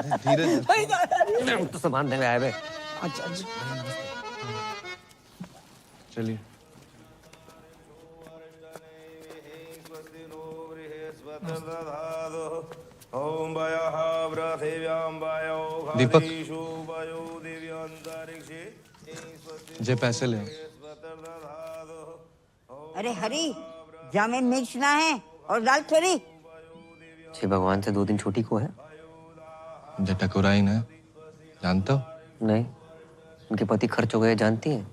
धीरे तो सामान देने आए बे। अच्छा अच्छा चलिए। दीपक जे पैसे ले। अरे हरी, जामे मिर्च ना है और दाल थोड़ी। छे भगवान से 2 दिन छोटी को है। जे टकुराई ना जानते हो? नहीं, उनके पति खर्च हो गए जानती हैं?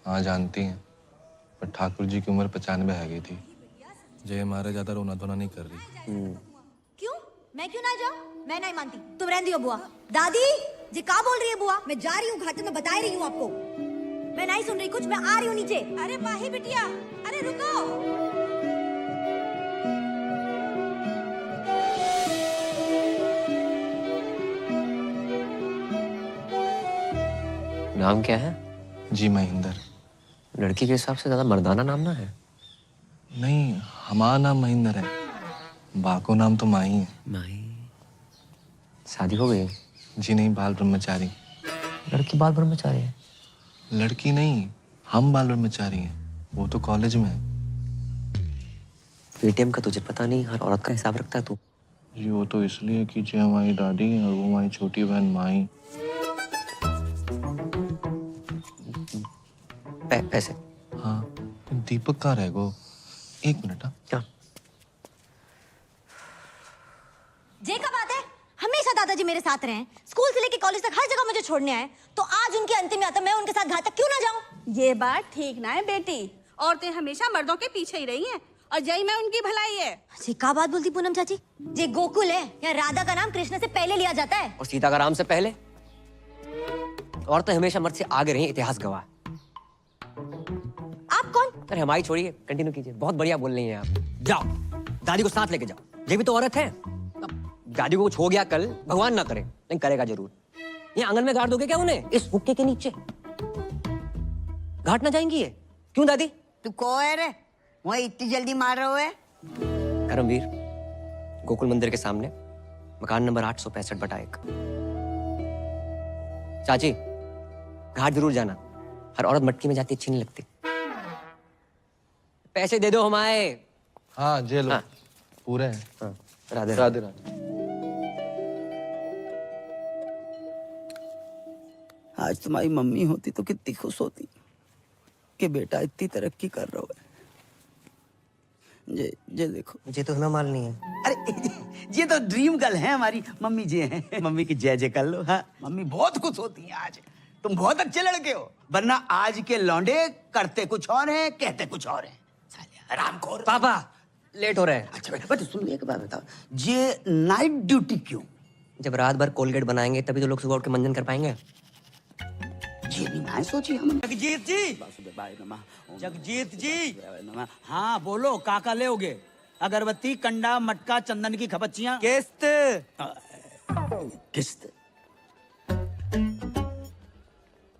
हाँ जानती हैं, पर ठाकुर जी की उम्र 95 है गई थी। जे हमारे ज्यादा रोना धोना नहीं कर रही। क्यों? मैं क्यों ना जाऊं? मैं नहीं मानती। तुम रहने दियो बुआ। दादी जी क्या बोल रही है बुआ? मैं जा रही हूँ घाटे में, बता रही हूँ आपको। मैं नहीं सुन रही कुछ, मैं आ रही हूँ नीचे। अरे माही बिटिया, अरे रुको। नाम क्या है? जी महेंद्र। लड़की के हिसाब से ज्यादा मर्दाना नाम ना है। नहीं, हमारा नाम महेंद्र है, बाको नाम तो माही है। माही। शादी हो गई? जी नहीं, बाल ब्रह्मचारी। लड़की बाल ब्रह्मचारी है? लड़की नहीं, हम बाल ब्रह्मचारी हैं, वो तो कॉलेज में है। पेटीएम का तुझे पता नहीं, हर औरत का हिसाब रखता है तू। जी वो तो इसलिए कि जो हमारी दादी है और वो हमारी छोटी बहन माही। पैसे? हाँ, दीपक कहाँ रह गो? 1 मिनट। क्या? जे का बात है, हमेशा दादाजी मेरे साथ रहे। स्कूल से लेके कॉलेज तक हर जगह मुझे छोड़ने आए, तो आज उनकी अंतिम यात्रा मैं उनके साथ घाट तक क्यों ना जाऊं? ये बात ठीक ना है बेटी। औरतें हमेशा मर्दों के पीछे ही रही हैं और यही में उनकी भलाई है। जी का बात बोलती पूनम चाची? जे गोकुल है या राधा का नाम कृष्ण से पहले लिया जाता है? और सीता का राम से पहले? औरतें हमेशा मर्द से आगे रही, इतिहास गवाह। आप कौन? अरे हमारी छोड़िए, कंटिन्यू कीजिए। बहुत बढ़िया बोल रही हैं आप। जाओ, दादी को साथ लेके जाओ। ये भी तो औरत है। दादी को कुछ हो गया कल, भगवान ना करे, लेकिन करेगा जरूर। ये आंगन में गाड़ दोगे क्या उन्हें, इस हुक्के के नीचे? घाट ना जाएंगी ये? क्यों दादी? तू को है रे? वही इतनी जल्दी मार रहे हो है? करमवीर, गोकुल मंदिर के सामने, मकान नंबर 865/1। चाची, घाट जरूर जाना। हर औरत मटकी में जाती अच्छी नहीं लगती। पैसे दे दो हमारे। हाँ जे लो। हाँ। पूरे हैं। हाँ, राधे राधे राधे। आज तुम्हारी मम्मी होती तो कितनी खुश होती कि बेटा इतनी तरक्की कर रहा है। ये देखो, मुझे तो हमें माल नहीं है। अरे ये तो ड्रीम गर्ल है हमारी मम्मी जी हैं। मम्मी की जय जय कर लो। हाँ, मम्मी बहुत खुश होती हैं आज। तुम बहुत अच्छे लड़के हो, वरना आज के लौंडे करते कुछ और हैं, कहते कुछ और हैं। साले हरामखोर। पापा लेट हो रहा है। अच्छा बेटा, बट सुन एक बात बताओ, ये नाइट ड्यूटी क्यों? जब रात भर कोलगेट बनाएंगे तभी तो लोग सुबह उठ के मंजन कर पाएंगे। ये भी ना सोची हमने। जगजीत जी, वासुदेवाय नमः। जगजीत जी। नमः। हाँ बोलो, काका ले होगे? अगरबत्ती, कंडा, मटका, चंदन की खपच्चियां। किस्त। किस्त?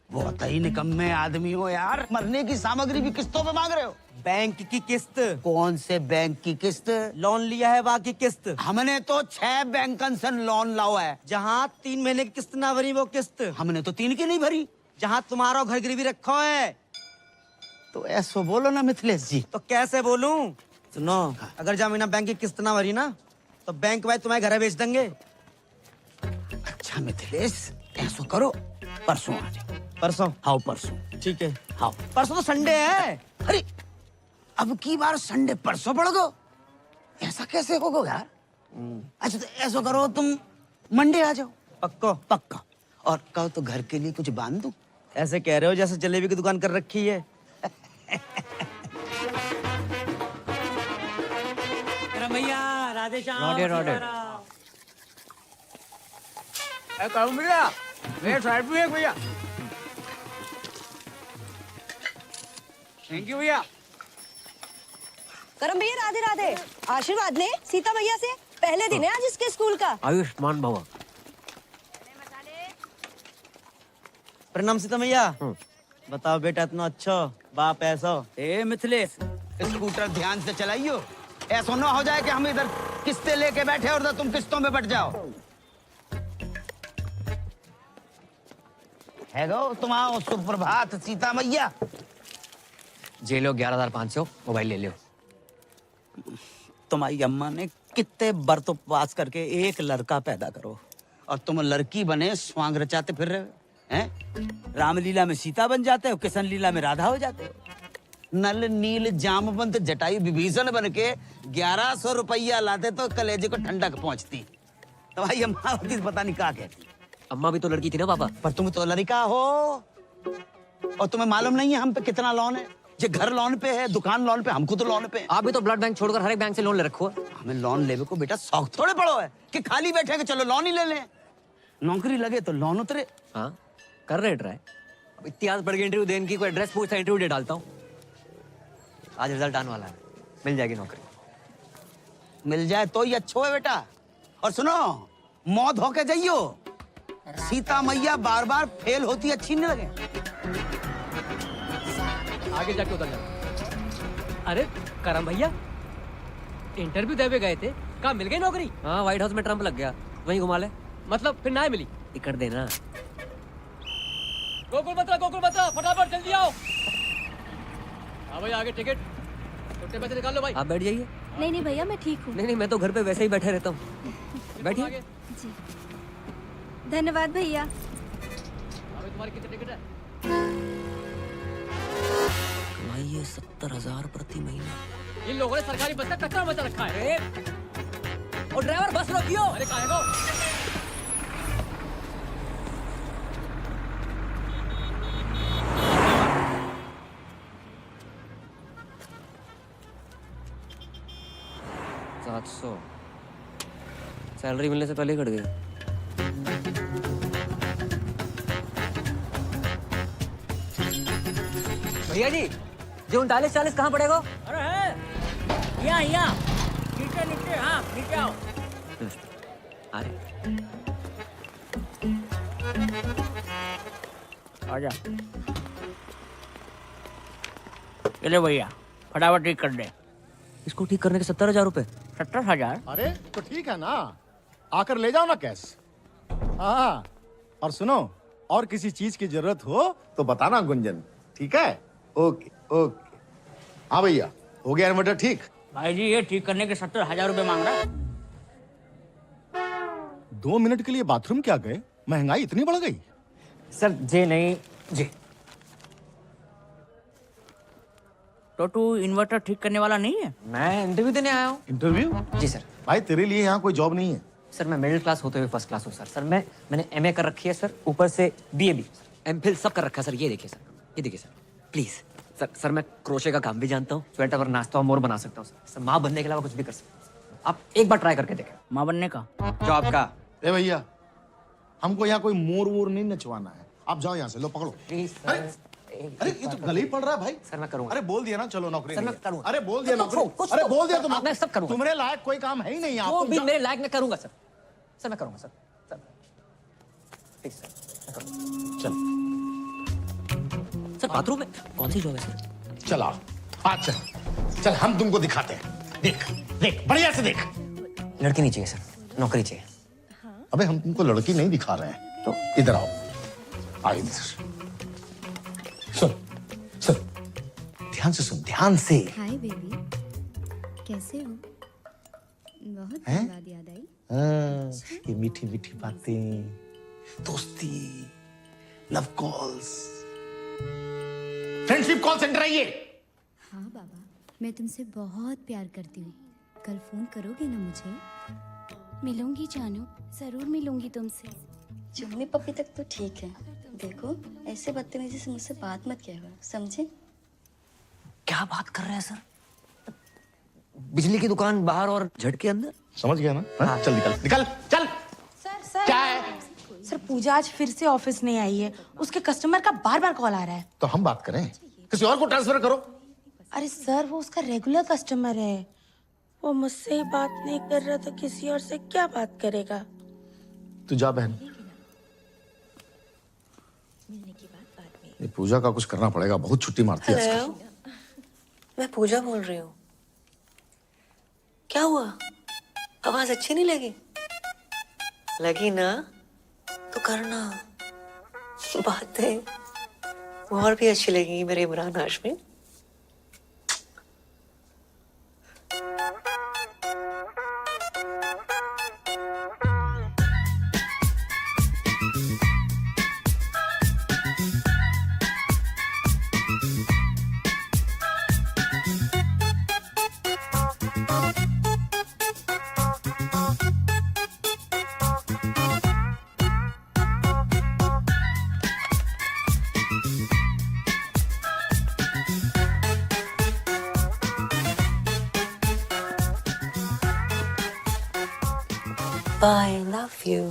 बहुत ही निकम्मे आदमी हो यार, मरने की सामग्री भी किस्तों पे मांग रहे हो। बैंक की किस्त। कौन से बैंक की किस्त? लोन लिया है बाकी किस्त। हमने तो 6 बैंकन से लोन लाओ है। जहाँ 3 महीने की किस्त ना भरी वो किस्त। हमने तो 3 की नहीं भरी। जहाँ तुम्हारा घर गिरवी रखा है। तो ऐसो बोलो ना मिथिलेश जी। तो कैसे बोलूं? सुनो, अगर जमीना बैंक की किस्त ना भरी ना तो बैंक भाई तुम्हारे घर बेच देंगे। अच्छा मिथिलेश, ऐसो करो, परसों आ जाओ। परसों? हाँ परसों। ठीक है। हाँ परसों तो संडे है। अरे अब की बार संडे परसों पड़ गो, ऐसा कैसे होगा यार? अच्छा तो ऐसा करो, तुम मंडे आ जाओ। पक्को? पक्का। और कहो तो घर के लिए कुछ बांध दूं? ऐसे कह रहे हो जैसे जलेबी की दुकान कर रखी है। भैया राधे श्याम। रोडे रोडे। भैया मेरे साइड भी है भैया। थैंक यू भैया। करम भैया राधे राधे। आशीर्वाद ले सीता भैया से। पहले दिन है आज इसके स्कूल का। आयुष्मान भव। प्रणाम सीता भैया। बताओ बेटा, इतना अच्छा बाप ऐसा। ए मिथिलेश, स्कूटर ध्यान से चलाइयो, ऐसा ना हो जाए कि हम इधर किस्तें लेके बैठे और तुम किस्तों में बट जाओ। है गो तुम आओ, सुप्रभात सीता मैया। जे लो 11,500 मोबाइल ले लो। तुम्हारी अम्मा ने कितने व्रत उपवास करके एक लड़का पैदा करो और तुम लड़की बने स्वांग रचाते फिर रहे हो हैं? रामलीला में सीता बन जाते हो, किशन लीला में राधा हो जाते हो। नल नील जामवंत जटायु विभीषण बन के 1100 रुपया लाते तो कलेजे को ठंडक पहुंचती। तुम्हारी अम्मा होती तो पता नहीं क्या कहती। अम्मा भी तो लड़की थी ना पापा। पर तुम तो लड़का हो और तुम्हें मालूम नहीं है हम पे कितना लोन है। जे घर लोन पे है, दुकान लोन पे, हमको तो लोन पे है। आप भी तो ब्लड बैंक छोड़कर हर एक बैंक से लोन ले रखो है। हमें लोन लेवे को बेटा शौक थोड़े पड़ो है कि खाली बैठे के चलो लोन ही ले लें। नौकरी लगे तो लोन उतरे। हाँ कर रहे ट्राई। अब इतनी आदत पड़ गई इंटरव्यू देने की, कोई एड्रेस पूछता इंटरव्यू दे डालता हूँ। आज रिजल्ट आने वाला है, मिल जाएगी नौकरी। मिल जाए तो ही अच्छो है बेटा। और सुनो, मौत होके जाइयो। सीता मैया बार बार फेल होती अच्छी नहीं लगे। आगे जाके उतर जाना। अरे करम भैया, इंटरव्यू देवे गए थे, कहाँ मिल गई नौकरी? हाँ व्हाइट हाउस में ट्रम्प लग गया, वहीं घुमा ले। मतलब फिर ना मिली? टिकट देना। गोकुल बत्रा फटाफट जल्दी आओ। हाँ भाई आगे टिकट, छोटे पैसे निकाल लो भाई। आप बैठ जाइए। नहीं नहीं भैया मैं ठीक हूँ। नहीं मैं तो घर पे वैसे ही बैठे रहता हूँ। बैठिए। आगे। जी धन्यवाद भैया। हाँ भाई तुम्हारी कितनी टिकट है? कमाइए 70,000 प्रति महीना। इन लोगों ने सरकारी बस का कचरा मचा रखा है। और ड्राइवर बस रोकियो। अरे कहाँ है वो? सैलरी मिलने से पहले ही कट गया। भैया जी, जो 39-40 कहाँ पड़ेगा? अरे है यहाँ नीचे नीचे, हाँ नीचे आओ। अरे आजा। चले भैया फटाफट ठीक कर दे। इसको ठीक करने के 70,000 रुपए। 70,000? अरे तो ठीक है ना, आकर ले जाओ ना कैश। हाँ और सुनो, और किसी चीज की जरूरत हो तो बताना गुंजन, ठीक है? Okay okay. हाँ भैया, हो गया इन्वर्टर ठीक? भाई जी ये ठीक करने के 70,000 रुपए मांग रहा है। 2 मिनट के लिए बाथरूम क्या गए? महंगाई इतनी बढ़ गई? सर जे नहीं जी। तो तू इन्वर्टर ठीक करने वाला नहीं है? मैं इंटरव्यू देने आया हूँ। इंटरव्यू? जी सर। भाई तेरे लिए यहाँ कोई जॉब नहीं है। सर मैं मिडिल क्लास होते हुए फर्स्ट क्लास हूँ सर। मैंने एमए कर रखी है सर, ऊपर से बीए भी, एमफिल सब कर रखा है सर। ये देखिए सर, ये देखिए सर प्लीज। सर मैं क्रोशे का काम भी जानता हूँ, स्वेटर और नाश्ता और मोर बना सकता हूँ सर। माँ बनने के अलावा कुछ भी कर सकता हूँ। आप एक बार ट्राई करके देखें। माँ बनने का? जॉब का। ए भैया, हमको यहाँ कोई मोर वोर नहीं नचवाना है। आप जाओ यहाँ से, लो पकड़ो। Please sir. अरे ये तो गले ही पड़ रहा है भाई। सर मैं करूँगा। अरे बोल दिया ना, चलो नौकरी सर, नहीं मैं है। करूँगा। अरे बोल दिया नौकरी। कुछ अरे तो- बोल दिया तुम। मैं सब करूँगा। तुम्हारे लायक कोई काम है ही नहीं यहाँ। वो तुम भी जा- मेरे लायक मैं करूँगा सर। सर मैं करूँगा सर। सर प्लीज सर मैं करूँगा। चल सर बाथरूम में कौन सी जॉब है सर? चल आओ, आज चल चल हम तुमको दिखाते हैं। देख देख बढ़िया से देख। लड़की नहीं चाहिए सर, नौकरी चाहिए। अबे हम तुमको लड़की नहीं दिखा रहे हैं, तो इधर आओ। आओ इधर। सुन सुन, ध्यान से सुन, ध्यान से। हाय बेबी कैसे हो? बहुत हैं? बाद याद आई। हाँ, ये मीठी मीठी बातें, दोस्ती, love calls, friendship call centre है ये। हाँ बाबा मैं तुमसे बहुत प्यार करती हूँ। कल फोन करोगे ना मुझे? मिलूंगी जानू, जरूर मिलूंगी तुमसे। चुम्मी पप्पी तक तो ठीक है। देखो ऐसे बदतमीजी से मुझसे बात मत किया करो, समझे? क्या बात कर रहे हैं सर? बिजली की दुकान बाहर और झटके अंदर। समझ गया ना? हाँ? चल निकल निकल चल। सर क्या है? सर पूजा आज फिर से ऑफिस नहीं आई है। उसके कस्टमर का बार बार कॉल आ रहा है। तो हम बात करें, किसी और को ट्रांसफर करो। अरे सर वो उसका रेगुलर कस्टमर है। वो मुझसे ही बात नहीं कर रहा तो किसी और से क्या बात करेगा? तू जा बहन, ये पूजा का कुछ करना पड़ेगा, बहुत छुट्टी मारती है आजकल। हेलो, मैं पूजा बोल रही हूँ। क्या हुआ? आवाज अच्छी नहीं लगी? लगी ना तो करना। बातें और भी अच्छी लगेंगी मेरे Imran Hashmi. I love you.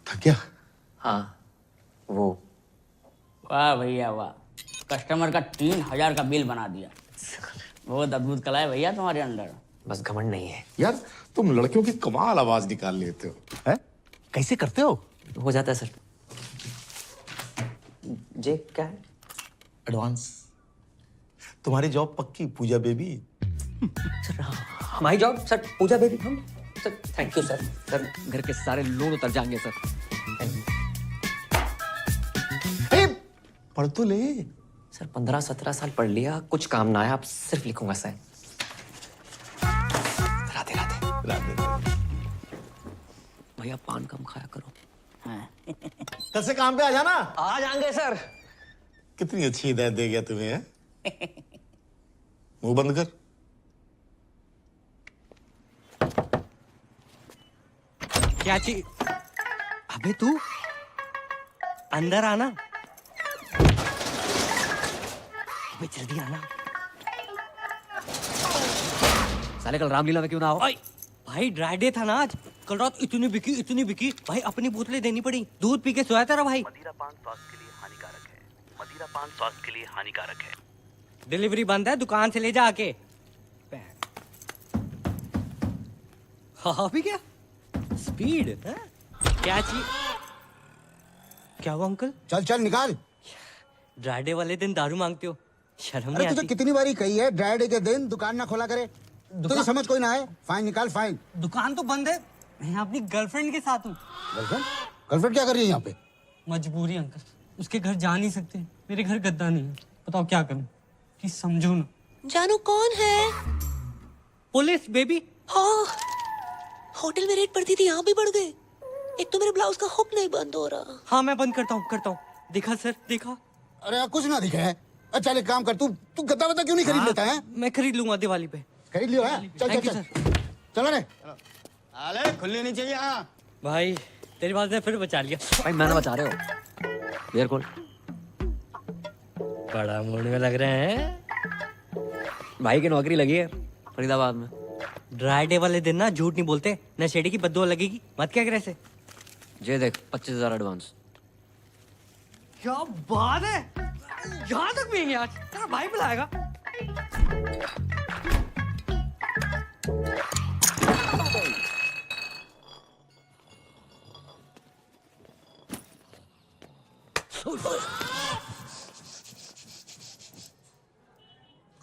थक गया? हाँ, वो वाह भैया वाह, कस्टमर का 3000 का बिल बना दिया। बहुत अद्भुत कला है भैया तुम्हारे अंदर। बस घमंड नहीं है। यार तुम लड़कियों की कमाल आवाज निकाल लेते हो। हैं? कैसे करते हो? हो जाता है सर। जे क्या है? एडवांस। तुम्हारी जॉब पक्की पूजा बेबी। सर हमारी जॉब सर पूजा बेबी हम sir thank you sir. Sir घर के सारे लोन उतर जाएंगे सर। पढ़ तो ले। सर 15-17 साल पढ़ लिया, कुछ काम ना आया, अब सिर्फ लिखूंगा सर। राधे राधे। राधे। भैया पान कम खाया करो। कल से काम पे आ जाना। आ जाएंगे सर। कितनी अच्छी हिदायत दे गया तुम्हें है? मुंह बंद कर। क्या चीज? अबे तू अंदर आना। अबे जल्दी आना। साले कल रामलीला में क्यों ना हो? भाई ड्राई डे था ना आज। कल रात इतनी बिकी भाई, अपनी बोतलें देनी पड़ी। दूध पी के सोया था भाई। मदिरा पान स्वास्थ्य के लिए हानिकारक है। मदिरा पान स्वास्थ्य के लिए हानिकारक है। डिलीवरी बंद है, दुकान से ले जा आके। हाँ भी क्या स्पीड है? क्या चीज? क्या हुआ अंकल? चल चल निकाल। ड्राई डे वाले दिन दारू मांगते हो, शर्म अरे नहीं तुझे आती? कितनी बारी कही है ड्राई डे के दिन दुकान ना खोला करे। तुझे समझ कोई ना है? फाइन निकाल फाइन। दुकान तो बंद है, मैं अपनी गर्लफ्रेंड के साथ हूँ। गर्लफ्रेंड? गर्लफ्रेंड क्या कर रही है यहाँ पे? मजबूरी अंकल, उसके घर जा नहीं सकते। मेरे घर गद्दा नहीं है, बताओ क्या करूँ? प्लीज समझो ना। जानू कौन है? Police baby. हाँ, होटल में रेट पड़ती थी, यहाँ भी बढ़ गए। एक तो मेरे ब्लाउज का हुक नहीं बंद हो रहा। हाँ मैं बंद करता हूँ। देखा सर, देखा। अरे यार कुछ ना दिखा है। अच्छा एक काम कर, तू गद्दा वद्दा क्यों नहीं खरीद लेता है? मैं खरीद लूंगा दिवाली पे। खरीद लियो है? चल Thank चल you, चल चलो रे। अरे खुलनी नहीं चाहिए। हाँ भाई तेरी बात ने फिर बचा लिया। भाई मैंने बचा रहे हो। बियर कौन? बड़ा मूड में लग रहे हैं। भाई की नौकरी लगी है फरीदाबाद में। ड्राई डे वाले दिन ना झूठ नहीं बोलते, नशेड़ी की बददुआ लगेगी। मत क्या करे ऐसे। जे देख 25,000 एडवांस। क्या बात है, यहाँ तक भी आज तेरा भाई बुलाएगा।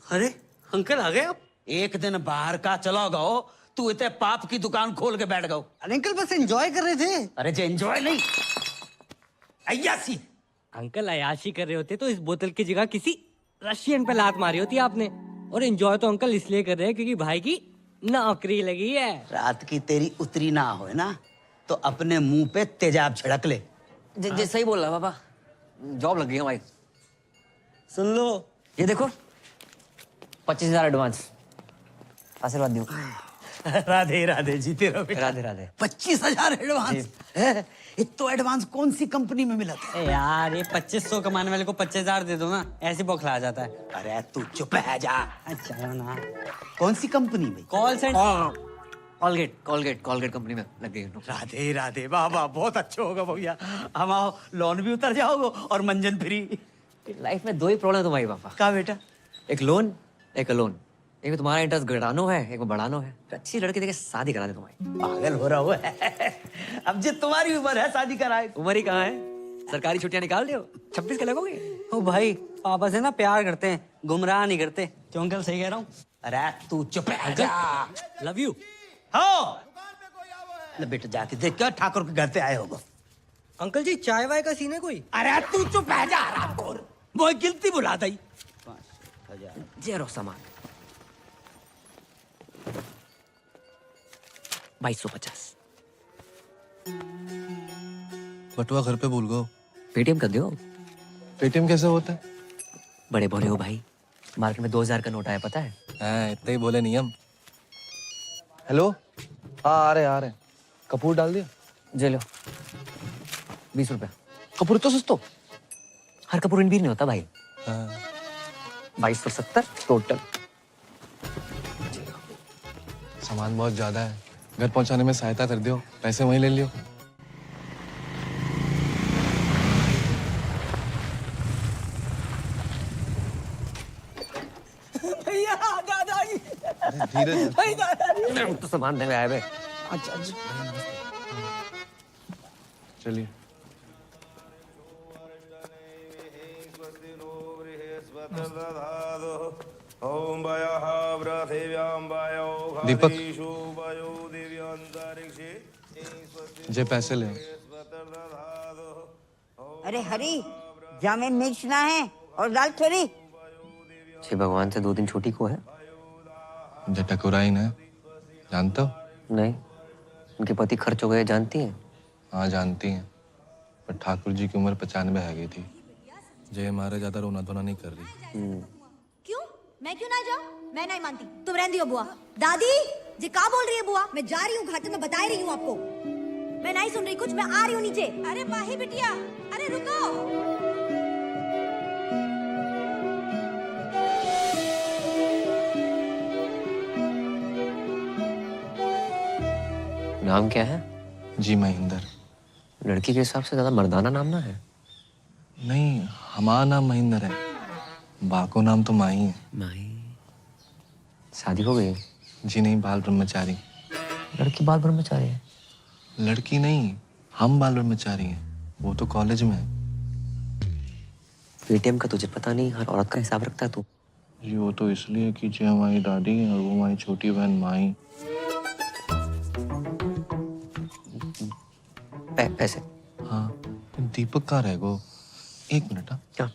अरे अंकल आ गए आप? एक दिन बाहर का चलो गो, तू इतने पाप की दुकान खोल के बैठ गो। अरे अंकल बस एंजॉय कर रहे थे। अरे जे एंजॉय नहीं, अय्यासी। अंकल अयाशी कर रहे होते तो इस बोतल की जगह किसी रशियन पे लात मारी होती आपने। और एंजॉय तो अंकल इसलिए कर रहे हैं क्योंकि भाई की नौकरी लगी है। रात की तेरी उतरी ना हो ना तो अपने मुंह पे तेजाब छिड़क ले। जे सही बोल रहा पापा, जॉब लग गई है भाई। सुन लो, ये देखो 25,000 एडवांस। आशीर्वाद दो। राधे राधे, जीते रहो बेटा। राधे राधे। 25,000 एडवांस? इतना एडवांस कौन सी कंपनी में मिला था? यार ये 2500 कमाने वाले को 25,000 दे दो ना, ऐसे बौखला जाता है। अरे तू चुप है जा। अच्छा ना, कौन सी कंपनी में? Call centre. कॉलगेट कंपनी में लग गई। राधे राधे, वाह वाह, बहुत अच्छा होगा भैया। हम आओ, लोन भी उतर जाओगे और मंजन फ्री। लाइफ में दो ही प्रॉब्लम है तुम्हारी पापा। क्या बेटा? एक लोन, एक अलोन। एक में तुम्हारा इंटरेस्ट घटानो है, एक में बढ़ानो है। अच्छी लड़की देके शादी करा दे तुम्हारी। पागल हो रहा हो। अब जो तुम्हारी उम्र है शादी कराए। उम्र ही कहाँ है, सरकारी छुट्टियां निकाल दो। 26 के लगोगे। ओ भाई पापा से ना प्यार करते हैं, गुमराह नहीं करते। क्यों अंकल सही कह रहा हूँ? अरे तू चुप है जा। Love you. हो ले बेटा जाके देख क्या ठाकुर के घर से आए होगा। अंकल जी चाय वाय का सीन है कोई? अरे तू चुप रह जा हरामखोर, वो गिनती बुला दई। जेरो सामान 2250। बटुआ घर पे भूल गो। पेटीएम कर दो। पेटीएम कैसे होता है? बड़े भोले हो भाई, मार्केट में 2000 का नोट आया पता है? हाँ इतने ही बोले नियम। हेलो, हाँ आ रहे कपूर डाल दिया? जे लो 20 रुपया। कपूर तो सस्तो। हर कपूर इन भी नहीं होता भाई। हाँ 2270 टोटल। सामान बहुत ज्यादा है, घर पहुंचाने में सहायता कर दियो, पैसे वहीं ले लियो। भैया दादाजी, धीरे भाई दादाजी तो सामान देने आए बे। अच्छा चलिए। दीपक जे पैसे ले। अरे हरी, जामिन मिक्सना है और दाल थोड़ी। श्री भगवान से 2 दिन छुट्टी को है? जे टकुराई ना, जानते हो? नहीं, उनके पति खर्च हो गए जानती हैं? हाँ जानती हैं, पर ठाकुर जी की उम्र 95 आ गई थी। जे हमारे ज्यादा रोना धोना नहीं कर रही। क्यों? मैं क्यों ना जाऊं? मैं नहीं मानती, तुम रहने दियो बुआ। दादी जी का बोल रही है बुआ? मैं जा रही हूँ घाटे में, बता रही हूँ आपको। मैं नहीं सुन रही कुछ, मैं आ रही हूँ नीचे। अरे माही बिटिया, अरे रुको। नाम क्या है? जी महेंद्र। लड़की के हिसाब से ज्यादा मर्दाना नाम ना है? नहीं, हमारा नाम महेंद्र है, बाको नाम तो माही है। माही? शादी हो गई? जी नहीं, बाल ब्रह्मचारी। लड़की बाल ब्रह्मचारी है? लड़की नहीं, हम बाल ब्रह्मचारी हैं, वो तो कॉलेज में है। पेटीएम का तुझे पता नहीं, हर औरत का हिसाब रखता है तू। जी वो तो इसलिए कि जी हमारी दादी है और वो हमारी छोटी बहन माही। पैसे? हाँ, तो दीपक कहाँ रह गो? 1 मिनट। हाँ क्या?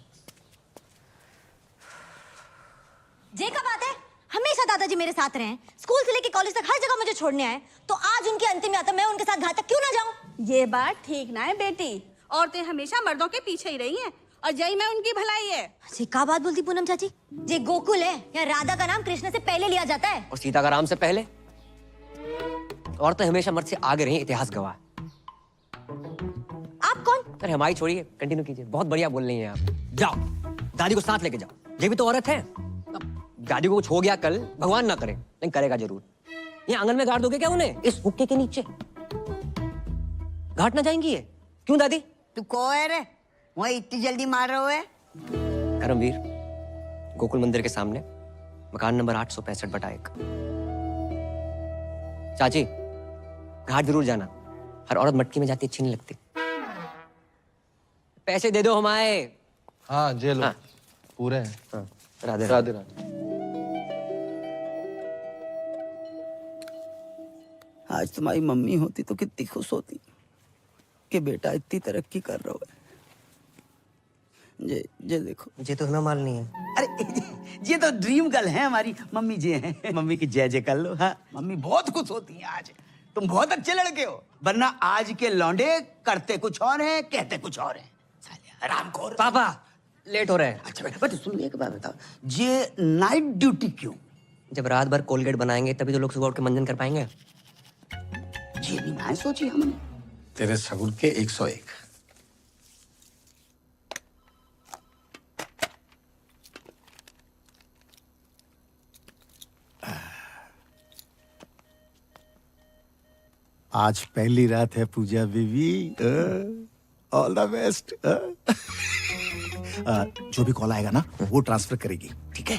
जे का बात है, हमेशा दादाजी मेरे साथ रहे हैं, स्कूल से लेके कॉलेज तक हर जगह मुझे छोड़ने आए, तो आज उनकी अंतिम यात्रा मैं उनके साथ घाट तक क्यों ना जाऊं? ये बात ठीक ना है बेटी, औरतें हमेशा मर्दों के पीछे ही रही हैं और जय में उनकी भलाई है। जी का बात बोलती पूनम चाची? जे गोकुल है या राधा का नाम कृष्ण से पहले लिया जाता है? और सीता का राम से पहले? औरतें हमेशा मर्द से आगे रही, इतिहास गवाह। आप कौन? अरे हमारी छोड़िए, कंटिन्यू कीजिए, बहुत बढ़िया बोल रही हैं आप। जाओ, दादी को साथ लेके जाओ, ये भी तो औरत है। दादी को कुछ हो गया कल, भगवान ना करे, लेकिन करेगा जरूर। ये आंगन में गाड़ दोगे क्या उन्हें, इस हुक्के के नीचे? घाट ना जाएंगी ये? क्यों दादी? तू कौन है रे? वही इतनी जल्दी मार रहे हो? धर्मवीर, गोकुल मंदिर के सामने, मकान नंबर 865/1। चाची, घाट जरूर जाना, हर औरत मटकी में जाती अच्छी नहीं लगती। पैसे दे दो हमारे। हाँ जे लो। हाँ। पूरे हैं। हाँ, राधे राधे राधे। आज तुम्हारी मम्मी होती तो कितनी खुश होती कि बेटा इतनी तरक्की कर रहा है। ये देखो, मुझे तो ना मालूम है। अरे ये तो ड्रीम गर्ल है हमारी मम्मी जी हैं। मम्मी की जय जय कर लो। हाँ, मम्मी बहुत खुश होती हैं आज। तुम बहुत अच्छे लड़के हो, वरना आज के लौंडे करते कुछ और हैं, कहते कुछ और हैं। रामखोर। पापा लेट हो रहे हैं। अच्छा बेटा, सुन एक बात बताओ, ये नाइट ड्यूटी क्यों? जब रात भर कोलगेट बनाएंगे तभी तो लोग सुबह उठ के मंजन कर पाएंगे। ये नहीं मैं सोची हमने। तेरे सगुन के 101। आज पहली रात है पूजा बीबी, ऑल द बेस्ट। जो भी कॉल आएगा ना वो ट्रांसफर करेगी, ठीक है?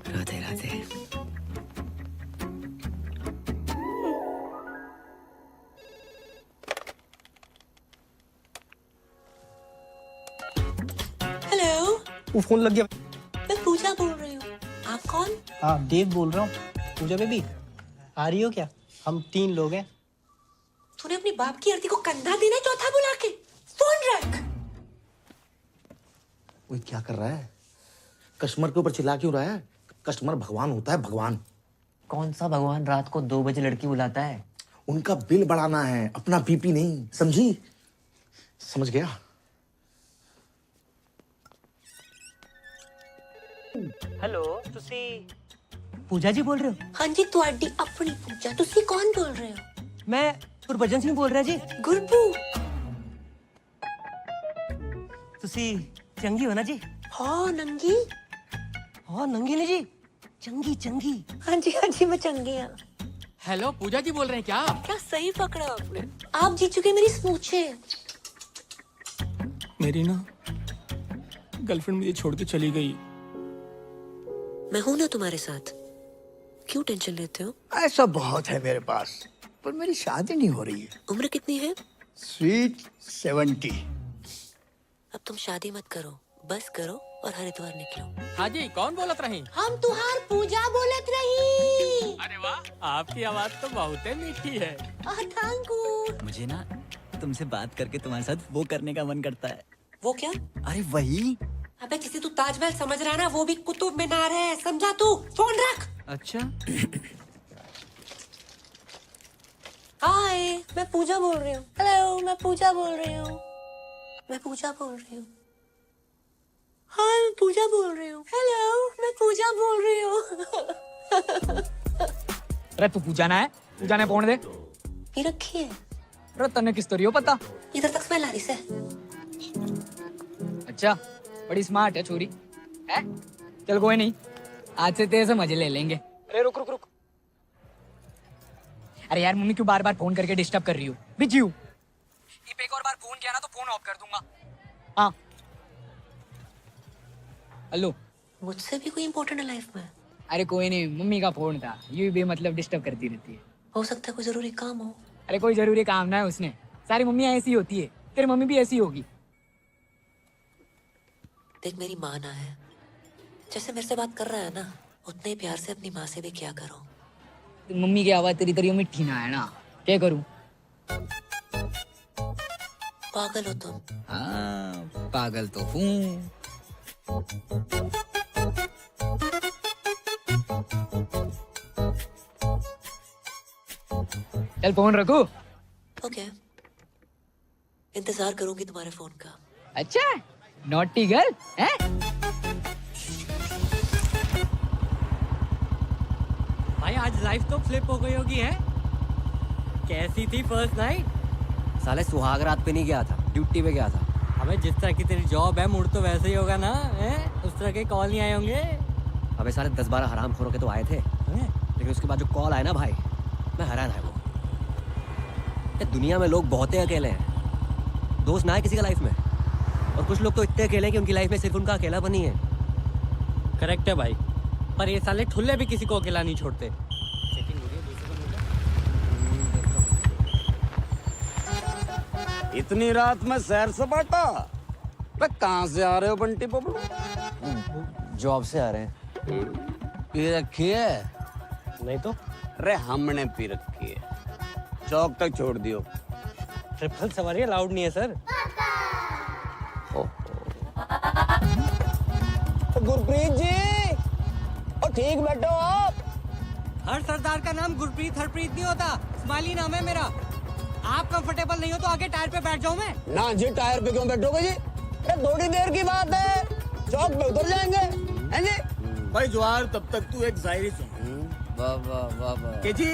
राधे राधे। हेलो, वो फोन लग गया। मैं पूजा बोल रही हूँ। आप कौन? हाँ देव बोल रहा हूँ। पूजा बेबी आ रही हो क्या? हम 3 लोग हैं। तूने अपनी बाप की आरती को कंधा देना है चौथा बुला के। फोन रख। वो क्या कर रहा है? कस्टमर के ऊपर चिल्ला क्यों रहा है? कस्टमर भगवान होता है, भगवान। कौन सा भगवान रात को 2 बजे लड़की बुलाता है? उनका बिल बढ़ाना है, अपना बीपी नहीं, समझी? समझ गया? हेलो तुसी पूजा जी बोल रहे हो? हाँ जी, ਤੁਹਾਡੀ अपनी पूजा। तुसी कौन बोल रहे हो? मैं गुरबचन सिंह बोल रहा जी। गुरबू। तुसी चंगी हो ना जी? हाँ नंगी। हाँ नंगी नहीं जी, चंगी चंगी। हाँ जी मैं चंगी हूँ। हेलो पूजा जी बोल रहे हैं क्या? क्या सही पकड़ा आपने। आप जीत चुके मेरी स्मूचे। मेरी ना गर्लफ्रेंड मुझे छोड़ के चली गई। मैं हूं ना तुम्हारे साथ, क्यों टेंशन लेते हो? ऐसा बहुत है मेरे पास, पर मेरी शादी नहीं हो रही है। उम्र कितनी है? स्वीट 70। अब तुम शादी मत करो, बस करो और हरिद्वार निकलो। हाँ जी, कौन बोलत रही? हम तुहार पूजा बोलत रही। अरे वाह, आपकी आवाज तो बहुत ही मीठी है। Thank you. मुझे ना तुमसे बात करके तुम्हारे साथ वो करने का मन करता है। वो क्या? अरे वही। अबे जिसे तू ताजमहल समझ रहा है ना, वो भी कुतुब मीनार है, समझा तू? फोन रख। अच्छा। हाय, मैं पूजा बोल रही हूँ। हेलो, मैं पूजा बोल रही हूँ। मैं पूजा बोल रही हूँ। हाय, मैं पूजा बोल रही हूँ। हेलो, मैं पूजा बोल रही हूँ। अरे तू पूजा ना है, पूजा ने फोन दे। ये रखी है। अरे तन्ने किस तोरी हो पता? इधर तक स्मेल आ रही से। अच्छा, बड़ी स्मार्ट है छोरी है। चल कोई नहीं, आज से तेरे से मजे ले लेंगे। अरे रुक रुक रुक। अरे यार मम्मी क्यों बार बार फोन करके डिस्टर्ब कर रही हो? बिजी हूँ। एक और बार फोन किया ना तो फोन ऑफ कर दूंगा। हाँ हेलो। मुझसे भी कोई इम्पोर्टेंट है लाइफ में? अरे कोई नहीं, मम्मी का फोन था, ये भी मतलब डिस्टर्ब करती रहती है। हो सकता है कोई जरूरी काम हो। अरे कोई जरूरी काम ना है उसने, सारी मम्मियाँ ऐसी होती है, तेरी मम्मी भी ऐसी होगी। देख मेरी माँ ना है, जैसे मेरे से बात कर रहा है ना, उतने ही प्यार से अपनी माँ से भी क्या करो। तो मम्मी की आवाज तेरी तेरी मिठी ना है ना, क्या करूं? पागल हो तुम। हाँ पागल तो हूँ। चल फोन रखो। ओके, इंतजार करूंगी तुम्हारे फोन का। अच्छा नॉटी गर्ल है। भाई आज लाइफ तो फ्लिप हो गई होगी है? कैसी थी फर्स्ट नाइट? साले सुहाग रात पे नहीं गया था, ड्यूटी पे गया था। अबे जिस तरह की तेरी जॉब है, मूड तो वैसे ही होगा ना है? उस तरह के कॉल नहीं आए होंगे? अबे साले 10-12 हरामखोरों के तो आए थे, लेकिन उसके बाद जो कॉल आया ना भाई, मैं हैरान है। वो ये दुनिया में लोग बहुत ही अकेले हैं, दोस्त ना है किसी का लाइफ में, और कुछ लोग तो इतने अकेले हैं कि उनकी लाइफ में सिर्फ उनका अकेलापन ही है। करेक्ट है भाई, पर ये साले ठुल्ले भी किसी को अकेला नहीं छोड़ते। इतनी रात में सैर सपाटा? कहाँ से आ रहे हो बंटी बबलू? जॉब से आ रहे हैं। पी रखी है? नहीं तो। अरे हमने पी रखी है, चौक तक छोड़ दियो। ट्रिपल सवारी अलाउड नहीं है सर। गुरप्रीत जी, और ठीक बैठो आप। हर सरदार का नाम गुरप्रीत हरप्रीत नहीं होता, स्माइली नाम है मेरा। आप कंफर्टेबल नहीं हो तो आगे टायर पे बैठ जाऊं मैं? ना जी, टायर पे क्यों बैठोगे जी? अरे थोड़ी देर की बात है, चौक पे उतर जाएंगे, हैं जी? भाई जवाहर, तब तक तू एक शायरी सुन। वाह वाह वाह वाह। कि जी,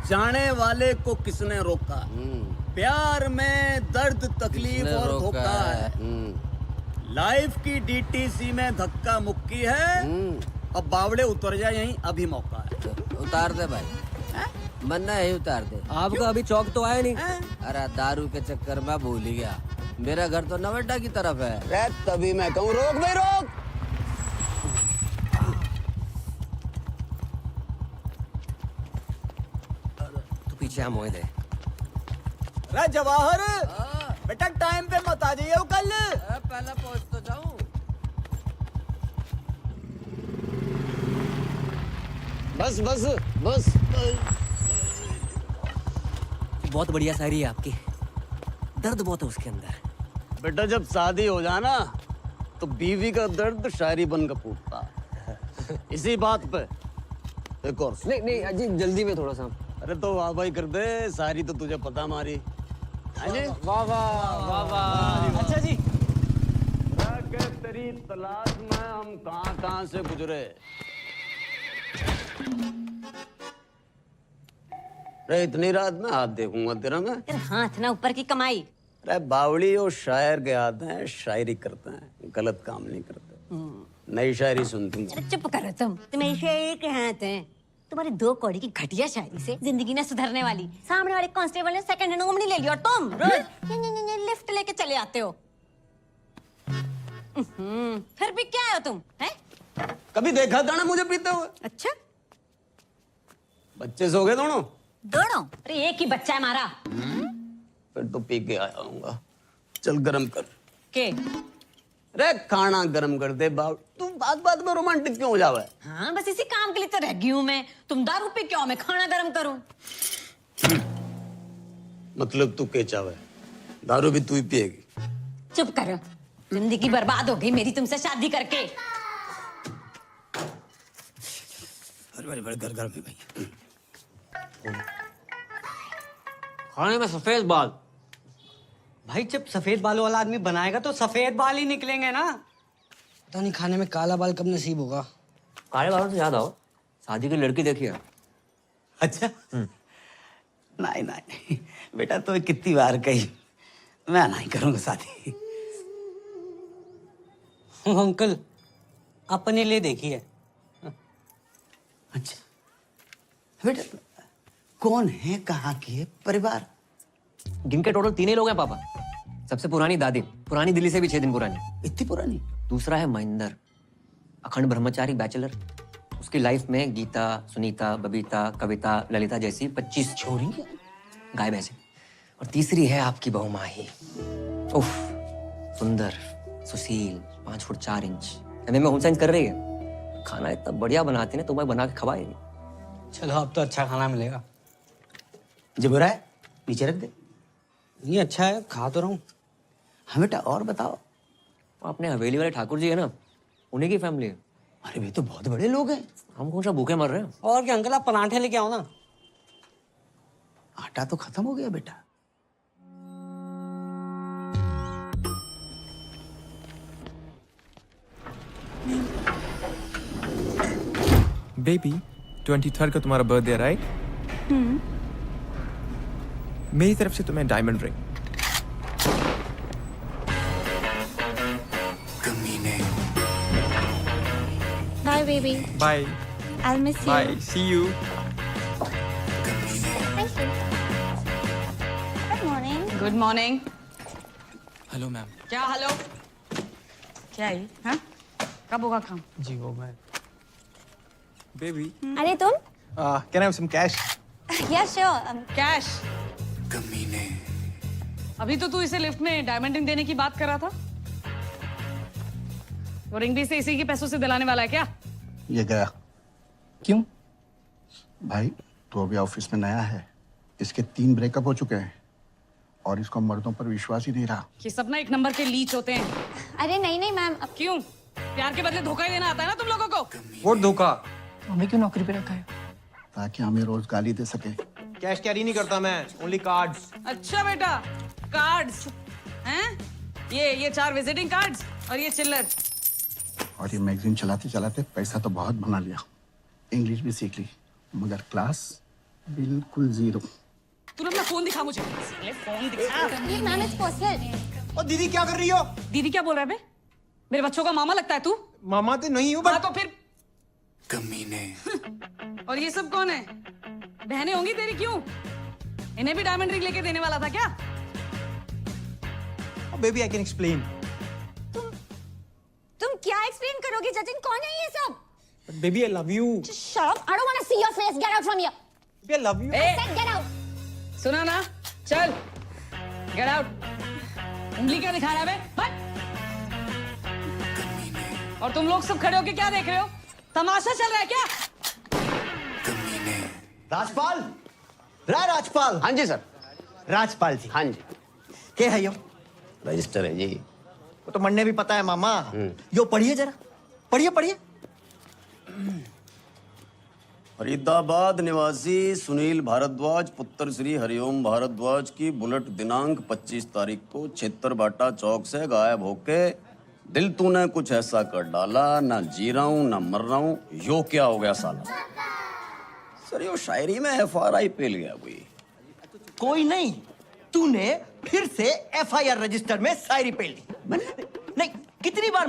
जाने वाले को किसने रोका, प्यार में दर्द तकलीफ और धोखा है, लाइफ की डीटीसी में धक्का मुक्की है, अब बावड़े उतर जाए यहीं, अभी मौका है। उतार दे भाई, मन्ना है उतार दे। आपका अभी चौक तो आया नहीं। अरे दारू के चक्कर में भूल ही गया, मेरा घर तो नवेटा की तरफ है। तभी मैं कहूँ रोक भाई रोक। तू पीछे हम मोए दे। अरे जवाहर, बेटा टाइम पे मत आ जाइए कल। पहले पहुंच तो जाऊं। बस बस बस बहुत बढ़िया शायरी है आपकी, दर्द बहुत है उसके अंदर। बेटा जब शादी हो जाना तो बीवी का दर्द शायरी बनकर फूटता। इसी बात पे एक और नहीं नहीं अजी, जल्दी में थोड़ा सा। अरे तो वाह भाई कर दे, शायरी तो तुझे पता हमारी। वाह वाह वाह। अच्छा जी। तेरी तलाश में हम कहां से गुजरे। अरे इतनी रात में हाथ देखूंगा तेरा मैं। तेरे हाथ ना ऊपर की कमाई। अरे बावड़ी और शायर के हाथ हैं, शायरी करते हैं, गलत काम नहीं करते। नई शायरी सुनती हूँ। अरे चुप करो तुम, तुम्हें शायरी के हाथ हैं। तुम्हारे 2 कौड़ी की घटिया शायरी से जिंदगी ना सुधरने वाली। सामने वाले कांस्टेबल ने सेकंड हैंड घूमने ले लिया और तुम रोज लिफ्ट लेके चले आते हो। फिर भी क्या है तुम हैं? कभी देखा था ना मुझे पीते हुए? अच्छा बच्चे सो गए दोनों? दोनों? अरे एक ही बच्चा है हमारा। फिर तो पी के आया हूँगा। चल गरम कर के। अरे खाना गरम कर दे बाब। तू बात बात में रोमांटिक क्यों हो जावे? हाँ बस इसी काम के लिए तो रह गई हूँ मैं। तुम दारू पी क्यों, मैं खाना गरम करूँ? मतलब तू के चावे? दारू भी तू ही पिएगी? चुप करो, जिंदगी बर्बाद हो गई मेरी तुमसे शादी करके। अरे बड़े घर में भाई। खाने में सफेद बाल। भाई जब सफेद बालों वाला आदमी बनाएगा तो सफेद बाल ही निकलेंगे ना। पता नहीं खाने में काला बाल कब नसीब होगा। काले बालों से याद आओ, शादी की लड़की देखी है? अच्छा नहीं नहीं बेटा, तो कितनी बार कही मैं नहीं करूंगा शादी। अंकल अपने लिए देखी है। अच्छा बेटा कौन है, कहाँ की है, परिवार? गिन के टोटल 3 ही लोग हैं पापा। सबसे पुरानी दादी, पुरानी दिल्ली से भी 6 दिन पुरानी। इतनी पुरानी? दूसरा है महेंद्र, अखंड ब्रह्मचारी बैचलर। उसकी लाइफ में गीता, सुनीता, बबीता, कविता, ललिता जैसी 25 छोरी गाय भैंसे। और तीसरी है आपकी बहू माही। उफ, सुंदर, सुशील, 5 फुट 4 इंच। एमए में होम साइंस कर रही है। खाना इतना बढ़िया बनाती है, तुम्हें बना के खवाएगी। चलो अब तो अच्छा खाना मिलेगा। जो बुरा है नीचे रख दे। ये अच्छा है, खा तो रहा हूँ। हाँ बेटा और बताओ। अपने हवेली वाले ठाकुर जी है ना, उन्हीं की फैमिली है। अरे वे तो बहुत बड़े लोग हैं। हम कौन सा भूखे मर रहे हैं? और क्या अंकल, आप पराठे लेके आओ ना। आटा तो खत्म हो गया बेटा। बेबी 23rd को तुम्हारा बर्थडे राइट? मेरी तरफ से तुम्हें diamond ring. Bye baby. Bye I miss you. Bye, see you. Good morning. Good morning. Hello ma'am. क्या हेलो? क्या है? हाँ? कब होगा काम? जी वो मैं। बेबी अरे तुम? Can I have some cash? Yes sure. Cash? अभी तो तू इसे लिफ्ट में डायमंड रिंग देने की बात कर रहा था। वो रिंग भी इसे इसी के पैसों से दिलाने वाला है क्या? ये गया। क्यों? भाई तू अभी ऑफिस में नया है, इसके 3 ब्रेकअप हो चुके हैं और इसको मर्दों पर विश्वास ही नहीं रहा। ये सब ना 1 नंबर के लीच होते हैं। अरे नहीं नहीं मैम। अब क्यों? प्यार के बदले धोखा ही देना आता है ना तुम लोगों को। वो धोखा। हमें क्यों नौकरी पे रखा है? ताकि हमें रोज गाली दे सके। कैश कैरी नहीं करता मैं, ओनली कार्ड्स। अच्छा बेटा, कार्ड्स हैं? ये 4 विजिटिंग कार्ड्स और ये चिल्लर। और ये मैगजीन चलाते चलाते पैसा तो बहुत बना लिया, इंग्लिश भी सीख ली, मगर क्लास बिल्कुल 0। तू अपना फोन दिखा मुझे। फोन दिखा। Ma'am it's possible. और दीदी क्या कर रही हो? दीदी क्या बोल रहा है बे? मेरे बच्चों का मामा लगता है तू? मामा तो नहीं हूँ हाँ तो फिर कमीने। और ये सब कौन है? बहनें होंगी तेरी, क्यों? इन्हें भी डायमंड रिंग लेके देने वाला था क्या? Baby I can explain. तुम क्या एक्सप्लेन करोगे? जजिन कौन है ये सब? Baby I love you. Shut up! I don't want to see your face. Get out from here. Baby I love you. A, Said get out. सुना ना? चल, गेट आउट। उंगली क्या दिखा रहा है बे? बट। और तुम लोग सब खड़े होके क्या देख रहे हो? तमाशा चल रहा है क्या? राजपाल, राजपाल। हाँ जी सर। राजपाल जी। हाँ जी। क्या है यो? रजिस्टर है जी। वो तो मन्ने भी पता है मामा। यो पढ़िए जरा, पढ़िए पढ़िए। फरीदाबाद निवासी सुनील भारद्वाज पुत्र श्री हरिओम भारद्वाज की बुलेट दिनांक 25 तारीख को क्षेत्र बाटा चौक से गायब होके दिल तूने कुछ ऐसा कर डाला, ना जी रहा हूं ना मर रहा हूं, यो क्या हो गया साला? सर यो शायरी में FRI पेल गया कोई नहीं, तूने फिर से FIR रजिस्टर में शायरी पेल दी। नहीं, कितनी बार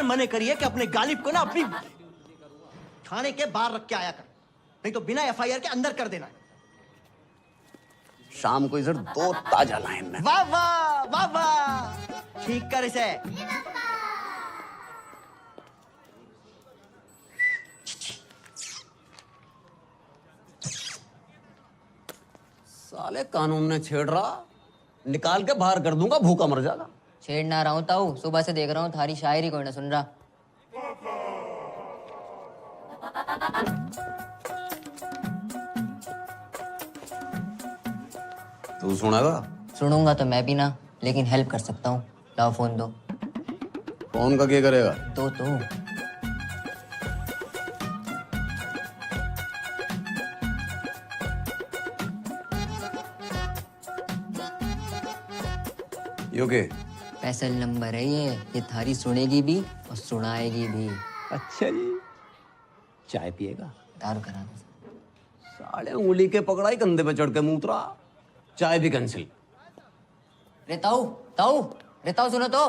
मने करिए कि अपने गालिब को ना अपनी थाने के बाहर रख के आया कर, नहीं तो बिना FIR के अंदर कर देना। शाम को इधर 2 ताजा लाइन में। वाह वाह वाह वाह, ठीक कर इसे। साले कानून ने छेड़ रहा, निकाल के बाहर कर दूंगा, भूखा मर जाएगा। छेड़ ना रहा हूँ ताऊ, सुबह से देख रहा हूँ थारी शायरी कोई ना सुन रहा। तू सुनेगा? सुनूंगा तो मैं भी ना, लेकिन हेल्प कर सकता हूँ। लाओ फोन दो। फोन का क्या करेगा? दो तो। यो के? स्पेशल नंबर है ये थारी सुनेगी भी और सुनाएगी भी। अच्छा जी। चाय पिएगा? दारू करा दो। साले उंगली के पकड़ाई, कंधे पे चढ़ के मूत्रा, चाय भी कैंसिल। रे ताऊ, सुनो तो।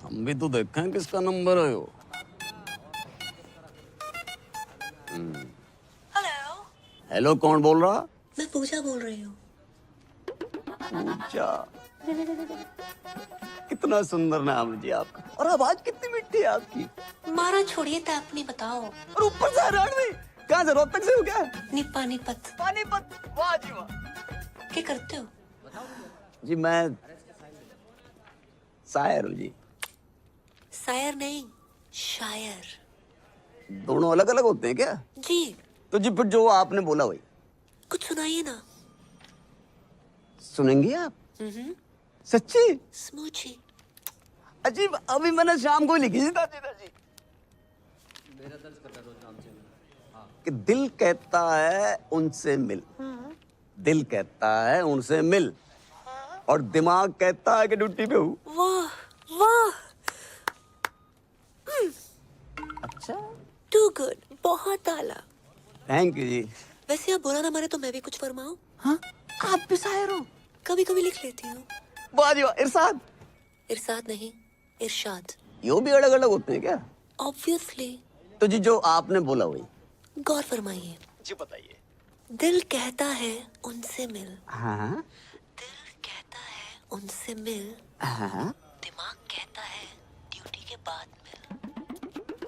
हम भी तो देखें किसका नंबर है यो। हेलो। हेलो, कौन बोल रहा? मैं पूजा बोल रही हूँ। पूजा, कितना सुंदर नाम है जी आपका, और आवाज कितनी मीठी है आपकी। मारा छोड़िए तो अपनी बताओ। और ऊपर से हरियाणवी, कहाँ से, रोहतक से हो क्या? पानीपत। पानीपत, वाह जी वाह। क्या करते हो? जी मैं शायर हूँ जी। शायर नहीं, शायर। दोनों अलग अलग होते हैं क्या? जी। तो जी फिर जो आपने बोला वही कुछ सुनाइए ना। सुनेंगी आप? सच्ची? स्मूची। अजीब, अभी मैंने शाम को लिखी थी दादी। कि दिल कहता है उनसे मिल, दिल कहता है उनसे मिल, और दिमाग कहता है कि ड्यूटी पे हूँ। वाह वाह। अच्छा, टू गुड, बहुत आला। थैंक यू जी। वैसे आप बुरा ना माने तो मैं भी कुछ फरमाऊं? हाँ, आप भी शायर हो? कभी कभी लिख लेती हूँ। वाह जी वाह। इरशाद? इरशाद नहीं, इरशाद। यो भी अलग अलग होते हैं क्या? ऑब्वियसली। तो जी जो आपने बोला वही गौर फरमाइए। जी बताइए। दिल कहता है उनसे मिल। हाँ। दिल कहता है उनसे मिल। हाँ। दिमाग कहता है ड्यूटी के बाद मिल।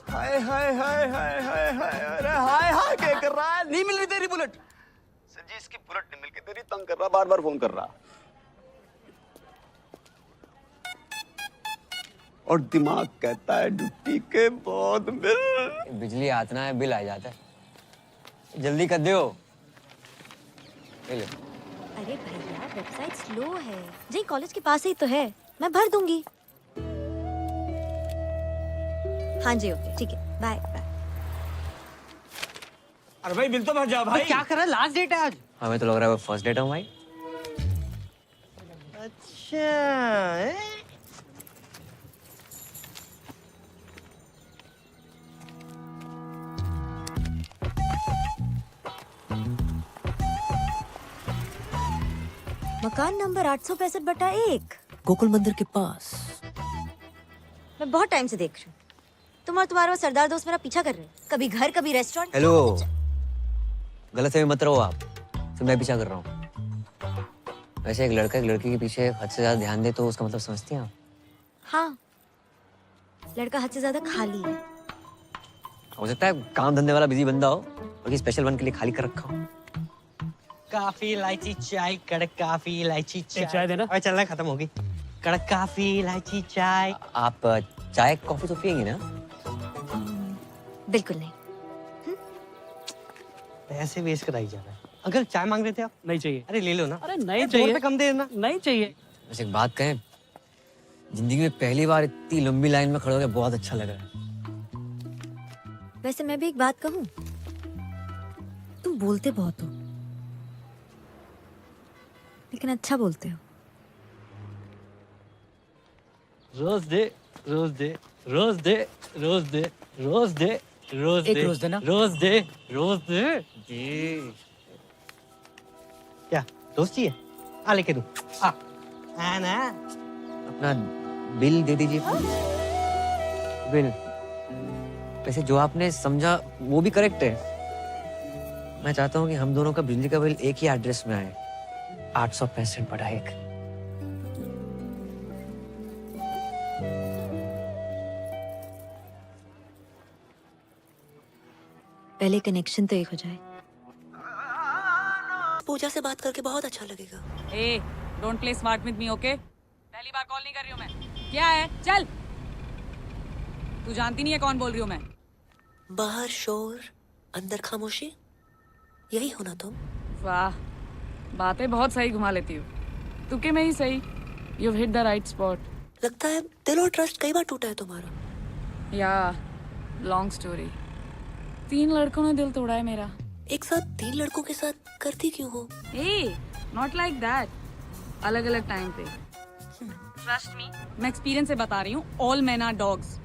हाय हाय हाय हाय हाय हाय, अरे हाय हाय क्या कर रहा है? नहीं मिल रही तेरी बुलेट। सर जी इसकी बुलेट नहीं मिल के तेरी तंग कर रहा, बार बार फोन कर रहा, और दिमाग कहता है ड्यूटी के बाद मिल। बिजली आतना है, बिल आ जाता है। जल्दी कर दो। अरे भैया, वेबसाइट स्लो है। जी कॉलेज के पास ही तो है, मैं भर दूंगी। हाँ जी, ओके, ठीक है, बाय बाय। अरे भाई बिल तो भर जा भाई। क्या कर रहा है? लास्ट डेट है आज। हमें तो लग रहा है फर्स्ट डेट है भाई। अच्छा, मकान नंबर 865/1, गोकुल मंदिर के पास। मैं बहुत टाइम से देख रही हूँ। तुम और तुम्हारा वो सरदार दोस्त मेरा पीछा कर रहे हैं, कभी घर कभी रेस्टोरेंट। हेलो, गलत फहमी मत रहो आप, तो मैं पीछा कर रहा हूँ। वैसे एक लड़का एक लड़की के पीछे हद से ज्यादा ध्यान दे तो उसका मतलब समझती हैं आप? हाँ, लड़का हद से ज्यादा खाली है। हो सकता है काम धंधे वाला बिजी बंदा हो और स्पेशल वन के लिए खाली कर रखा हो। काफी इलायची चाय, कड़क काफी इलायची चाय। चाय देना। अरे चल रहा, खत्म होगी। कड़क काफी इलायची चाय। आप चाय कॉफी तो पियेंगी ना? बिल्कुल नहीं। पैसे वेस्ट कराई जा रहा है। अंकल चाय मांग रहे थे आप? नहीं चाहिए। अरे ले लो ना। अरे नहीं 2 चाहिए। रुपए कम दे देना। नहीं चाहिए। वैसे एक बात कहें, जिंदगी में पहली बार इतनी लंबी लाइन में खड़े होकर बहुत अच्छा लग रहा है। वैसे मैं भी एक बात कहूँ, तुम बोलते बहुत हो, लेकिन अच्छा बोलते हो। रोज दे, रोज दे, रोज दे, रोज दे, रोज दे, रोज एक दे, रोज देना। रोज दे, रोज दे। जी। क्या दोस्त चाहिए? आ लेके दो। आ ना। अपना बिल दे दीजिए प्लीज। बिल। वैसे जो आपने समझा वो भी करेक्ट है। मैं चाहता हूँ कि हम दोनों का बिजली का बिल एक ही एड्रेस में आए, 865 बटा 1। पहले कनेक्शन तो एक हो जाए। पूजा से बात करके बहुत अच्छा लगेगा। ए, don't play smart with me, okay? पहली बार कॉल नहीं कर रही हूँ मैं। क्या है? चल। तू जानती नहीं है कौन बोल रही हूँ मैं। बाहर शोर, अंदर खामोशी, यही हो ना तुम? वाह, बातें बहुत सही घुमा लेती हूँ। तुके में ही सही। You've hit the right spot. लगता है दिल और ट्रस्ट कई बार टूटा है तुम्हारा। या लॉन्ग स्टोरी। 3 लड़कों ने दिल तोड़ा है मेरा। एक साथ 3 लड़कों के साथ करती क्यों हो? ए, नॉट लाइक दैट। अलग अलग टाइम पे। ट्रस्ट मी, मैं एक्सपीरियंस से बता रही हूँ। All men are dogs.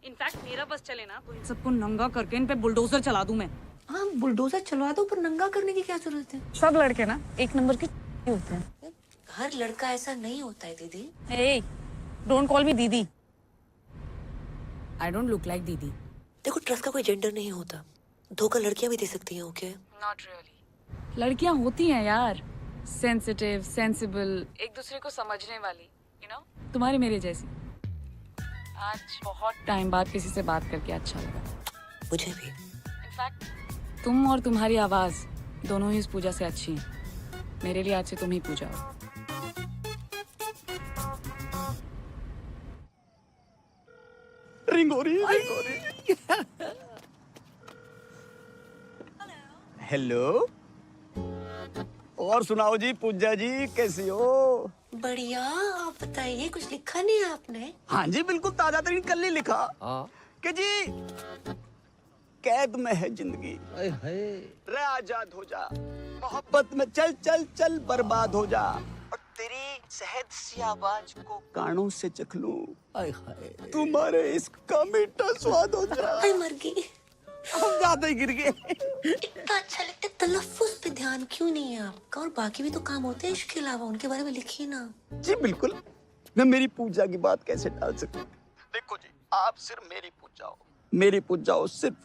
In fact मेरा बस चले ना तो इन सबको नंगा करके इन पे बुलडोजर चला दूं मैं। हाँ, बुलडोजर चलवा दो, पर नंगा करने की क्या जरूरत है? सब लड़के ना एक नंबर के होते हैं। हर लड़का ऐसा नहीं होता है दीदी। ए, डोंट कॉल मी दीदी। आई डोंट लुक लाइक दीदी। देखो, ट्रस्ट का कोई जेंडर नहीं होता। धोखा लड़कियां भी दे सकती हैं, ओके? Not really. लड़कियां होती हैं यार, सेंसिटिव, सेंसिबल, एक दूसरे को समझने वाली, यू नो, तुम्हारी मेरे जैसी। आज बहुत टाइम बाद किसी से बात करके अच्छा लगा। मुझे भी। इनफैक्ट तुम और तुम्हारी आवाज दोनों ही इस पूजा से अच्छी हैं। मेरे लिए आज से तुम ही पूजा हो। रिंग हो रही है, रिंग हो रही है। हेलो। और सुनाओ जी, पूजा जी कैसी हो? बढ़िया। आप बताइए, कुछ लिखा नहीं है आपने? हाँ जी, बिल्कुल ताजा तरीन कल ही लिखा कि जी कैद में है जिंदगी, रे आजाद हो जा, मोहब्बत में चल चल चल बर्बाद हो जा, और तेरी शहद सी आवाज को कानों से चख लूं, तुम्हारे इश्क का मीठा स्वाद हो जा। मर गई। हम ज्यादा ही गिर गए। इतना अच्छा लगता है, तलफ्फुज पे ध्यान क्यों नहीं है आपका? और बाकी भी तो काम होते हैं इश्क के अलावा, उनके बारे में लिखिए ना। जी बिल्कुल, मैं मेरी पूजा की बात कैसे टाल सकूं? देखो जी, आप सिर्फ मेरी पूजा हो, मेरी पूजा हो सिर्फ।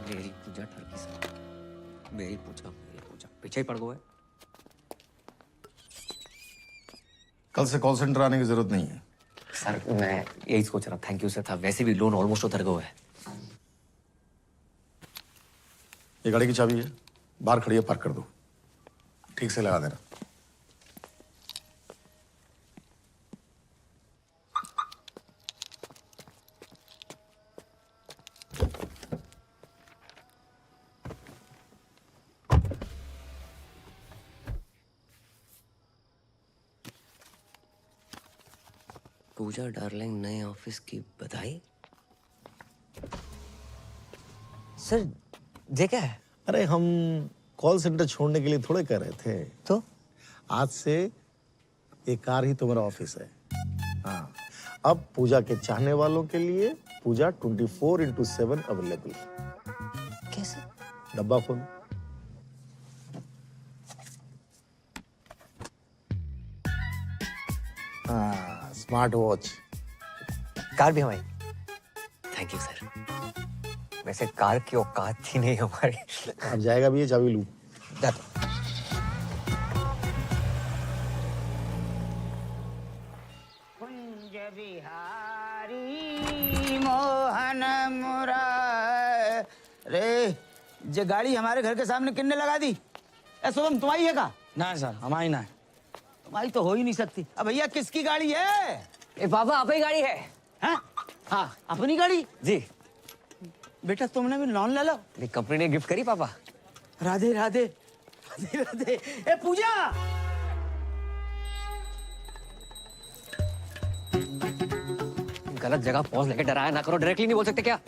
मेरी पूजा ठरकी सर, मेरी पूजा, पीछे ही पड़ गए। कल से कॉल सेंटर आने की जरूरत नहीं है। सर मैं यही सोच रहा, थैंक यू सर था। वैसे भी लोन ऑलमोस्ट उतर गया है। ये गाड़ी की चाबी है, बाहर खड़ी है, पार्क कर दो। ठीक से लगा देना। पूजा डार्लिंग, नए ऑफिस की बधाई। सर ये क्या है? अरे हम कॉल सेंटर छोड़ने के लिए थोड़े कह रहे थे। तो आज से ये कार ही तुम्हारा ऑफिस है। हाँ, अब पूजा के चाहने वालों के लिए पूजा 24/7 अवेलेबल। कैसे? डब्बा खोल। हाँ, स्मार्ट वॉच। कार भी हमारी। Thank you sir. वैसे कार की औकात थी नहीं हमारी। अब जाएगा भी ये, चाबी लूं। कुंज बिहारी मोहन मुरारे, ये गाड़ी हमारे घर के सामने किन्ने लगा दी? ए शुभम, तुम्हारी है का? ना सर, हमारी ना है। तुम्हारी तो हो ही नहीं सकती। अब भैया किसकी गाड़ी है? ए बाबा, आप ही गाड़ी है? हैं? हाँ, अपनी गाड़ी जी। बेटा तुमने भी लोन ले लो। तेरी कंपनी ने गिफ्ट करी पापा। राधे राधे राधे राधे। ए पूजा, गलत जगह पॉज लेके डराया ना करो, डायरेक्टली नहीं बोल सकते क्या?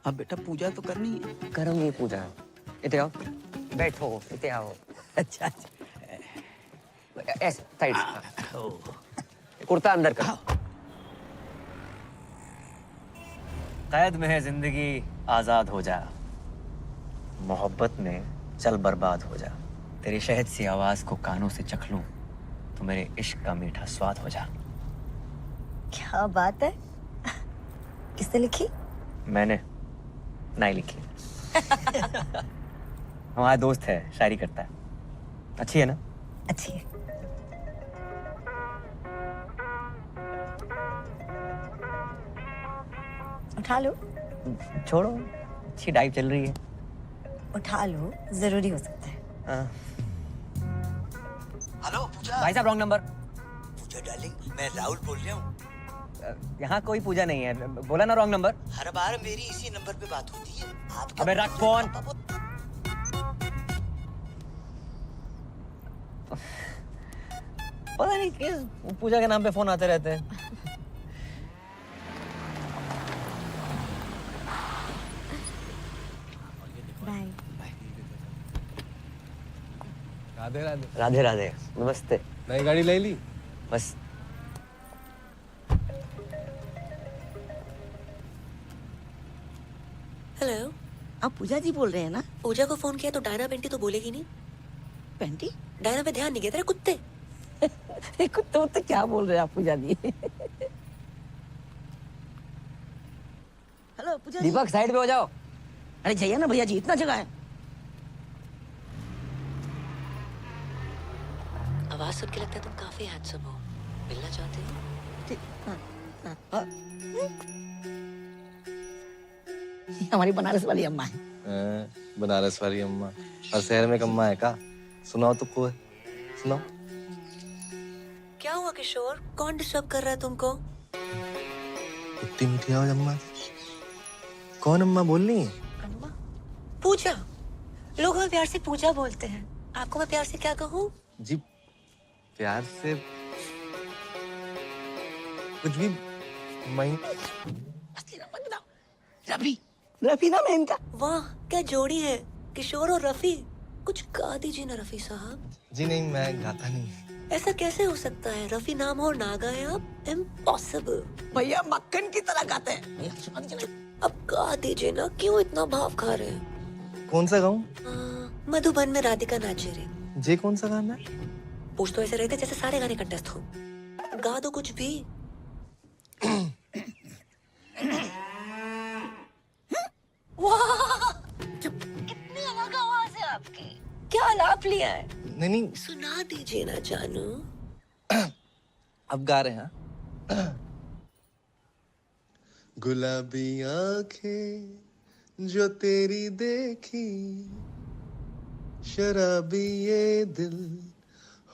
अब बेटा पूजा तो करनी है। करम ये पूजा है। इते आओ, बैठो, इते आओ। अच्छा अच्छा, ऐसे साइड से। कुर्ता अंदर कर। कैद में है जिंदगी, आजाद हो जा। मोहब्बत में चल बर्बाद हो जा। तेरी शहद सी आवाज को कानों से चख लूं तो मेरे इश्क का मीठा स्वाद हो जा। क्या बात है, किसने लिखी? मैंने नहीं लिखी। हमारा दोस्त है, शायरी करता है। अच्छी है ना? अच्छी है। उठा लो। छोड़ो, अच्छी डाइव चल रही है। उठा लो, जरूरी हो सकता है। हाँ। हेलो पूजा। भाई साहब रॉन्ग नंबर। पूजा डार्लिंग, मैं राहुल बोल रहा हूँ। यहाँ कोई पूजा नहीं है, बोला ना रॉन्ग नंबर। हर बार मेरी इसी नंबर पे बात होती है। आपका अबे रख फोन। पता नहीं किस पूजा के नाम पे फोन आते रहते हैं। बाय। राधे राधे। राधे राधे, नमस्ते। नई गाड़ी ले ली? बस हेलो, आप पूजा जी बोल रहे हैं ना? पूजा को फोन किया तो डायना पेंटी तो बोलेगी नहीं। पेंटी? डायना पे ध्यान नहीं गया तेरे कुत्ते। कुत्ते तो क्या बोल रहे हैं आप पूजा जी? हेलो पूजा जी। दीपक साइड पे हो जाओ। अरे जाइए ना भैया जी, इतना जगह है। आवाज सुन के लगता है तुम काफी हैंडसम हो। मिलना चाहते हो? हमारी बनारस वाली अम्मा है। बनारस वाली अम्मा। हर शहर में एक अम्मा है का? सुनाओ तो कोई, सुनाओ। क्या हुआ किशोर, कौन डिस्टर्ब कर रहा है तुमको? इतनी मीठी आवाज अम्मा। कौन अम्मा बोल रही है? पूजा। लोग हमें प्यार से पूजा बोलते हैं, आपको मैं प्यार से क्या कहूँ? जी प्यार से कुछ भी। मैं रफी, रफी नाम है इनका। वाह क्या जोड़ी है, किशोर और रफी। कुछ गा दीजिए ना रफी साहब। जी नहीं, मैं गाता नहीं। ऐसा कैसे हो सकता है, रफी नाम हो और ना गाए आप? इम्पॉसिबल। भैया मक्खन की तरह गाते हैं। अब गा दीजिए ना, क्यों इतना भाव खा रहे हैं? कौन सा गाऊं? मधुबन में राधिका नाचे रे। जे कौन सा गाना है? पूछ तो ऐसे रहते जैसे सारे गाने कंटेस्ट हो। गा दो कुछ भी। वाह कितनी अलग आवाज है आपकी, क्या आलाप लिया है? नहीं, सुना दीजिए ना जानू। अब गा रहे हैं। गुलाबी आंखें जो तेरी देखी, शराबी ये दिल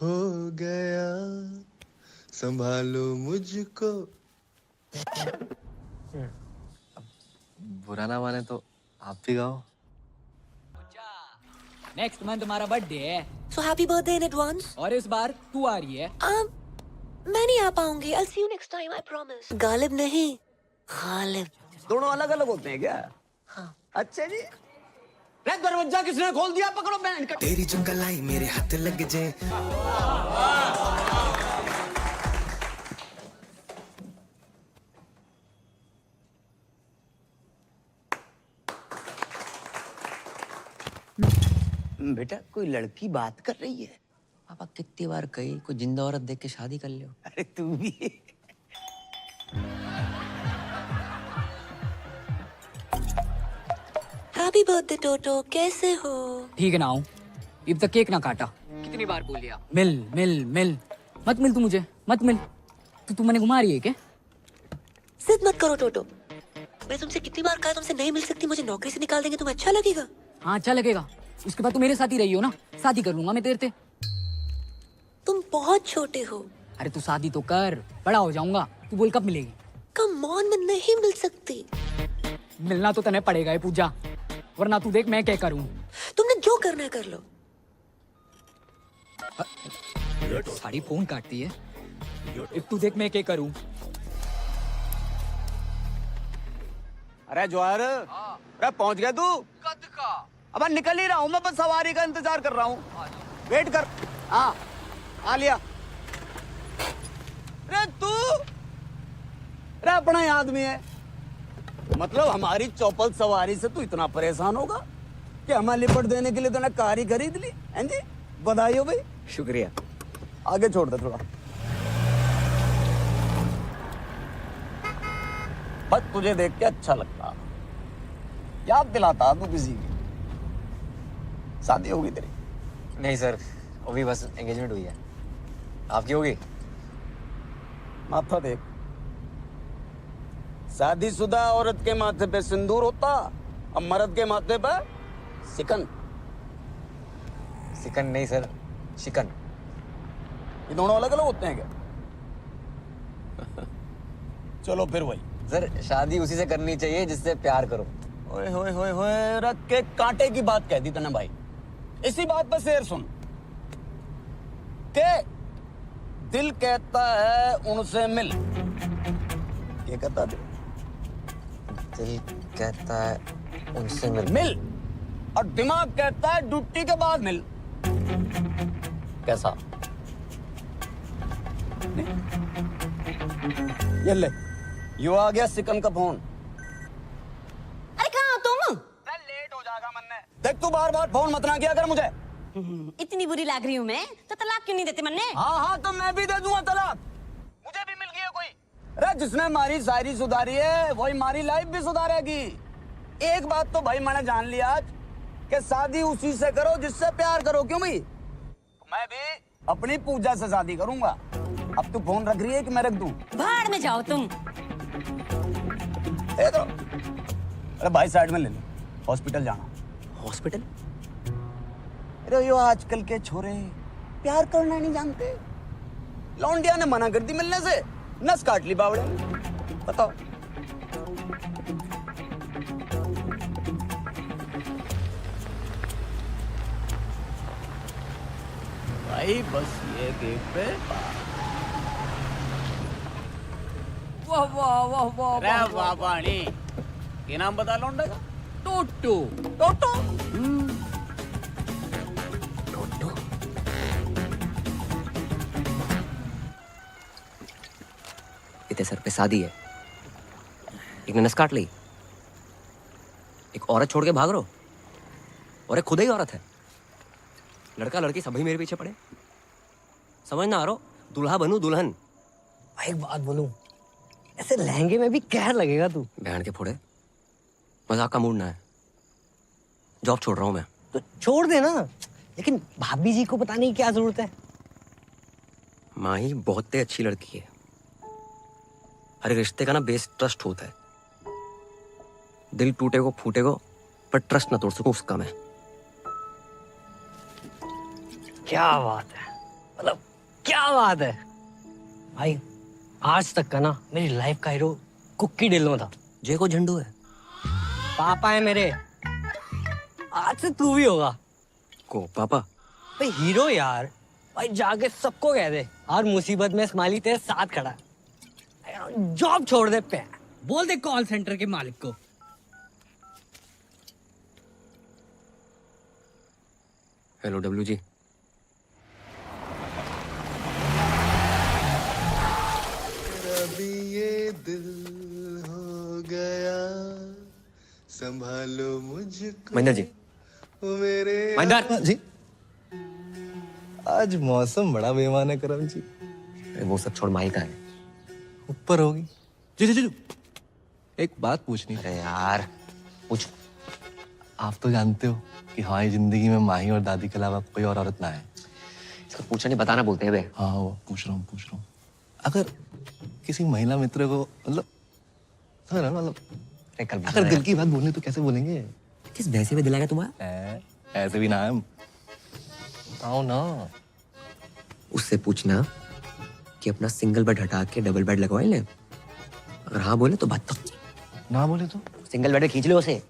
हो गया, संभालो मुझको। बुरा ना माने तो आप भी गाओ। नेक्स्ट मंथ तुम्हारा बर्थडे है। So happy birthday in advance. और इस बार तू आ रही है। मैं नहीं आ पाऊंगी। I'll see you next time, I promise. Ghalib नहीं, गालिब। दोनों अलग अलग होते हैं क्या? हाँ। अच्छा जी। दरवाजा किसने खोल दिया? पकड़ो बैंड का। तेरी जो गलाई मेरे हाथ लग जे। बेटा कोई लड़की बात कर रही है। पापा कितनी बार कही कोई जिंदा औरत देख के शादी कर लो। अरे तू भी। हैप्पी बर्थडे टोटो, कैसे हो? ठीक है ना हूँ, अब तक केक ना काटा। कितनी बार बोल लिया मिल मिल मिल। मत मिल तू मुझे, मत मिल। तू मैंने घुमा रही है क्या? जिद मत करो टोटो। मैं तुमसे कितनी बार कहा तुमसे नहीं मिल सकती, मुझे नौकरी से निकाल देंगे, तुम्हें अच्छा लगेगा? हाँ अच्छा लगेगा। उसके बाद तू मेरे साथ ही रही हो ना, शादी कर लूंगा मैं तेरे से। तुम बहुत छोटे हो। अरे तू शादी तो कर, बड़ा हो जाऊंगा। तू बोल कब मिलेगी? कम ऑन, मैं नहीं मिल सकती। मिलना तो तने पड़ेगा ये पूजा, वरना तू देख मैं क्या करूं। तुमने जो करना है कर लो। साड़ी फोन काटती है। एक तू देख मैं क्या करूं। अरे जवाहर, अरे पहुंच गया तू? कद का? अब निकल ही रहा हूँ मैं, बस सवारी का इंतजार कर रहा हूँ। वेट कर। हाँ आ लिया। अरे तू, अरे अपना ही आदमी है। मतलब हमारी चौपल सवारी से तू इतना परेशान होगा कि हमें लिपट देने के लिए तूने कार ही खरीद ली? हैं जी, बधाई हो भाई। शुक्रिया। आगे छोड़ दे थोड़ा। बस तुझे देख के अच्छा लगता, याद दिलाता तू किसी की। शादी होगी तेरी? नहीं सर, अभी बस एंगेजमेंट हुई है। आपकी होगी? माथा देख, शादीशुदा औरत के माथे पे सिंदूर होता और मर्द के माथे पे सिकन। सिकन नहीं सर, शिकन। ये दोनों अलग अलग होते हैं क्या? चलो फिर वही। सर शादी उसी से करनी चाहिए जिससे प्यार करो। ओए होए होए होए, रख के कांटे की बात कह दी तूने भाई। इसी बात पर शेर सुन के दिल कहता है उनसे मिल। ये कहता है दिल कहता है उनसे मिल, और दिमाग कहता है ड्यूटी के बाद मिल। कैसा? ये ले, यो आ गया सिकन का फोन। अरे कहाँ हो तुम? लेट हो जाएगा मन्ने। देख तू बार बार फोन मत ना किया कर मुझे। इतनी बुरी लग रही हूँ मैं तो तलाक क्यों नहीं देते मन्ने? हाँ हाँ तो मैं भी दे दूंगा तलाक। मुझे भी मिल गया कोई। अरे जिसने हमारी शायरी सुधारी है वही हमारी लाइफ भी सुधारेगी। एक बात तो भाई मैंने जान लिया आज कि शादी उसी से करो जिससे प्यार करो। क्यों भाई? मैं भी अपनी पूजा से शादी करूंगा। अब तू फोन रख रही है कि मैं रख दूं? भाड़ में जाओ तुम। अरे भाई साइड में ले लो, हॉस्पिटल जाना। हॉस्पिटल? अरे यो आजकल के छोरे प्यार करना नहीं जानते। लौंडिया ने मना कर दी मिलने से, नस काट ली बावड़े। बताओ। भाई बस ये गेट पे। वाह वाह वाह वाह अरे वाह पानी। ये नाम बता लौंडे का? टोटो। टोटो? इतने सर पे शादी है, एक ने नस काट ली, एक औरत छोड़ के भाग रहो, और एक खुद ही औरत है। लड़का लड़की सभी मेरे पीछे पड़े। समझ ना आ रहा, दूल्हा बनूं दुल्हन। एक बात बोलूं, ऐसे लहंगे में भी कहर लगेगा तू। बहन के फोड़े, मजाक का मूड ना है। जॉब छोड़ रहा हूं मैं। तो छोड़ देना, लेकिन भाभी जी को बताने की क्या जरूरत है? माही बहुत ही अच्छी लड़की है। हर एक रिश्ते का ना बेस ट्रस्ट होता है। दिल टूटे को फूटे को, पर ट्रस्ट ना तोड़ सकूं उसका मैं। क्या बात है, मतलब क्या बात है भाई। आज तक का ना मेरी लाइफ का हीरो कुक्की ढिल्लों था। जय को झंडू है, पापा है मेरे। आज से तू भी होगा। को पापा? भाई हीरो यार, भाई जाके सबको कह दे और मुसीबत में स्माइली तेरे साथ खड़ा है। जॉब छोड़ दे पे। बोल दे कॉल सेंटर के मालिक को। Hello W G. अभी ये दिल हो गया, संभालो मुझको। महेंद्र जी। ओ मेरे महेंद्र जी। आज मौसम बड़ा बेईमान है करम जी। वो सब छोड़, माही का है ऊपर होगी। जी जी जी, एक बात पूछनी। अरे यार पूछ। आप तो जानते हो कि हमारी जिंदगी में माही और दादी के अलावा कोई और औरत ना है। इसको पूछा नहीं बताना बोलते हैं बे। हाँ वो पूछ रहा हूँ। अगर किसी महिला मित्र को मतलब अगर दिल की बात बोलनी तो कैसे बोलेंगे? किस भैंसे में दिलाएगा तुम्हारा? ऐसे भी नाम आओ ना। उससे पूछना कि अपना सिंगल बेड हटा के डबल बेड लगवाए ले। अगर हाँ बोले तो बात तो, ना बोले तो सिंगल बेड पे खींच लो उसे।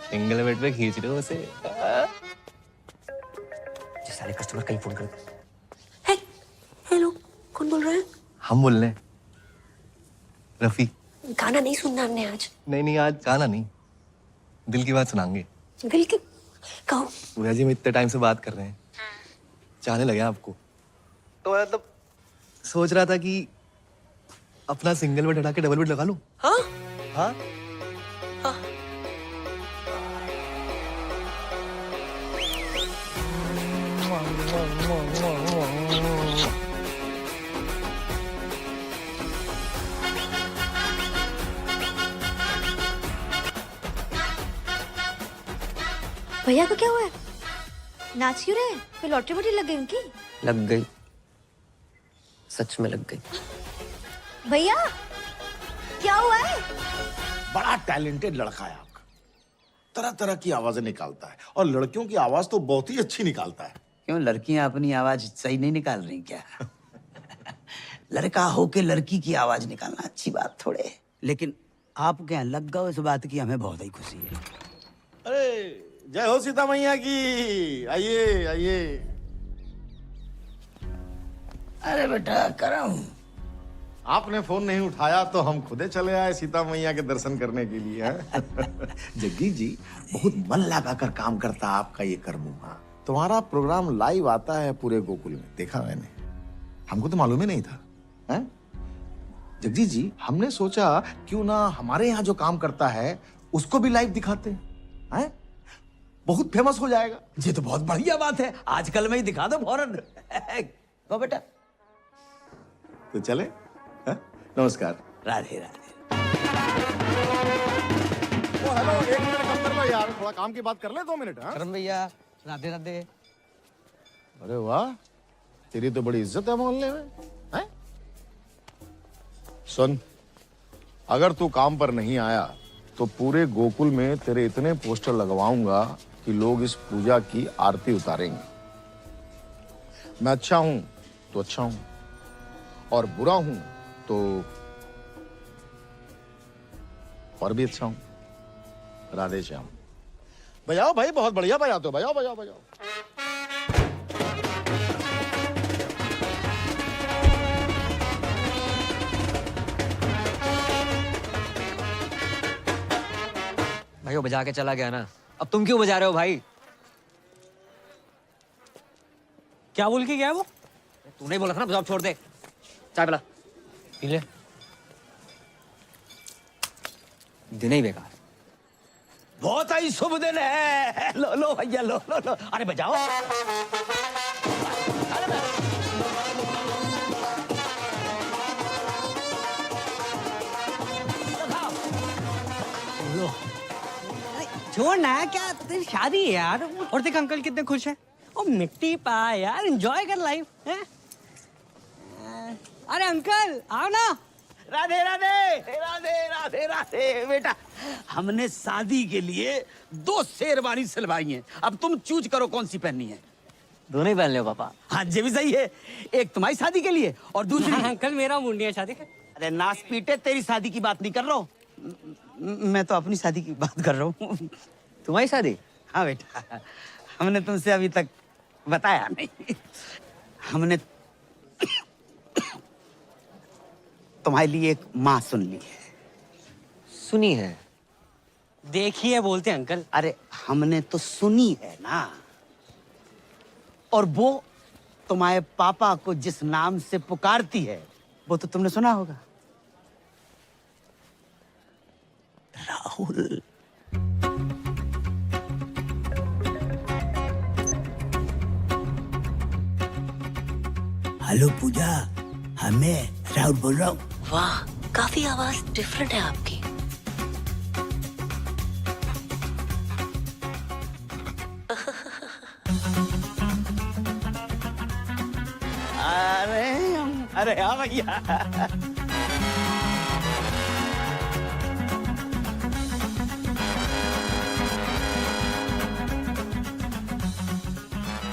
सिंगल बेड पे खींच रहे हो उसे। जिस साले कस्टमर कहीं फोन कर। हेलो, कौन बोल रहा है? हम बोल रहे हैं रफी। गाना नहीं सुनना हमने आज। नहीं आज गाना नहीं, दिल की बात सुनाएंगे। दिल की कहो। भैया जी हम इतने टाइम से बात कर रहे हैं, चाहने लगे आपको, तो मतलब सोच रहा था कि अपना सिंगल बेड हटा के डबल बेड लगा लूं। हाँ हाँ भैया को क्या हुआ है? नाच क्यों रहे? कोई लॉटरी वोटरी लग गई उनकी? लग गई, सच में लग गई। भैया क्या हुआ है? बड़ा टैलेंटेड लड़का है आपका, तरह तरह की आवाजें निकालता है और लड़कियों की आवाज तो बहुत ही अच्छी निकालता है। क्यों लड़कियां अपनी आवाज सही नहीं निकाल रही क्या? लड़का होके लड़की की आवाज निकालना अच्छी बात थोड़े, लेकिन आप क्या लग गए इस बात की, हमें बहुत ही खुशी है। अरे जय हो सीता मैया की। आइए आइए। अरे बेटा करम, आपने फोन नहीं उठाया तो हम खुदे चले आए सीता मैया के दर्शन करने के लिए। जगदीश जी बहुत मन लगाकर काम करता है आपका ये कर्मुआ। तुम्हारा प्रोग्राम लाइव आता है पूरे गोकुल में, देखा मैंने, हमको तो मालूम ही नहीं था। हैं? जगदीश जी हमने सोचा क्यों ना हमारे यहाँ जो काम करता है उसको भी लाइव दिखाते हैं, बहुत फेमस हो जाएगा। ये तो बहुत बढ़िया बात है, आजकल में ही दिखा दो फौरन। तो बेटा तो चले। नमस्कार। राधे राधे। ओ हेलो, 1 मिनट कम कर लो यार, थोड़ा काम की बात कर ले 2 मिनट। हाँ करम भैया, राधे राधे। अरे वाह, तेरी तो बड़ी इज्जत है मोहल्ले में। हैं? सुन, अगर तू काम पर नहीं आया तो पूरे गोकुल में तेरे इतने पोस्टर लगवाऊंगा कि लोग इस पूजा की आरती उतारेंगे। मैं अच्छा हूं तो अच्छा हूं, और बुरा हूं तो और भी अच्छा हूं। राधे श्याम। बजाओ भाई, बहुत बढ़िया बजाते हो, बजाओ बजाओ बजाओ। भाई वो बजा के चला गया ना, अब तुम क्यों बजा रहे हो भाई? क्या बोल के गया वो? तूने बोला था ना जॉब छोड़ दे। चाय पिला। पी ले। दिन ही बेकार। बहुत ही शुभ दिन है। लो लो भैया, लो लो लो। अरे बजाओ। छोड़ ना, क्या तेरी शादी है यार। और देख अंकल कितने खुश हैं। ओ मिट्टी पा यार, एंजॉय कर लाइफ है। अरे अंकल आओ ना। राधे राधे राधे राधे राधे। बेटा हमने शादी के लिए 2 शेरवानी सिलवाई हैं, अब तुम चूज करो कौन सी पहननी है। दोनों ही पहन लो पापा। हाँ ये भी सही है, एक तुम्हारी शादी के लिए और दूसरी अंकल मेरा मुंडी है शादी का। अरे नास पीटे, तेरी शादी की बात नहीं कर रहा हूँ मैं, तो अपनी शादी की बात कर रहा हूँ। तुम्हारी शादी? हाँ बेटा, हमने तुमसे अभी तक बताया नहीं। हमने तुम्हारे लिए एक माँ सुन ली है। सुनी है? देखिए बोलते अंकल। अरे हमने तो सुनी है ना, और वो तुम्हारे पापा को जिस नाम से पुकारती है वो तो तुमने सुना होगा, राहुल। हेलो पूजा, मैं राहुल बोल रहा हूँ। वाह, काफी आवाज डिफरेंट है आपकी। अरे हाँ भैया।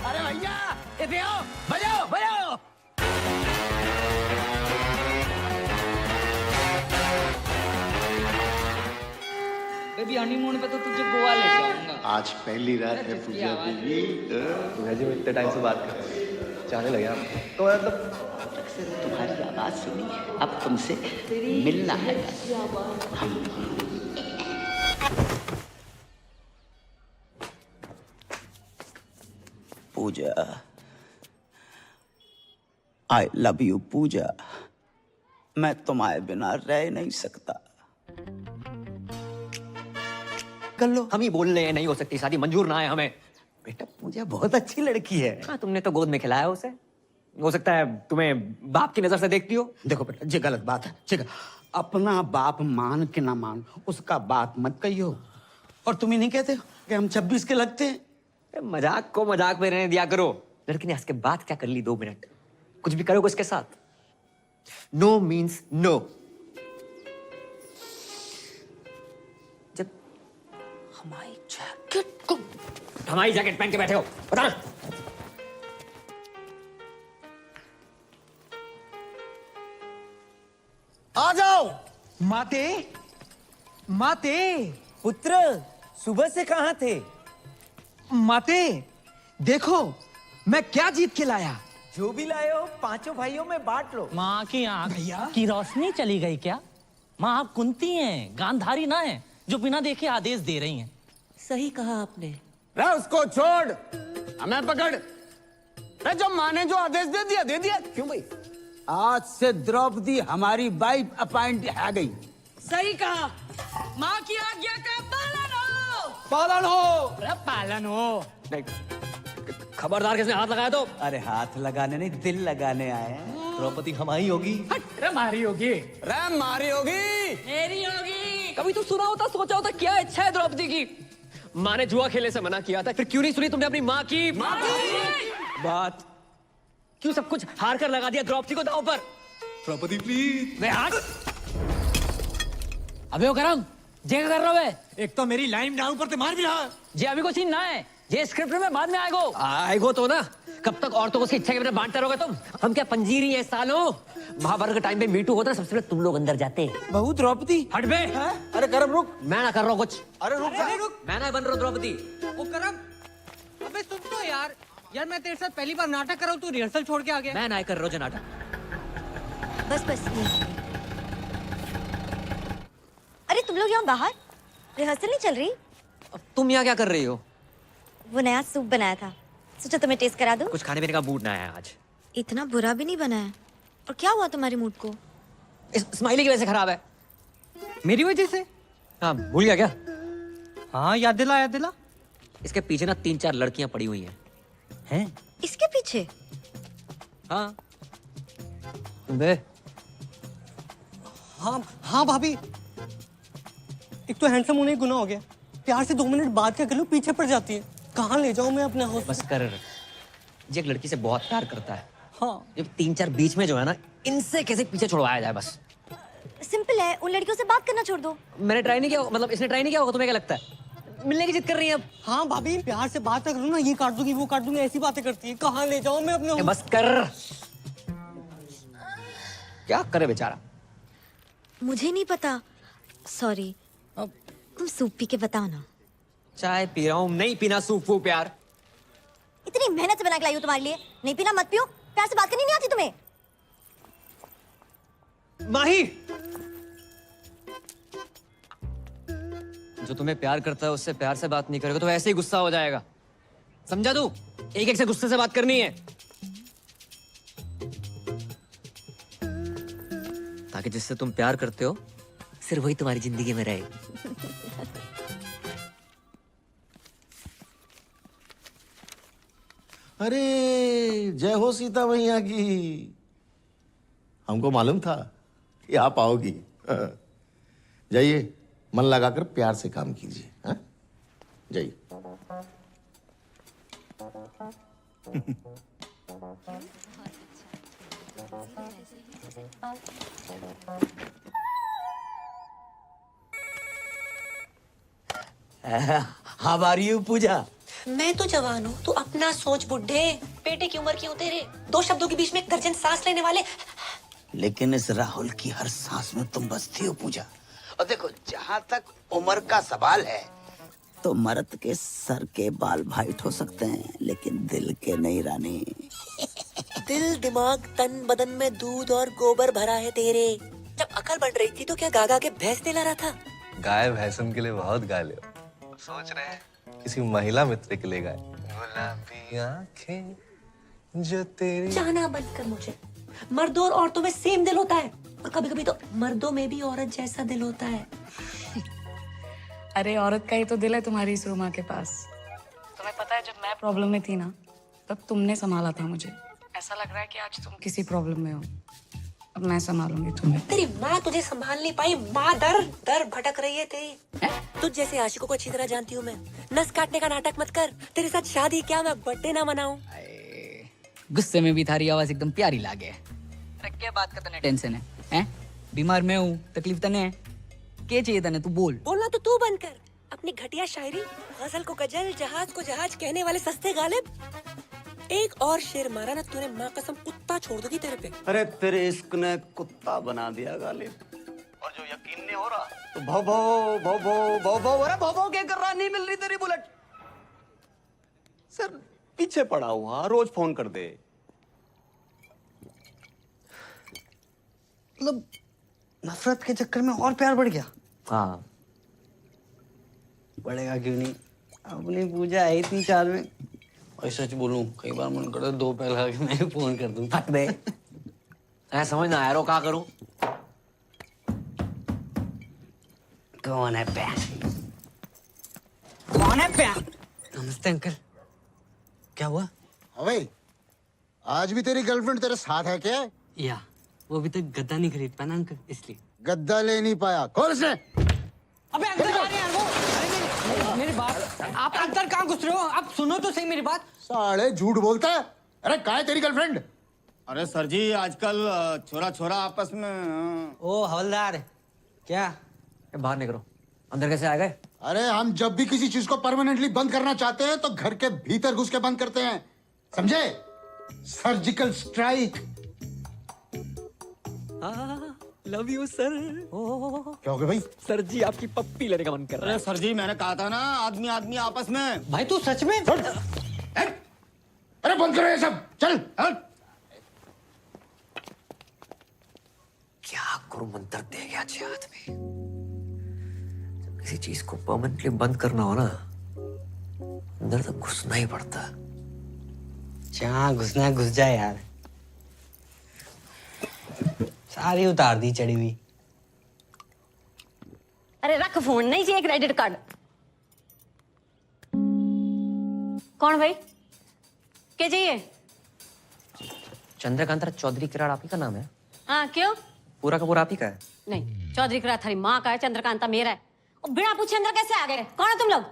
अरे भैया इधर आओ, बजाओ बजाओ। बेबी हनीमून पे तो तुझे गोवा ले जाऊंगा। आज पहली रात है पूजा बीवी। भैया जी, मैं इतने टाइम से बात कर रहा हूँ, चाहने लगे आप तो मतलब तुम्हारी आवाज सुनी, अब तुमसे मिलना है। पूजा, आई लव यू पूजा, मैं तुम्हारे बिना रह नहीं सकता। कर लो, हम ही बोल रहे हैं नहीं हो सकती शादी, मंजूर ना है हमें। बेटा पूजा बहुत अच्छी लड़की है। हाँ, तुमने तो गोद में खिलाया उसे, हो सकता है तुम्हें बाप की नजर से देखती हो। देखो बेटा, ये गलत बात है, ठीक है? अपना बाप मान के ना मान, उसका बात मत कहियो। और तुम ही नहीं कहते हो कि हम 26 के लगते हैं? मजाक को मजाक में रहने दिया करो। लड़की ने हंस के बात क्या कर ली 2 मिनट, कुछ भी करोगे उसके साथ। No means no. जब हमारी जैकेट पहन के बैठे हो, बता। आ जाओ। माते, माते, पुत्र सुबह से कहां थे? माते, देखो मैं क्या जीत के लाया। जो भी लाए हो 5 भाइयों में बांट लो। माँ की आंख की रोशनी चली गई क्या? माँ आप कुंती हैं, गांधारी ना है जो बिना देखे आदेश दे रही हैं। सही कहा आपने। रे उसको छोड़, हमें पकड़। रे जो माँ ने जो आदेश दे दिया दे दिया। क्यों भाई? आज से द्रौपदी हमारी वाइफ अपॉइंट है गई। सही कहा, माँ की आज्ञा का पालन हो। पालन हो। अरे पालन हो। नहीं, खबरदार किसने हाथ लगाया तो। अरे हाथ लगाने नहीं, दिल लगाने आए हैं। द्रौपदी हमारी होगी। अरे मारी होगी। रे मारी होगी। मेरी होगी। कभी तो सुना होता, सोचा होता क्या इच्छा है द्रौपदी की। माँ ने जुआ खेलने से मना किया था, फिर क्यों नहीं सुनी तुमने अपनी माँ की बात? क्यों सब कुछ हार कर लगा दिया द्रौपदी को दांव पर? द्रौपदी प्लीज। अबे वो करम, जे कर रहा है? एक तो मेरी लाइन डाउन पर ते मार भी रहा। जे अभी को सीन ना है, ये स्क्रिप्ट में बाद में आएगो तो ना। कब तक औरतों को उसकी इच्छा के बिना बांटते रहोगे तुम? हम क्या पंजीरी है सालों? महाभारत के टाइम पे मीटू होता, सबसे पहले तुम लोग अंदर जाते। बहू द्रौपदी। हट बे। अरे करम रुक। मैं ना कर रहा हूँ कुछ। अरे रुक जा। मैं ना बन रहा हूँ द्रौपदी। ओ करम, अबे सुन तो यार मैं तेरे साथ पहली बार नाटक कर रहा हूँ, तू रिहर्सल छोड़ के आ गया। मैं ना कर रहा हूँ नाटक। बस बस। अरे तुम लोग यहाँ बाहर रिहर्सल नहीं चल रही? अब तुम यहाँ क्या कर रही हो? वो नया सूप बनाया था, सोचा तुम्हें टेस्ट करा दूं। कुछ खाने पीने का मूड ना है आज। इतना बुरा भी नहीं बना है। और क्या हुआ तुम्हारे मूड को? स्माइली की वजह से खराब है। मेरी वजह से? हाँ, भूल गया क्या? हाँ, याद दिला याद दिला। इसके पीछे ना 3-4 लड़कियां पड़ी हुई हैं। हैं? इसके पीछे? हाँ। बे। हाँ हाँ भाभी, एक तो हैंडसम होने गुनाह हो गया, प्यार से 2 मिनट बात क्या कर लूं, पीछे पड़ जाती है। कहाँ ले जाऊं मैं अपने हाउस? बस कर। ये एक लड़की से बहुत प्यार करता है। हाँ। जब 3-4 बीच में जो है ना, इनसे कैसे पीछे छुड़वाया जाए बस। सिंपल है, उन लड़कियों से बात करना छोड़ दो। मैंने ट्राई नहीं किया, मतलब इसने ट्राई नहीं किया होगा, तुम्हें क्या लगता है? मिलने की जिद कर रही है अब। हाँ भाभी, प्यार से बात करूँ ना, ये काट दूंगी वो काट दूंगी, ऐसी बातें करती है। कहाँ ले जाऊं मैं अपने? बस कर। क्या करे बेचारा? मुझे नहीं पता, सॉरी। तुम सूप पी के बताओ ना। चाय पी रहा हूँ, नहीं पीना सूप वो प्यार। इतनी मेहनत से बना के लाई हूँ तुम्हारे लिए, नहीं पीना मत पियो। प्यार से बात करनी नहीं आती तुम्हें? माही, जो तुम्हें प्यार करता है उससे प्यार से बात नहीं करेगा तो ऐसे ही गुस्सा हो जाएगा, समझा तू? एक से गुस्से से बात करनी है, ताकि जिससे तुम प्यार करते हो सिर्फ वही तुम्हारी जिंदगी में रहे। अरे जय हो सीता मैया की। हमको मालूम था कि आप आओगी। जाइए, मन लगाकर प्यार से काम कीजिए। हाँ? जाइए। हाउ आर यू पूजा? मैं तो जवान हूँ, तू अपना सोच बुड्ढे। बेटे की उम्र क्यों तेरे? 2 शब्दों के बीच में 1 दर्जन सांस लेने वाले। लेकिन इस राहुल की हर सांस में तुम बसती हो पूजा, और देखो जहाँ तक उम्र का सवाल है तो मर्द के सर के बाल वाइट हो सकते हैं लेकिन दिल के नहीं रानी। दिल दिमाग तन बदन में दूध और गोबर भरा है तेरे। जब अकल बन रही थी तो क्या गागा के भैंस दिला रहा था? गाय भैंसन के लिए बहुत गा ले, सोच रहे हैं किसी महिला मित्र के लिए गाए। गुलाबी आंखें जो तेरी। जाना बंद कर मुझे। मर्दों और औरतों में सेम दिल होता है और कभी कभी तो मर्दों में भी औरत जैसा दिल होता है। अरे औरत का ही तो दिल है तुम्हारी इस रूमा के पास। तुम्हें पता है जब मैं प्रॉब्लम में थी ना तब तुमने संभाला था मुझे। ऐसा लग रहा है कि आज तुम किसी प्रॉब्लम में हो, अब मैं संभालूंगी तुम्हें। तेरी माँ तुझे संभाल नहीं पाई, माँ दर दर भटक रही है तेरी। तुझ जैसे आशिकों को अच्छी तरह जानती हूँ मैं। नस काटने का नाटक मत कर, तेरे साथ शादी क्या मैं बर्थडे ना मनाऊं। गुस्से में भी थारी आवाज एकदम प्यारी लागे। अरे क्या बात का तने टेंशन है? हैं? बीमार मैं हूँ, तकलीफ तने है? क्या चाहिए तने? तू बोल। बोलना तो तू बंद कर। अपनी घटिया शायरी, गजल को गजल, जहाज को जहाज कहने वाले सस्ते गालिब। एक और शेर मारा ना तूने, माँ कसम कुत्ता छोड़ दूंगी तेरे पे। अरे तेरे इश्क ने कुत्ता बना दिया गालिब, और जो यकीन नहीं हो रहा तो भौ भौ भौ भौ भौ भौ। अरे भौ भौ क्या कर रहा? नहीं मिल रही तेरी बुलेट। सर पीछे पड़ा हुआ, रोज फोन कर दे। मतलब नफरत के चक्कर में और प्यार बढ़ गया। हाँ बढ़ेगा क्यों नहीं, अपनी पूजा है इतनी चार में। और सच बोलूं कई बार मन करता है दो पैर लगा के मैं फोन कर दूं। फक दे। ऐसा समझ ना आया रो क्या करूं? कौन है प्यार? कौन है प्यार? नमस्ते अंकल, क्या हुआ? अबे आज भी तेरी गर्लफ्रेंड तेरे साथ है क्या? या वो अभी तक गद्दा नहीं खरीद पाया ना अंकल, इसलिए। गद्दा ले नहीं पाया? कौन से? अबे अंदर जा रहे हैं वो। अरे मेरी बात, आप अंदर कहाँ घुस रहे हो? आप सुनो तो सही मेरी बात। साले झूठ बोलता है। अरे कहाँ है तेरी गर्लफ्रेंड? अरे सर जी आजकल छोरा छोरा आपस में। ओ हवलदार, क्या बाहर निकलो। अंदर कैसे आ गए? अरे हम जब भी किसी चीज को परमानेंटली बंद करना चाहते हैं तो घर के भीतर घुस के बंद करते हैं, समझे? Surgical strike. Love you sir. क्या हो गया भाई? सर जी आपकी पप्पी लेने का मन कर रहा है। अरे सर जी मैंने कहा था ना आदमी आदमी आपस में। भाई तू सच में? अरे बंद करो ये सब, चल। क्या गुरु मंत्र दे गया अच्छे हाथ में। जब किसी चीज को परमानेंटली बंद करना हो ना, अंदर तक घुसना ही पड़ता। जहाँ घुसना है घुस जाए यार। सारी उतार दी चढ़ी हुई। अरे रख फोन, नहीं चाहिए क्रेडिट कार्ड। कौन भाई? क्या चाहिए? चंद्रकांता चौधरी किराड़ आप ही का नाम है? हाँ क्यों? पूरा का पूरा आप ही का है? नहीं, चौधरी किराड़ थारी माँ का है, चंद्रकांता मेरा है। और बिना पूछे अंदर कैसे आ गए? कौन है तुम लोग?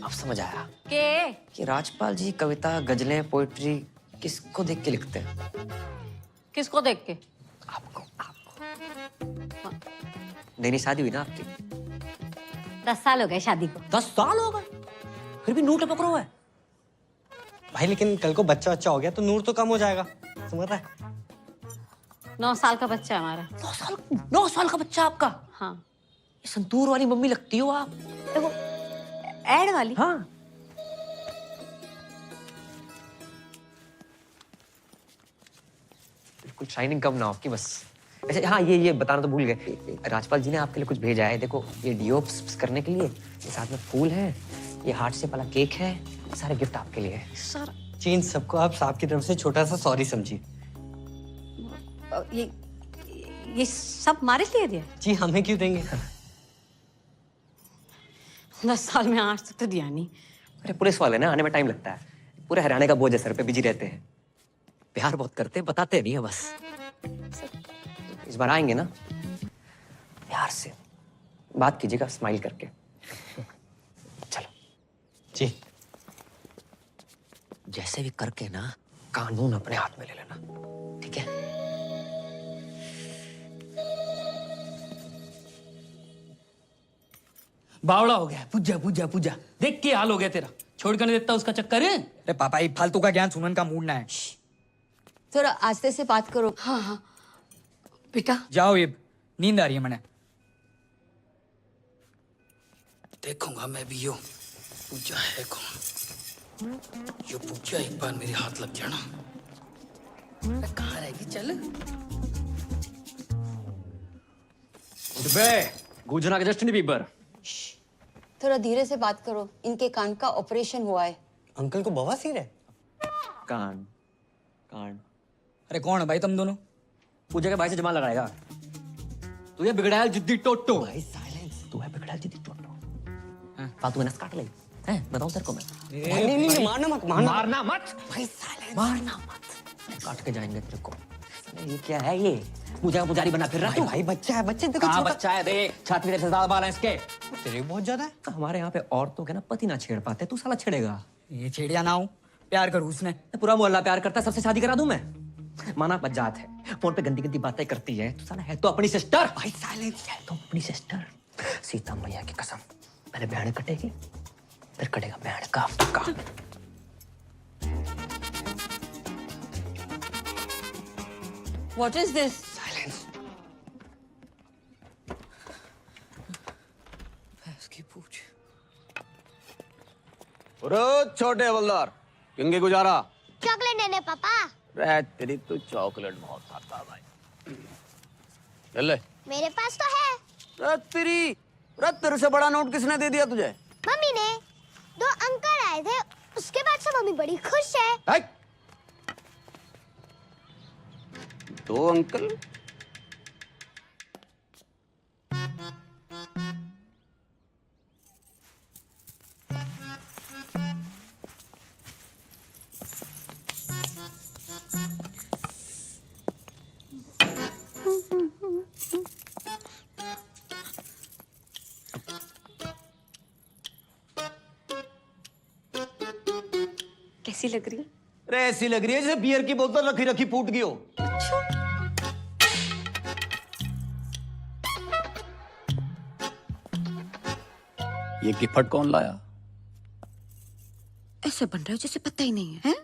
अब समझ आया के? कि राजपाल जी कविता, गजलें, पोइट्री किसको देख के लिखते हैं? किसको देख के? आपको। नई शादी हुई ना आपकी? 10 साल हो गए शादी को। 10 साल हो गए, फिर भी नूर टपक रहा है। भाई लेकिन कल को बच्चा बच्चा हो गया तो नूर तो कम हो जाएगा, समझ रहा है? 9 साल का बच्चा है हमारा। 9 साल का बच्चा आपका? हाँ। ये संतूर वाली मम्मी लगती हो आप। देखो ऐड वाली। हाँ। बिल्कुल शाइनिंग कम ना हो आपकी बस। अच्छा हाँ, ये बताना तो भूल गए, राजपाल जी ने आपके लिए कुछ भेजा है। देखो ये डीओ करने के लिए, ये साथ में फूल है, ये हार्ट शेप वाला केक है, सारे गिफ्ट आपके लिए है। सर चीन सबको आप साहब की तरफ से छोटा सा सॉरी समझिए। ये सब हमारे लिए दिया? जी हमें क्यों देंगे? 10 साल में आज तक तो दिया नहीं। अरे पुलिस वाले ना, आने में टाइम लगता है, पूरे हरियाणा का बोझ है सर पे, बिजी रहते हैं, प्यार बहुत करते हैं, बताते नहीं है बस। इस बार आएंगे ना, प्यार से बात कीजिएगा, स्माइल करके। चलो जी। जैसे भी करके ना कानून अपने हाथ में ले लेना, ठीक है? बावड़ा हो गया। पूजा पूजा पूजा, देख के हाल हो गया तेरा। छोड़ कर नहीं देता उसका चक्कर है। अरे पापा ये फालतू का ज्ञान सुनने का मूड ना है। थोड़ा आस्ते से बात करो। हाँ हाँ बेटा। जाओ ये नींद आ रही है मैंने। देखूंगा मैं भी यो पूजा है कौन। यो पूजा एक बार मेरे हाथ लग गया ना, मैं कहाँ रहेगी। चल गुजना के जस्टिन बीबर। थोड़ा धीरे से बात करो, इनके कान का ऑपरेशन हुआ है। अंकल को बवासीर है। कान कान। अरे कौन है भाई तुम दोनों? पूजा के भाई से जमा लगाएगा। तू ये बिगड़ा है जिद्दी टोटो। भाई साइलेंस। तू है बिगड़ा है जिद्दी टोटो। फालतू में नस काट ले। हैं बताऊं तेरे को मैं। नहीं मारना मत मारना मत भाई साइलेंस। मारना मत। काट के जाएंगे तेरे को। ये क्या है ये? पूजा का पुजारी बना फिर रहा तू। भाई बच्चा है, बच्चे देखो कहाँ छोटा। बच्चा है? देख छाती में ज्यादा बाल हैं इसके। तेरे बहुत ज्यादा है। हमारे यहाँ पे औरतों के ना पति ना छेड़ पाते, तू साला छेड़ेगा। ये छेड़िया ना हूँ, प्यार करूँ उसने। पूरा मोहल्ला प्यार करता है, सबसे शादी करा दूं मैं। माना बजात है, फोन पे गंदी गंदी बातें करती है, तू साला है तो अपनी सिस्टर। भाई साइलेंस। है तो अपनी सिस्टर। सीता मैया की कसम, पहले बहन कटेगी फिर कटेगा बहन का फक्का। What is this? साइलेंस। इसकी पूछ। छोटे हवलदार, किंगे गुजारा। चॉकलेट लेने पापा। रे तेरी तो चॉकलेट बहुत खाता भाई। ले ले। मेरे पास तो है। तेरे से बड़ा नोट किसने दे दिया तुझे? मम्मी ने। 2 अंकल आए थे, उसके बाद से मम्मी बड़ी खुश है। 2 अंकल? कैसी लग रही है? अरे ऐसी लग रही है जैसे बियर की बोतल रखी रखी फूट गई हो। ये गिफ्ट कौन लाया? ऐसे बन रहा है जैसे पता ही नहीं है,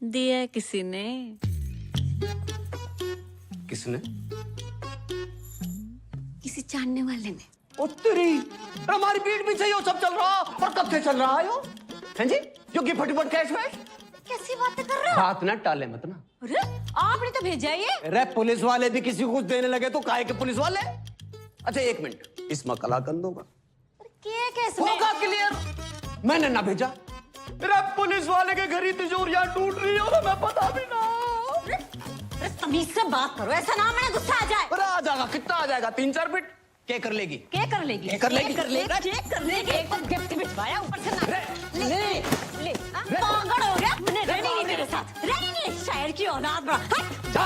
दिया है किसी ने। किसने? किसी जानने वाले ने। ओ तेरी, हमारी पीठ पीछे ये सब चल रहा और कब से चल रहा है यो? हैं जी? जो गिफ्ट कैश वैश? कैसी बातें कर रहे हो? बात ना टाले मत ना। अरे आपने तो भेजा है ये। अरे पुलिस वाले भी किसी को कुछ देने लगे तो काहे के पुलिस वाले? अच्छा एक मिनट, इसमें कलाकंद होगा? क्या कैसे? होगा क्लियर। मैंने ना भेजा। अरे पुलिस वाले के घर ही तिजोरियां टूट रही हो ना, मैं पता भी ना। अरे तमीज से बात करो, ऐसा ना मैंने गुस्सा आ जाए। अरे आ जाएगा, कितना आ जाएगा? 3-4 बिट के कर लेगी? क्या कर लेगी? क्या कर लेगी? चेक कर लेगी। एक बार गिफ्ट भिजवाया ऊपर से ना। ले पागल हो गया? मैंने रहनी नहीं तेरे साथ, रहनी नहीं। शायर की औलाद बड़ा। जा।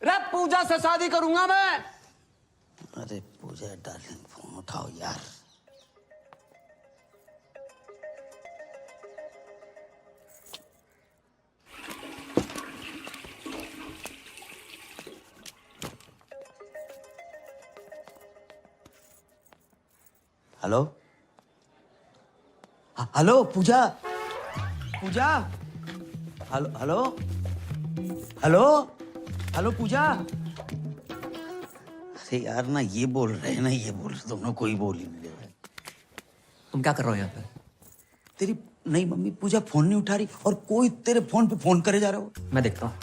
रे पूजा से शादी करूंगा मैं। अरे पूजा डार्लिंग, फोन उठाओ यार। हेलो हेलो पूजा, पूजा, हेलो हेलो हेलो हेलो पूजा। अरे यार ना ये बोल रहे हैं ना ये बोल रहे, दोनों कोई बोल ही नहीं रहे। तुम क्या कर रहे हो यहाँ पे? तेरी नहीं मम्मी पूजा फोन नहीं उठा रही और कोई तेरे फोन पे फोन करे जा रहा हो। मैं देखता हूँ,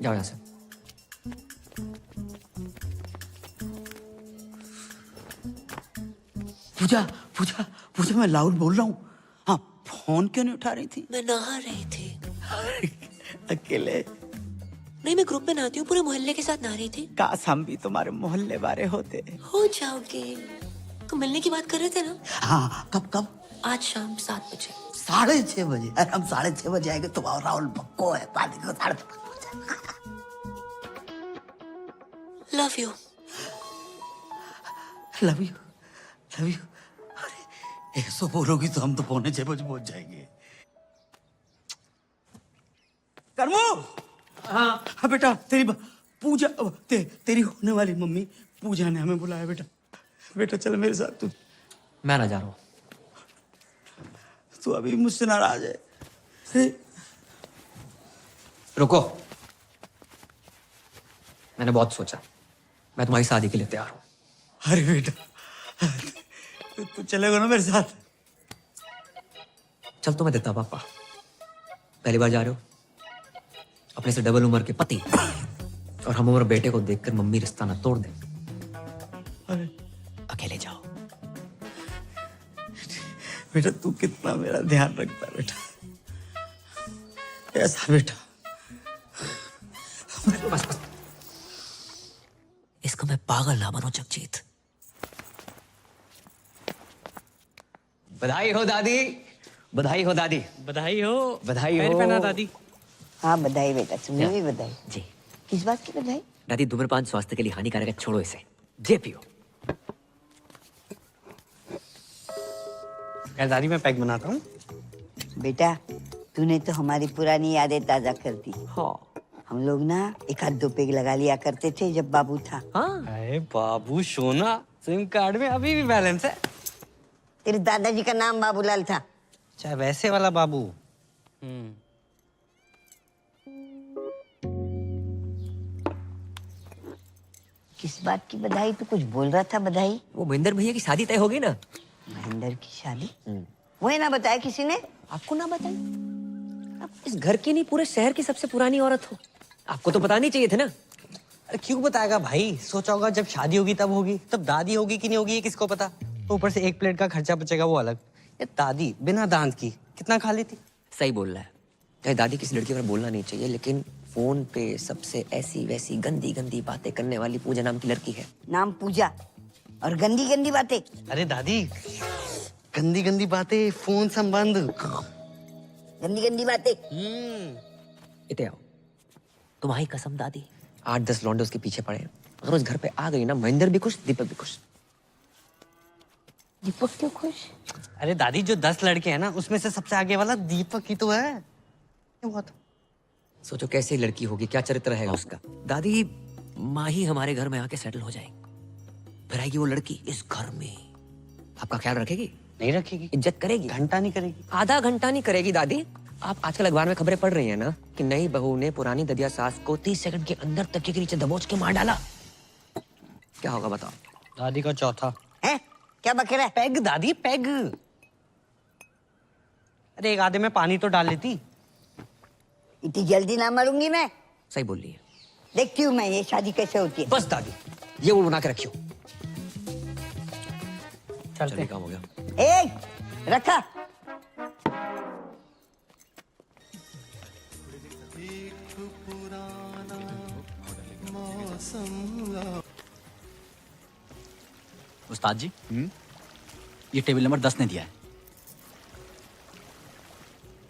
जाओ यहाँ से। पूजा पूजा पूजा मैं लाउड बोल रहा हूँ। हाँ फोन क्यों नहीं उठा रही थी? मैं नहा रही थी। अकेले? नहीं, मैं ग्रुप में नहाती हूँ, पूरे मोहल्ले के साथ नहा रही थी। काश हम भी तुम्हारे मोहल्ले वाले होते। हो जाओगे। तो मिलने की बात कर रहे थे ना? हाँ कब कब? आज शाम 7 बजे। 6:30 बजे? अरे हम 6:30 बजे आएंगे, तुम और राहुल पक्को है। पार्टी को 6:30 love you. Love you love you. अरे ऐसा बोलोगी तो हम तो 6:45 बजे पहुंच जाएंगे। करमू। हाँ बेटा, तेरी पूजा तेरी होने वाली मम्मी पूजा ने हमें बुलाया। बेटा बेटा चल मेरे साथ। तू मैं ना जा रहा हूँ। तू अभी मुझसे नाराज है? रुको, मैंने बहुत सोचा। मैं तुम्हारी शादी के लिए तैयार हूँ। अरे बेटा, तू चलेगा ना मेरे साथ? चल तो मैं देता पापा। पहली बार जा रहे हो, अपने से डबल उम्र के पति और हम उम्र बेटे को देखकर मम्मी रिश्ता ना तोड़ दे। अकेले जाओ। बेटा तू कितना मेरा ध्यान रखता है बेटा, ऐसा बेटा। बस बस, इसको मैं पागल ना बनो जगजीत। बधाई हो दादी, बधाई हो दादी, बधाई हो, बधाई पैर हो पहना दादी। हाँ बधाई बेटा, तुम्हें भी बधाई। जी। किस बात की बधाई? दादी धूम्रपान स्वास्थ्य के लिए हानिकारक है, छोड़ो इसे, जे पियो। दादी मैं पैक बनाता हूँ। बेटा तूने तो हमारी पुरानी यादें ताजा कर दी। हाँ। हम लोग ना एक आध 2 पेग लगा लिया करते थे जब बाबू था। हाँ। अरे बाबू सोना, सिम कार्ड में अभी भी बैलेंस है। तेरे दादाजी का नाम बाबूलाल था। चाहे वैसे वाला बाबू। किस बात की बधाई? तू कुछ बोल रहा था बधाई? वो महेंद्र भैया की शादी तय होगी ना। महेंद्र की शादी? वही ना बताया किसी ने? आपको ना बताई? आप इस घर की नहीं पूरे शहर की सबसे पुरानी औरत हो, आपको तो बतानी चाहिए थे ना। अरे क्यों बताएगा भाई? सोचा होगा जब शादी होगी तब होगी, तब दादी होगी कि नहीं होगी ये किसको पता। ऊपर से 1 प्लेट का खर्चा बचेगा वो अलग। ये दादी बिना दांत की कितना खा लेती। सही बोल रहा है। चाहे दादी किसी लड़की पर बोलना नहीं चाहिए, लेकिन फोन पे सबसे ऐसी वैसी गंदी गंदी बातें करने वाली पूजा नाम की लड़की है। नाम पूजा और गंदी गंदी बातें। अरे दादी, गंदी गंदी बातें, फोन संबंध, गंदी गंदी बातें। इते आओ, तुम्हारी कसम दादी, 8-10 लौंडे उसके पीछे पड़े हैं। अगर उस घर पे आ गई ना, महेंद्र भी खुश, दीपक भी खुश। दीपक क्यों खुश? अरे दादी जो 10 लड़के हैं ना, उसमें से सबसे आगे वाला दीपक ही तो है। क्यों हुआ था? सोचो कैसी लड़की होगी, क्या चरित्र रहेगा उसका। दादी माँ ही हमारे घर में आके सेटल हो जाएगी, फिर आएगी वो लड़की इस घर में, आपका ख्याल रखेगी? नहीं रखेगी। इज्जत करेगी? घंटा नहीं करेगी। आधा घंटा नहीं करेगी दादी। आप आजकल अखबार में खबरें पढ़ रही हैं ना कि नई बहू ने पुरानी ददिया सास को 30 सेकंड के अंदर तकिए के नीचे दबोच के मार डाला। क्या होगा बताओ? दादी का चौथा है। क्या बक रहा है? पैग दादी, पैग। अरे एक आधे में पानी तो डाल लेती। इतनी जल्दी ना मरूंगी मैं। सही बोल रही है। देखती हूँ मैं ये शादी कैसे होती है। बस दादी, ये वो बना के रखियो। चलते काम हो गया। रखा। उस्ताद जी, ये टेबल नंबर 10 ने दिया है।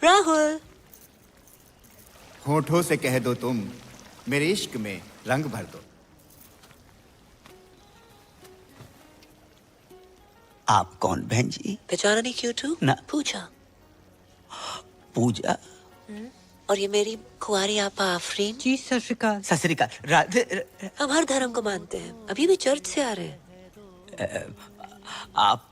राहुल, होठों से कह दो तुम, मेरे इश्क में रंग भर दो। आप कौन बहन जी? पहचाना नहीं क्यों तू? ना। पूजा। पूजा? और ये मेरी कुंवारी आपा आफरीन। जी सत श्री अकाल। सत श्री अकाल। राधे। हम हर धर्म को मानते हैं, अभी भी चर्च से आ रहे हैं। आप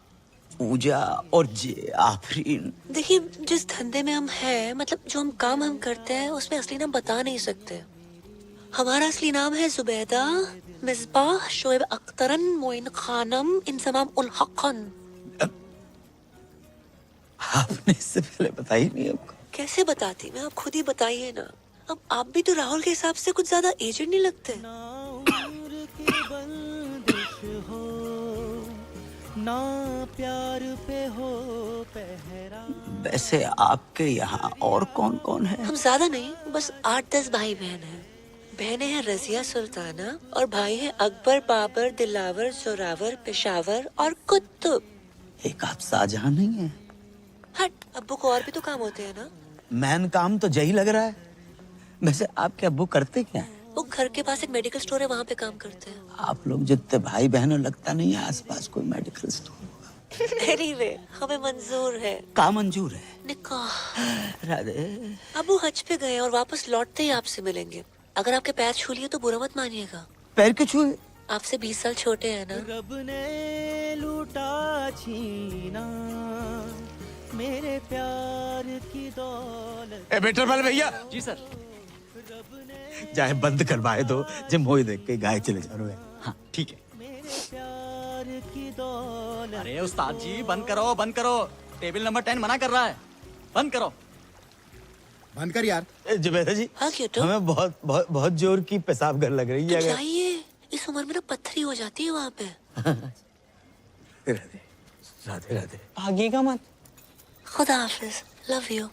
पूजा और जे आफरीन। देखिए जिस धंधे में हम हैं, मतलब जो हम काम हम करते हैं, उसमें असली नाम बता नहीं सकते। हमारा असली नाम है जुबैदा मिसबाह शोएब अख्तरन मोइन खानम इंसमाम उल हक़न। आपने इससे पहले बताई नहीं हमको। कैसे बताती मैं? आप खुद ही बताइए ना। अब आप भी तो राहुल के हिसाब से कुछ ज्यादा एजेड नहीं लगते। ना प्यार पे हो पहरा। वैसे आपके यहाँ और कौन कौन है? हम ज्यादा नहीं, बस 8-10 भाई बहन हैं। बहनें हैं रजिया सुल्ताना और भाई हैं अकबर, बाबर, दिलावर, जोरावर, पेशावर और कुतुब। एक आप शाहजहां नहीं है? हट, अब्बू को और भी तो काम होते हैं ना। मैन काम तो यही लग रहा है। वैसे आपके अब्बू करते क्या है? वो घर के पास एक मेडिकल स्टोर है, वहाँ पे काम करते हैं। आप लोग जितने भाई बहनों लगता नहीं है आसपास कोई मेडिकल स्टोर। एनीवे, हमें मंजूर है। का मंजूर है? निकाह। राधे। अब्बू हज पे गए और वापस लौटते ही आपसे मिलेंगे। अगर आपके पैर छू लिए तो बुरा मत मानिएगा। पैर क्यों छुए? आपसे 20 साल छोटे हैं ना। रब ने लूटा छीना मेरे प्यार की दौलत। ए बेटर वाले भैया। जी सर। चाहे बंद करवाए दो, जब मोई देख के गाय चले जा रहे हैं। हाँ ठीक है। अरे उस्ताद जी बंद करो। टेबल नंबर 10 मना कर रहा है, बंद करो। बंद कर यार। जुबैदा जी, हाँ क्यों? हमें बहुत बहुत बहुत जोर की पेशाब कर लग रही है। अगर जाइए, इस उम्र में ना पत्थरी हो जाती है वहाँ पे। राधे राधे राधे। भागिएगा मत। खुदा हाफिज, लव यू।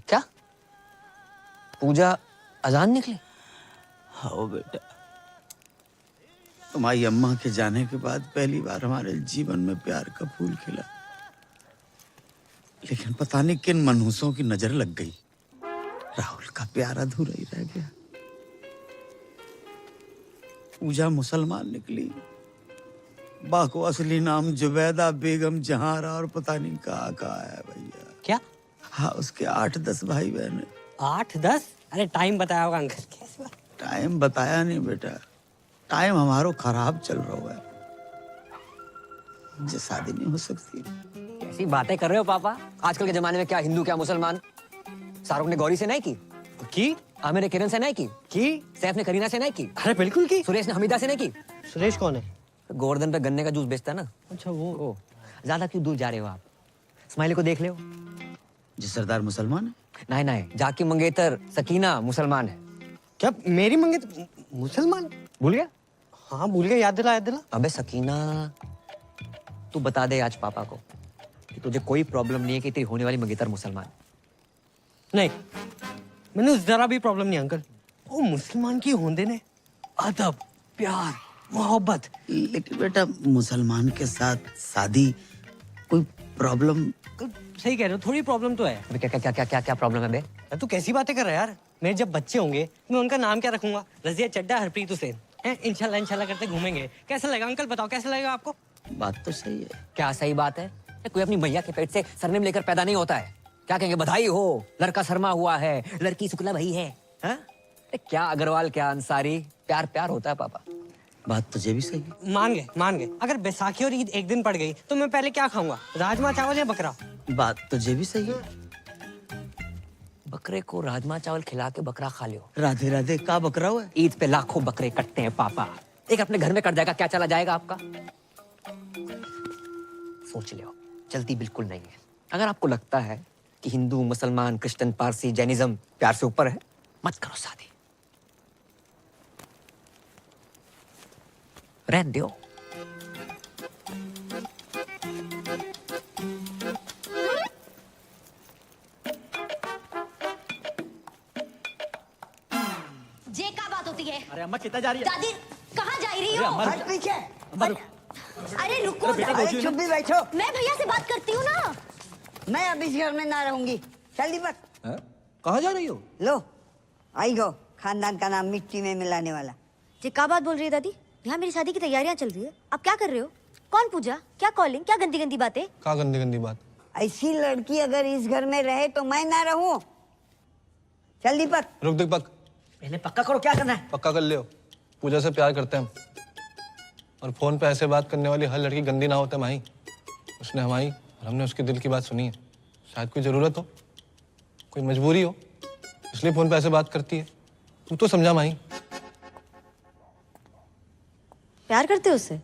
क्या पूजा अजान निकली? हाँ बेटा, तुम्हारी अम्मा के जाने के बाद पहली बार हमारे जीवन में प्यार का फूल खिला। लेकिन पता नहीं किन मनहूसों की नजर लग गई, राहुल का प्यार अधूरा ही रह गया। पूजा मुसलमान निकली, बाको असली नाम जुबैदा बेगम जहारा और पता नहीं कहाँ है भैया। क्या? हाँ, उसके 8-10 भाई बहन। 8-10? अरे टाइम बताया होगा अंकल। कैसे बात? टाइम बताया नहीं बेटा, टाइम हमारो खराब चल रहा है, मुझे शादी नहीं हो सकती। कैसी बातें कर रहे हो पापा? आजकल के जमाने में क्या हिंदू क्या मुसलमान। शाहरुख ने गौरी से नहीं की? आमिर ने किरण से नहीं की? सैफ ने करीना से नहीं की? अरे बिल्कुल की। सुरेश ने हमीदा से नहीं की? सुरेश कौन है? गोवर्धन पे गन्ने का जूस बेचता है ना। अच्छा वो। ज्यादा क्यों दूर जा रहे हो आप? स्माइली को देख ले। जी सरदार मुसलमान है? नहीं, जाकी मंगेतर सकीना मुसलमान है। क्या मेरी मंगेतर मुसलमान? भूल गया? हाँ भूल गया, याद दिला। अबे सकीना, तू बता दे आज पापा को कि तुझे कोई प्रॉब्लम नहीं है कि तेरी होने वाली मंगेतर मुसलमान। नहीं, मैंने जरा भी प्रॉब्लम नहीं अंकल। वो मुसलमान की होंदे ने अदब, प्यार, मोहब्बत। लेकिन बेटा मुसलमान के साथ शादी कोई प्रॉब्लम? सही कह रहे हो, थोड़ी प्रॉब्लम तो है। क्या प्रॉब्लम है बे? तू कैसी बातें कर रहा है यार? मेरे जब बच्चे होंगे मैं उनका नाम क्या रखूंगा? रजिया चड्डा, हरप्रीत हुसैन। इंशाल्लाह करते घूमेंगे। कैसा लगेगा अंकल? बताओ कैसा लगेगा आपको? बात तो सही है। क्या सही बात है? कोई अपनी मैया के पेट से सरनेम लेकर पैदा नहीं होता है। क्या कहेंगे? बधाई हो, लड़का शर्मा हुआ है, लड़की शुक्ला भाई है। क्या अग्रवाल क्या अंसारी, प्यार होता है पापा। बात तुझे भी सही है। मान गए। अगर बैसाखी और ईद एक दिन पड़ गई तो मैं पहले क्या खाऊंगा? राजमा चावल या बकरा? बात तुझे भी सही है। बकरे को राजमा चावल खिला के बकरा खा लियो। राधे राधे का बकरा हुआ है? ईद पे लाखों बकरे कटते हैं पापा, एक अपने घर में कट जाएगा, क्या चला जाएगा आपका? सोच लियो, जल्दी बिल्कुल नहीं है। अगर आपको लगता है कि हिंदू मुसलमान क्रिश्चियन पारसी जैनिज्म प्यार से ऊपर है, मत करो शादी, रहने दो। जे का बात होती है? अरे अम्मा कितना जा रही है? दादी कहाँ जा रही हो? हट पीछे। अरे रुको, अरे चुप भी बैठो। मैं भैया से बात करती हूँ ना। मैं अब इस घर में ना रहूंगी। चल दीपक। कहाँ जा रही हो? लो आई गो, खानदान का नाम मिट्टी में मिलाने वाला। जे का बात बोल रही है दादी? यहाँ मेरी शादी की तैयारियां चल रही है, आप क्या कर रहे हो? कौन पूजा, क्या कॉलिंग, क्या गंदी गंदी बातें? क्या गंदी गंदी बात? ऐसी लड़की अगर इस घर में रहे तो मैं ना रहूं। चल दीपक। रुक दीपक, पहले पक्का करो क्या करना है। पक्का कर लियो, पूजा से प्यार करते हैं हम, और फोन पे ऐसे बात करने वाली हर लड़की गंदी ना होता माही। उसने हमारी और हमने उसके दिल की बात सुनी है। शायद कोई जरूरत हो, कोई मजबूरी हो, इसलिए फोन पे ऐसे बात करती है। तू तो समझा माही। प्यार करते हो उससे?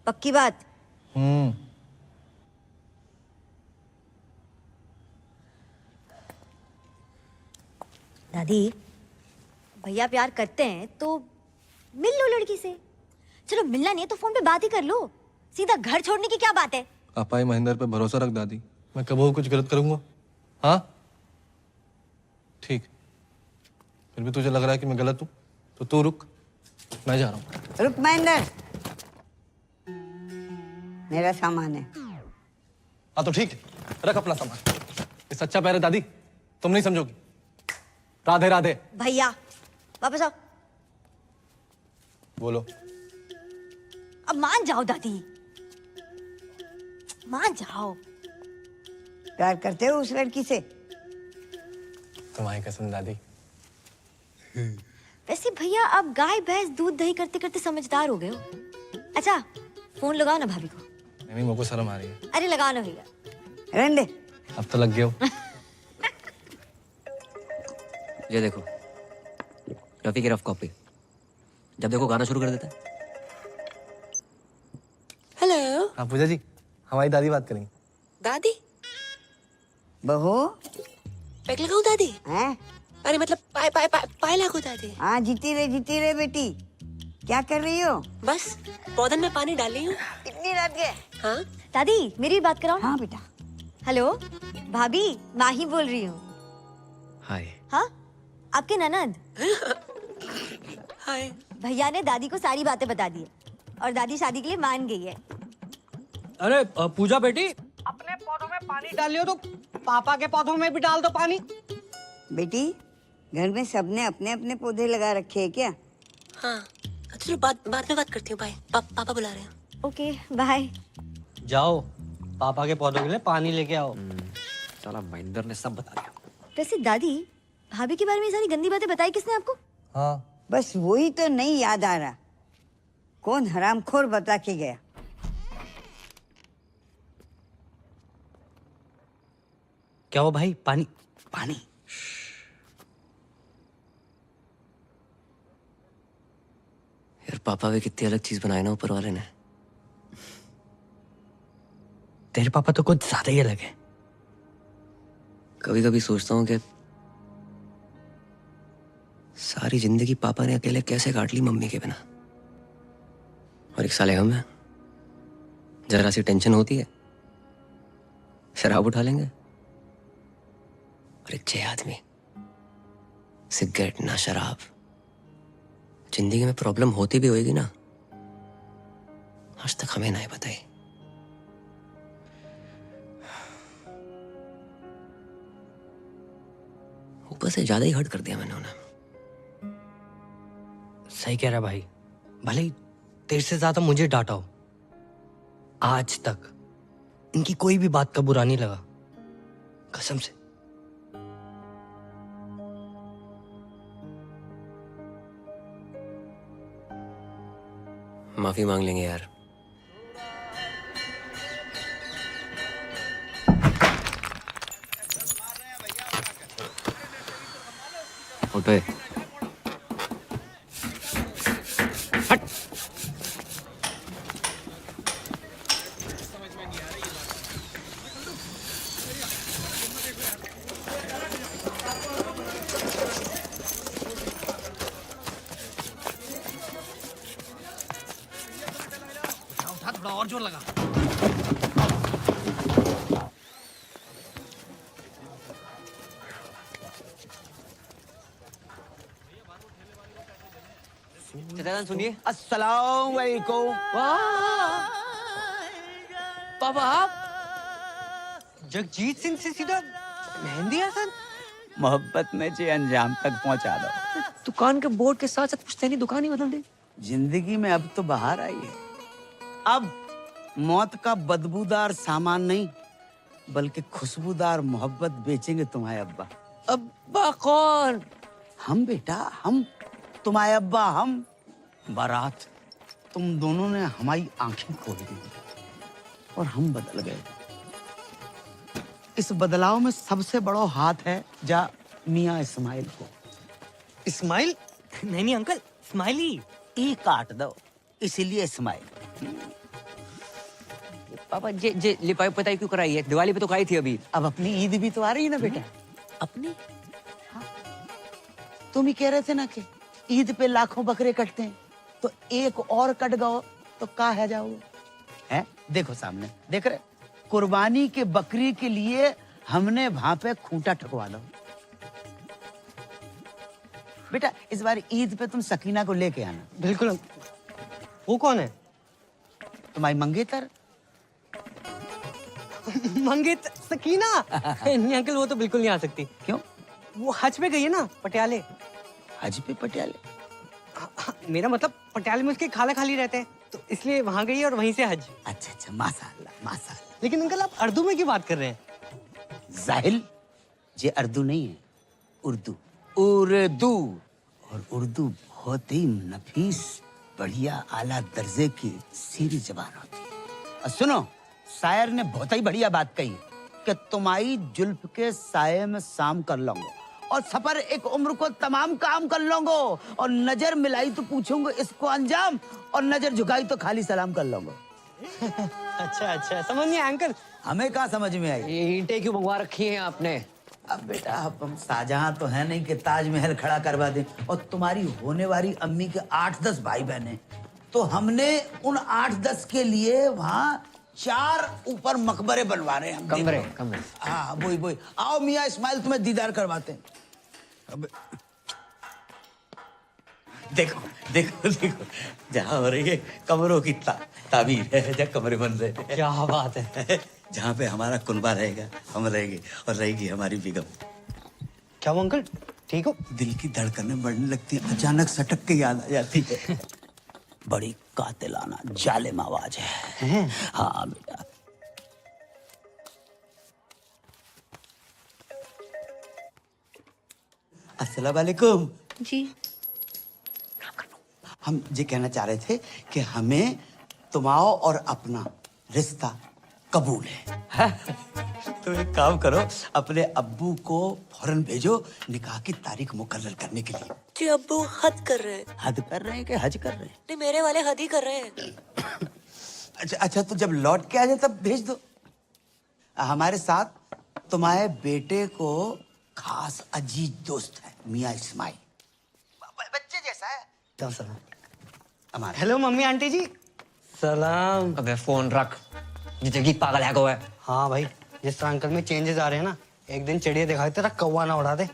पक्की बात? दादी भैया प्यार करते हैं तो मिल लो लड़की से। चलो मिलना नहीं है तो फोन पे बात ही कर लो, सीधा घर छोड़ने की क्या बात है? पापा ही महेंद्र पे भरोसा रख दादी, मैं कभी कुछ गलत करूंगा? हाँ ठीक, फिर भी तुझे लग रहा है कि मैं गलत हूँ तो तू रुक, मैं जा रहा हूँ। रुक महेंद्र, मेरा सामान है। हाँ तो ठीक है, रख अपना सामान। ये सच्चा प्यार है दादी, तुम नहीं समझोगी। राधे राधे। भैया वापस आओ। बोलो। अब मान जाओ दादी, मान जाओ। प्यार करते हो उस लड़की से? तुम्हारी कसम दादी। वैसे भैया आप गाय भैंस दूध दही करते करते समझदार हो गए हो। अच्छा फोन लगाओ ना भाभी को। नहीं, मेरे को शर्म आ रही है। अरे लगाओ ना भैया। रहने दे। अब तो लग गया हो। ये देखो, रफी की रफ कॉपी। जब देखो गाना शुरू कर देता है। हेलो हाँ पूजा जी, हमारी दादी बात करेंगी। दादी, बहू पैक लगाऊं दादी? हैं? अरे मतलब पाए पाए पाए पाए लागू दादी। हाँ जीती रहे बेटी। क्या कर रही हो? बस पौधन में पानी डाल रही हूँ। इतनी रात के? हाँ दादी मेरी भी बात कराओ। हाँ बेटा। हेलो भाभी, माही बोल रही हूँ। हाय। हाँ आपके ननद। हाय। भैया ने दादी को सारी बातें बता दी है और दादी शादी के लिए मान गई है। अरे पूजा बेटी, अपने पौधों में पानी डाल लियो तो पापा के पौधों में भी डाल दो पानी। बेटी, घर में सबने अपने अपने पौधे लगा रखे हैं क्या? हाँ चलो बाद में बात करती हूँ। बाय। पापा बुला रहे हैं। Okay bye. जाओ पापा के पौधों के लिए पानी लेके आओ। साला महेंद्र ने सब बता दिया। वैसे दादी, भाभी के बारे में ये सारी गंदी बातें बताई किसने आपको? हाँ बस वही तो नहीं याद आ रहा, कौन हरामखोर बता के गया। क्या हो भाई? पानी पानी। यार पापा भी कितनी अलग चीज बनाए ना ऊपर वाले ने। तेरे पापा तो कुछ ज्यादा ही अलग है। कभी कभी सोचता हूँ कि सारी जिंदगी पापा ने अकेले कैसे काट ली मम्मी के बिना। और एक साले हम हैं, जरा सी टेंशन होती है शराब उठा लेंगे। और एक 6 आदमी, सिगरेट ना शराब। जिंदगी में प्रॉब्लम होती भी होगी ना, आज तक हमें नहीं बताई। ऊपर से ज्यादा ही हर्ट कर दिया मैंने उन्हें। सही कह रहा भाई, भले ही तेरे से ज्यादा मुझे डांटा हो, आज तक इनकी कोई भी बात का बुरा नहीं लगा, कसम से। माफी मांग लेंगे यार। उठ बे। थोड़ा और जोर लगा। सुनिए। अस्सलाम वालेकुम। पापा आप जगजीत सिंह से सीधा मेहंदी हसन? मोहब्बत में जे अंजाम तक पहुंचा दो। दुकान के बोर्ड के साथ साथ पूछते नहीं, दुकान ही बदल दे। जिंदगी में अब तो बाहर आई है। अब मौत का बदबूदार सामान नहीं, बल्कि खुशबूदार मोहब्बत बेचेंगे तुम्हारे अब्बा। अब्बा कौन? हम बेटा, हम तुम्हारे अब्बा। हम बारात, तुम दोनों ने हमारी आंखें खोल दी और हम बदल गए। इस बदलाव में सबसे बड़ा हाथ है जा मियाँ इस्माइल को। इस्माइल? नहीं अंकल, इस्माइली। ई काट दो, इसीलिए इस्माइल। पापा जे जे लिपाई पताई क्यों कराई है? दिवाली पे तो कराई थी अभी। अब अपनी ईद भी तो आ रही है ना बेटा। अपनी? तुम ही कह रहे थे ना कि ईद पे लाखों बकरे कटते हैं, तो एक और कट गओ तो का है जाओगे? हैं? देखो सामने, देख रहे? कुर्बानी के बकरी के लिए हमने वहां पे खूंटा ठकवा दो। बेटा इस बार ईद पे तुम सकीना को लेके आना। बिल्कुल। वो कौन है? तुम्हारी मंगेतर। मंगेतर? सकीना? नहीं अंकल, वो तो बिल्कुल नहीं आ सकती। क्यों? वो हज पे गई है ना, पटियाले। हज पे पटियाले? मेरा मतलब पटियाले में उसके खाला खाली रहते हैं, तो इसलिए वहां गई है और वहीं से हज। अच्छा अच्छा, माशाअल्लाह माशाअल्लाह। लेकिन अंकल आप उर्दू में क्यों बात कर रहे हैं? जाहिल, ये उर्दू नहीं है, उर्दू। उर्दू। और उर्दू बहुत ही नफीस, बढ़िया, आला दर्जे की सीधी जबान होती है। और सुनो, शायर ने बहुत ही बढ़िया बात कही कि तुम्हारी जुल्फ के साये में शाम कर लूंगा और सफर एक उम्र को तमाम काम कर लूंगा। और नजर मिलाई तो पूछूंगा इसको अंजाम, और नजर झुकाई तो खाली सलाम कर लूंगा। अच्छा अच्छा, समझ नहीं अंकल। हमें कहाँ समझ में आई? ये ईंटें क्यों मंगवा रखी हैं आपने? अब बेटा हम शाहजहां तो है नहीं कि ताजमहल खड़ा करवा दें, और तुम्हारी होने वाली अम्मी के 8-10 भाई बहन हैं, तो हमने उन 8-10 के लिए वहाँ 4 ऊपर मकबरे बनवा रहे हैं हम। कमरे। हाँ वही। आओ मियाँ इस्माइल, तुम्हें दीदार करवाते हैं। अब देखो देखो देखो, जहाँ हो रही है कमरों की ताबीर है, जहाँ कमरे बन रहे हैं। क्या बात है। जहाँ पे हमारा कुनबा रहेगा हम रहेंगे, और रहेगी हमारी बेगम। क्या वो अंकल ठीक हो? दिल की धड़कनें बढ़ने लगती हैं, अचानक सटक के याद आ जाती है। बड़ी कातिलाना जालिम आवाज है। हाँ बेटा। अस्सलाम वालेकुम जी। हम ये कहना चाह रहे थे कि हमें तुम्हारा और अपना रिश्ता कबूल है। तो एक काम करो, अपने अब्बू को फौरन भेजो निकाह की तारीख मुकर्रर करने के लिए। जी अब्बू हद कर रहे हैं। हद कर रहे हैं कि हज कर रहे हैं? नहीं, मेरे वाले हद ही कर रहे हैं। अच्छा, तो जब लौट के आ जाए तब भेज दो। हमारे साथ तुम्हारे बेटे को खास अजीज दोस्त है मियाँ इस्माइल, बच्चे जैसा है। चल सलाम। हमारा हेलो मम्मी आंटी जी। सलाम। अबे फोन रख, ये जगीत पागल है को है। हाँ भाई, जिस तरह अंकल में चेंजेस आ रहे हैं ना, एक दिन चिड़िया दिखाई तेरा कौवा ना उड़ा दे।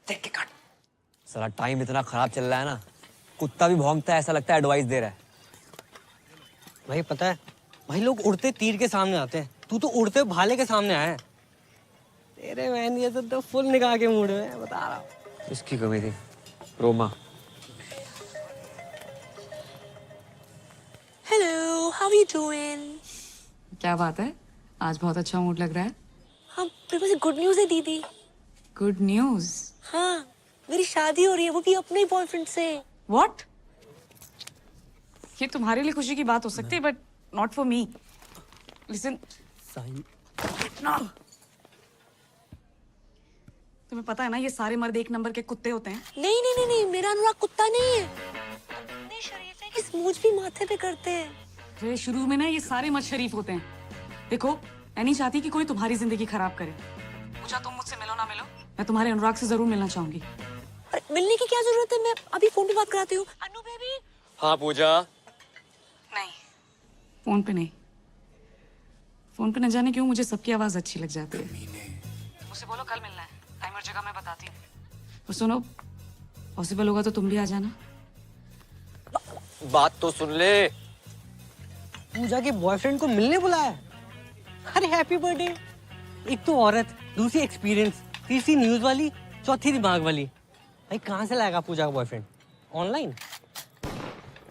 देख के काट। साला टाइम इतना खराब चल रहा है ना, कुत्ता भी भौंकता है, ऐसा लगता है एडवाइस दे रहा है। भाई पता है, भाई लोग उड़ते तीर के सामने आते हैं, तू तो उड़ते भाले के सामने आया है। तेरे बहन ये तो फुल निकाह के मूड में बता रहा हूँ। इसकी कमी थी Roma. Hello, how are you doing? क्या बात है, आज बहुत अच्छा मूड लग रहा है। हाँ, मेरे पास गुड न्यूज़ है दीदी। Good news? हाँ, मेरी शादी हो रही है, वो भी अपने बॉयफ्रेंड से। व्हाट? ये तुम्हारे लिए खुशी की बात हो सकती है, but not for me. Listen, तुम्हें पता है ना, ये सारे मर्द एक नंबर के कुत्ते होते हैं। नहीं नहीं नहीं नहीं, मेरा अनुराग कुत्ता नहीं है। इतने शरीफ है कि स्मूच भी माथे पे करते हैं। फिर शुरू में ना ये सारे मर्द शरीफ होते हैं। देखो, मैं नहीं चाहती कि कोई तुम्हारी जिंदगी खराब करे। पूछा तुम मुझसे मिलो ना मिलो, मैं तुम्हारे अनुराग से जरूर मिलना चाहूंगी। अरे मिलने की क्या जरूरत है, मैं अभी फोन पे बात कराती हूँ। अनु बेबी। हाँ पूजा। नहीं, फोन पे नहीं। फोन पे न जाने क्यों मुझे सबकी आवाज अच्छी लग जाती है। मुझसे बोलो कल मिलना है, टाइम और जगह मैं बताती हूँ। और सुनो, पॉसिबल होगा तो तुम भी आ जाना। बात तो सुन ले। पूजा के बॉयफ्रेंड को मिलने बुलाया। अरे हैप्पी बर्थडे। एक तो औरत, दूसरी एक्सपीरियंस, तीसरी न्यूज वाली, चौथी दिमाग वाली। भाई कहाँ से लाएगा पूजा का बॉयफ्रेंड? ऑनलाइन?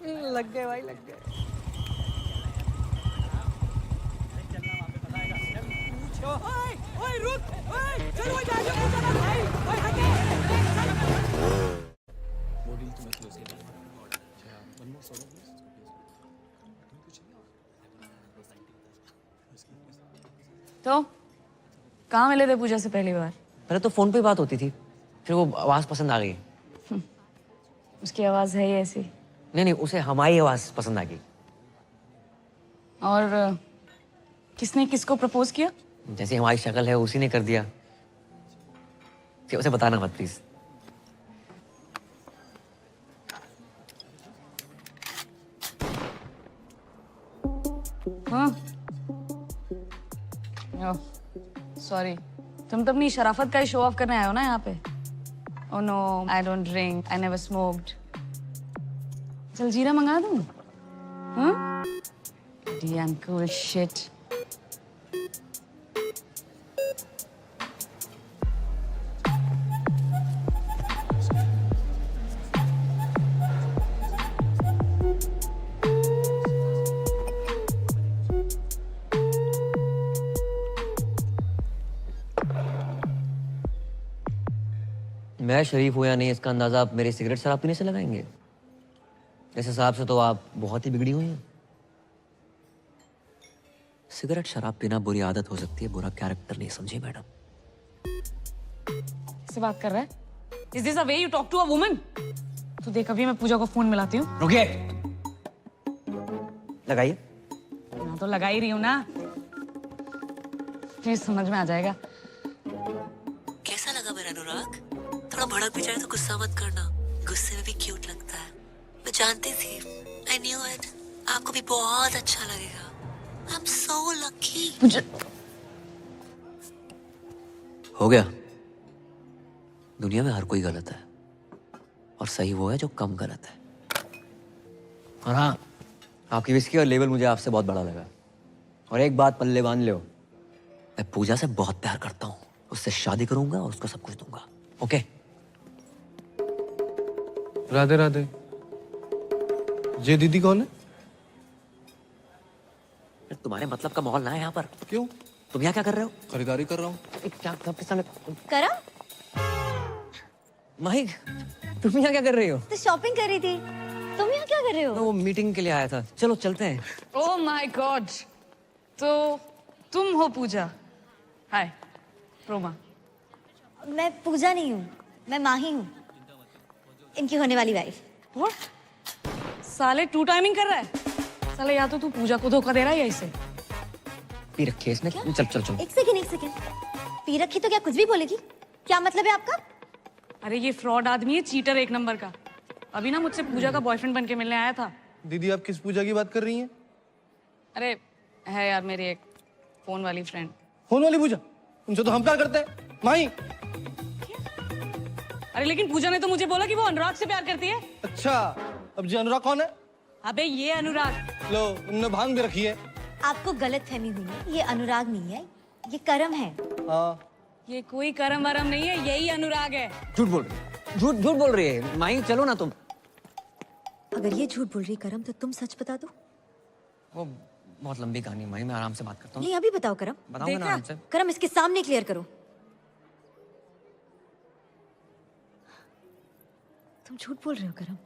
लग गए भाई, लग गए। तो कहाँ मिले थे पूजा से पहली बार? पहले तो फोन पे बात होती थी, फिर वो आवाज पसंद आ गई। उसकी आवाज है ही ऐसी। नहीं नहीं, उसे हमारी आवाज पसंद आ गई। और किसने किसको प्रपोज किया? जैसी हमारी शक्ल है उसी ने कर दिया। उसे बताना मत प्लीज। हाँ, सॉरी, तुम तो अपनी शराफत का ही शो ऑफ करने आए हो ना यहाँ पे। Oh no, I don't drink, I never smoked. जलजीरा मंगा दूँ? हाँ? Damn cool shit. मैं शरीफ हूं या नहीं, इसका अंदाजा आप मेरे सिगरेट शराब पीने से लगाएंगे? इस हिसाब से तो आप बहुत ही बिगड़ी हुई हैं। सिगरेट शराब पीना बुरी आदत हो सकती है, बुरा कैरेक्टर नहीं, समझे मैडम? से बात कर रहा है? Is this a way you talk to a woman? तो देख अभी मैं पूजा को फोन मिलाती हूँ। रुकिए, लगाइए। हाँ तो लगा ही रही हूँ ना। प्लीज समझ में आ जाएगा। कैसा लगा मेरा अनुराग? थोड़ा भड़क भी जाए तो गुस्सा मत करना, गुस्से में भी क्यूट लगता है। मैं जानती थी, I knew it, आपको भी बहुत अच्छा लगेगा। I'm so lucky। हो गया। दुनिया में हर कोई गलत है और सही वो है जो कम गलत है। और हाँ, आपकी विस्की और लेवल मुझे आपसे बहुत बड़ा लगा। और एक बात पल्ले बांध लो, मैं पूजा से बहुत प्यार करता हूँ, उससे शादी करूंगा और उसको सब कुछ दूंगा। ओके? राधे राधे। ये दीदी कौन है? तुम्हारे मतलब का माहौल ना है यहाँ पर। क्यों? तुम यहाँ क्या कर रहे हो? खरीदारी कर रहा हूँ। क्या सबके सामने करा? माही, तुम यहाँ क्या कर रही हो? तो शॉपिंग कर रही थी। तुम यहाँ क्या कर रहे हो? वो मीटिंग के लिए आया था। चलो चलते हैं। Oh my God! तो तुम हो पूजा? हाय, रोमा। मैं पूजा नहीं हूँ, मैं माही हूँ, इनकी होने वाली वाइफ। What? साले टू टाइमिंग कर रहा है? साले या तो तू पूजा को धोखा दे रहा है या इसे? पी रखी है इसने। चल चल चल। एक सेकंड। पी रखी तो क्या कुछ भी बोलेगी? क्या मतलब है आपका? अरे ये फ्रॉड आदमी है, चीटर एक नंबर का। अभी ना मुझसे पूजा का बॉयफ्रेंड बन के मिलने आया था। दीदी आप किस पूजा की बात कर रही हैं? अरे है यार मेरी एक फोन वाली फ्रेंड। फोन वाली पूजा? उनसे तो हम प्यार करते हैं माही। अरे लेकिन पूजा ने तो मुझे बोला कि वो अनुराग से प्यार करती है। अच्छा, अब जी अनुराग कौन है? अबे ये अनुराग। लो, उनने भांग भी रखी है। आपको गलत फहमी हुई है, ये अनुराग नहीं है, ये करम है। हाँ। ये कोई करम वरम नहीं है, यही अनुराग है। झूठ बोल रही है, झूठ बोल रही है। माही चलो ना तुम। अगर ये झूठ बोल रही करम तो तुम सच बता दो। वो बहुत लंबी कहानी है माही, मैं आराम से बात करता हूँ। नहीं अभी बताओ करम। बताऊंगा ना आराम से। करम इसके सामने क्लियर करो। तुम झूठ बोल रहे हो करम।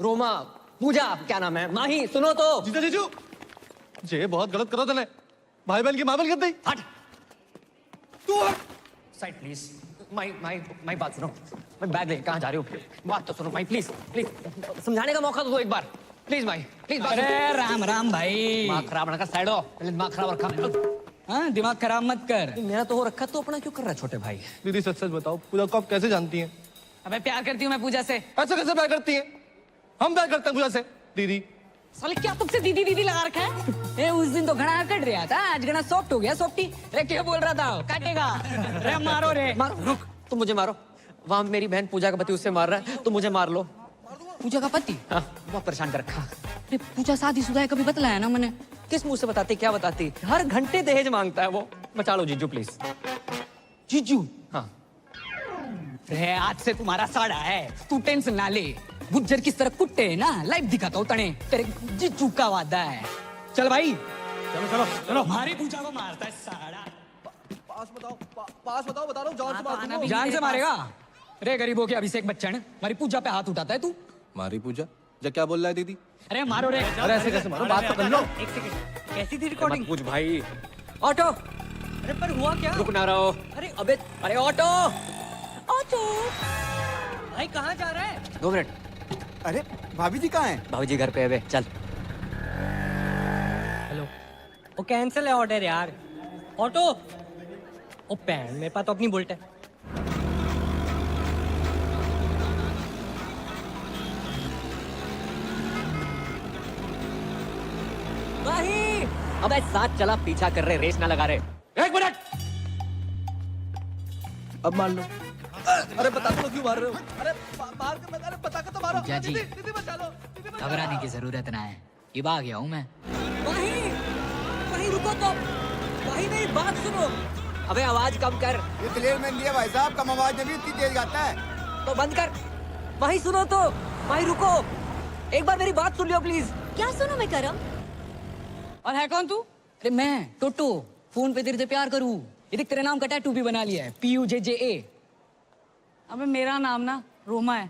रोमा, पूजा, क्या नाम है? माही सुनो तो। जीजा जीजू, ये बहुत गलत करो तूने। भाई बहन की मामल कर दी। हट। तू हट। Side please. माही बात सुनो। मैं बैग लेके कहाँ जा रही हूँ? बात तो सुनो माही, प्लीज प्लीज। समझाने का मौका तो दो एक बार। Please Mahi, please. अरे राम राम भाई। दिमाग खराब ना कर, साइड हो। पहले दिमाग खराब रखा। हाँ दिमाग खराब मत कर। मेरा तो हो रखा, तो अपना क्यों कर रहा है छोटे भाई? दीदी सच सच बताओ, पूजा को आप कैसे जानती हैं? अबे प्यार करती हूँ मैं पूजा से। ऐसा कैसे प्यार करती हैं? हम प्यार करते हैं पूजा से। दीदी साले क्या तुमसे दीदी दीदी लगा रखा है? ए उस दिन तो घना कट रहा था, आज घना सॉफ्ट हो गया। सॉफ्टी रे क्या बोल रहा था? काटेगा रे, मारो रे। मारो, रुक, तुम मुझे मारो। वहां मेरी बहन पूजा का पति उससे मार रहा है, तुम मुझे मार लो। पूजा का पति? हाँ, बहुत परेशान कर रखा। अरे पूजा शादीशुदा है, कभी बतलाया ना मैंने। किस मुंह से बताती, क्या बताती? हर घंटे दहेज मांगता है वो। बचा लो जीजू प्लीज। जीजू? हाँ। रे आज से तुम्हारा साड़ा है, तू टेंशन ना ले। गुज्जर किस तरह कुट्टे है ना, लाइव दिखाता हूँ तने। तेरे जीजू का वादा है। चल भाई चलो चलो चलो। हमारी पूजा को मारता है साड़ा। पास बताओ, पास बताओ, बता रहा हूँ जान से मार दूंगा। जान से मारेगा? रे गरीबों के अभिषेक बच्चन, हमारी पूजा पे हाथ उठाता है तू। मारी पूजा? जब क्या बोल रहा है दीदी? अरे मारो रे। अरे ऐसे कैसे मारो, बात तो कर लो। एक सेकंड, कैसी थी रिकॉर्डिंग? पूछ भाई। ऑटो। अरे पर हुआ क्या? रुक ना रहो। अरे अबे, अरे ऑटो। ऑटो भाई कहाँ जा रहा है? 2 मिनट। अरे भाभी जी कहाँ हैं? भाभी जी घर पे है बे, चल। हेलो, वो कैंसिल है ऑर्डर यार। ऑटो ओ पैन, मेरे पास तो अपनी बुलेट है। नहीं, अबे साथ चला, पीछा कर रहे, रेस ना लगा रहे। 1 मिनट। अब मान लो। अरे बता दो क्यों मार रहे हो? अरे मार के अरे बता के तो मारो। जा जी। दीदी दीदी बचा लो। घबराने की जरूरत ना है, ये आ गया हूँ मैं। वहीं रुको तो। वहीं मेरी बात सुनो। अबे आवाज कम कर। ये क्लियर मैन दिया भाई साहब, कम आवाज में भी इतनी तेज गाता है। तो बंद कर। वहीं सुनो तो। वहीं रुको, एक बार मेरी बात सुन लियो प्लीज। क्या सुनो मैं करम? और है कौन तू? अरे मैं टोटो, फोन पे तेरे से प्यार करूं। ये देख तेरे नाम का टैटू भी बना लिया है, PUJJA। अबे मेरा नाम ना रोमा है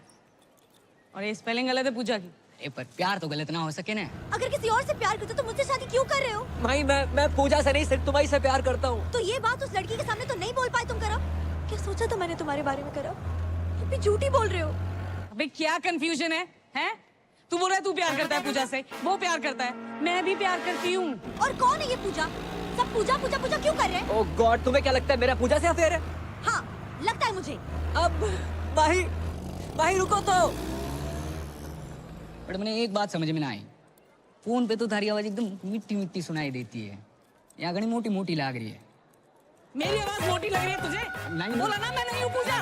और ये स्पेलिंग गलत है पूजा की। अरे पर प्यार तो गलत ना हो सके ना। अगर किसी और से प्यार करते तो मुझसे शादी क्यों कर रहे हो? भाई मैं पूजा से नहीं, सिर्फ तुम्हारी से प्यार करता हूँ। तो ये बात उस लड़की के सामने तो नहीं बोल पाए तुम करम? क्या सोचा था मैंने तुम्हारे बारे में करा? तुम भी झूठी बोल रहे हो। अबे क्या कंफ्यूजन है? हैं? तू बोल रहा है तू प्यार करता है पूजा से, वो प्यार करता है, मैं भी प्यार करती हूँ। और कौन है ये पूजा? सब पूजा पूजा पूजा क्यों कर रहे हैं? ओह गॉड, तुम्हें क्या लगता है मेरा पूजा से अफेयर है? हाँ, लगता है मुझे। अब भाई रुको तो। बट मैंने एक बात समझ में ना आई, फोन पे तो थारी आवाज एकदम मिट्टी मिट्टी सुनाई देती है, यहाँ घनी मोटी मोटी लाग रही है। मेरी आवाज मोटी लग रही है तुझे? नहीं बोला ना मैं नहीं हूँ पूजा।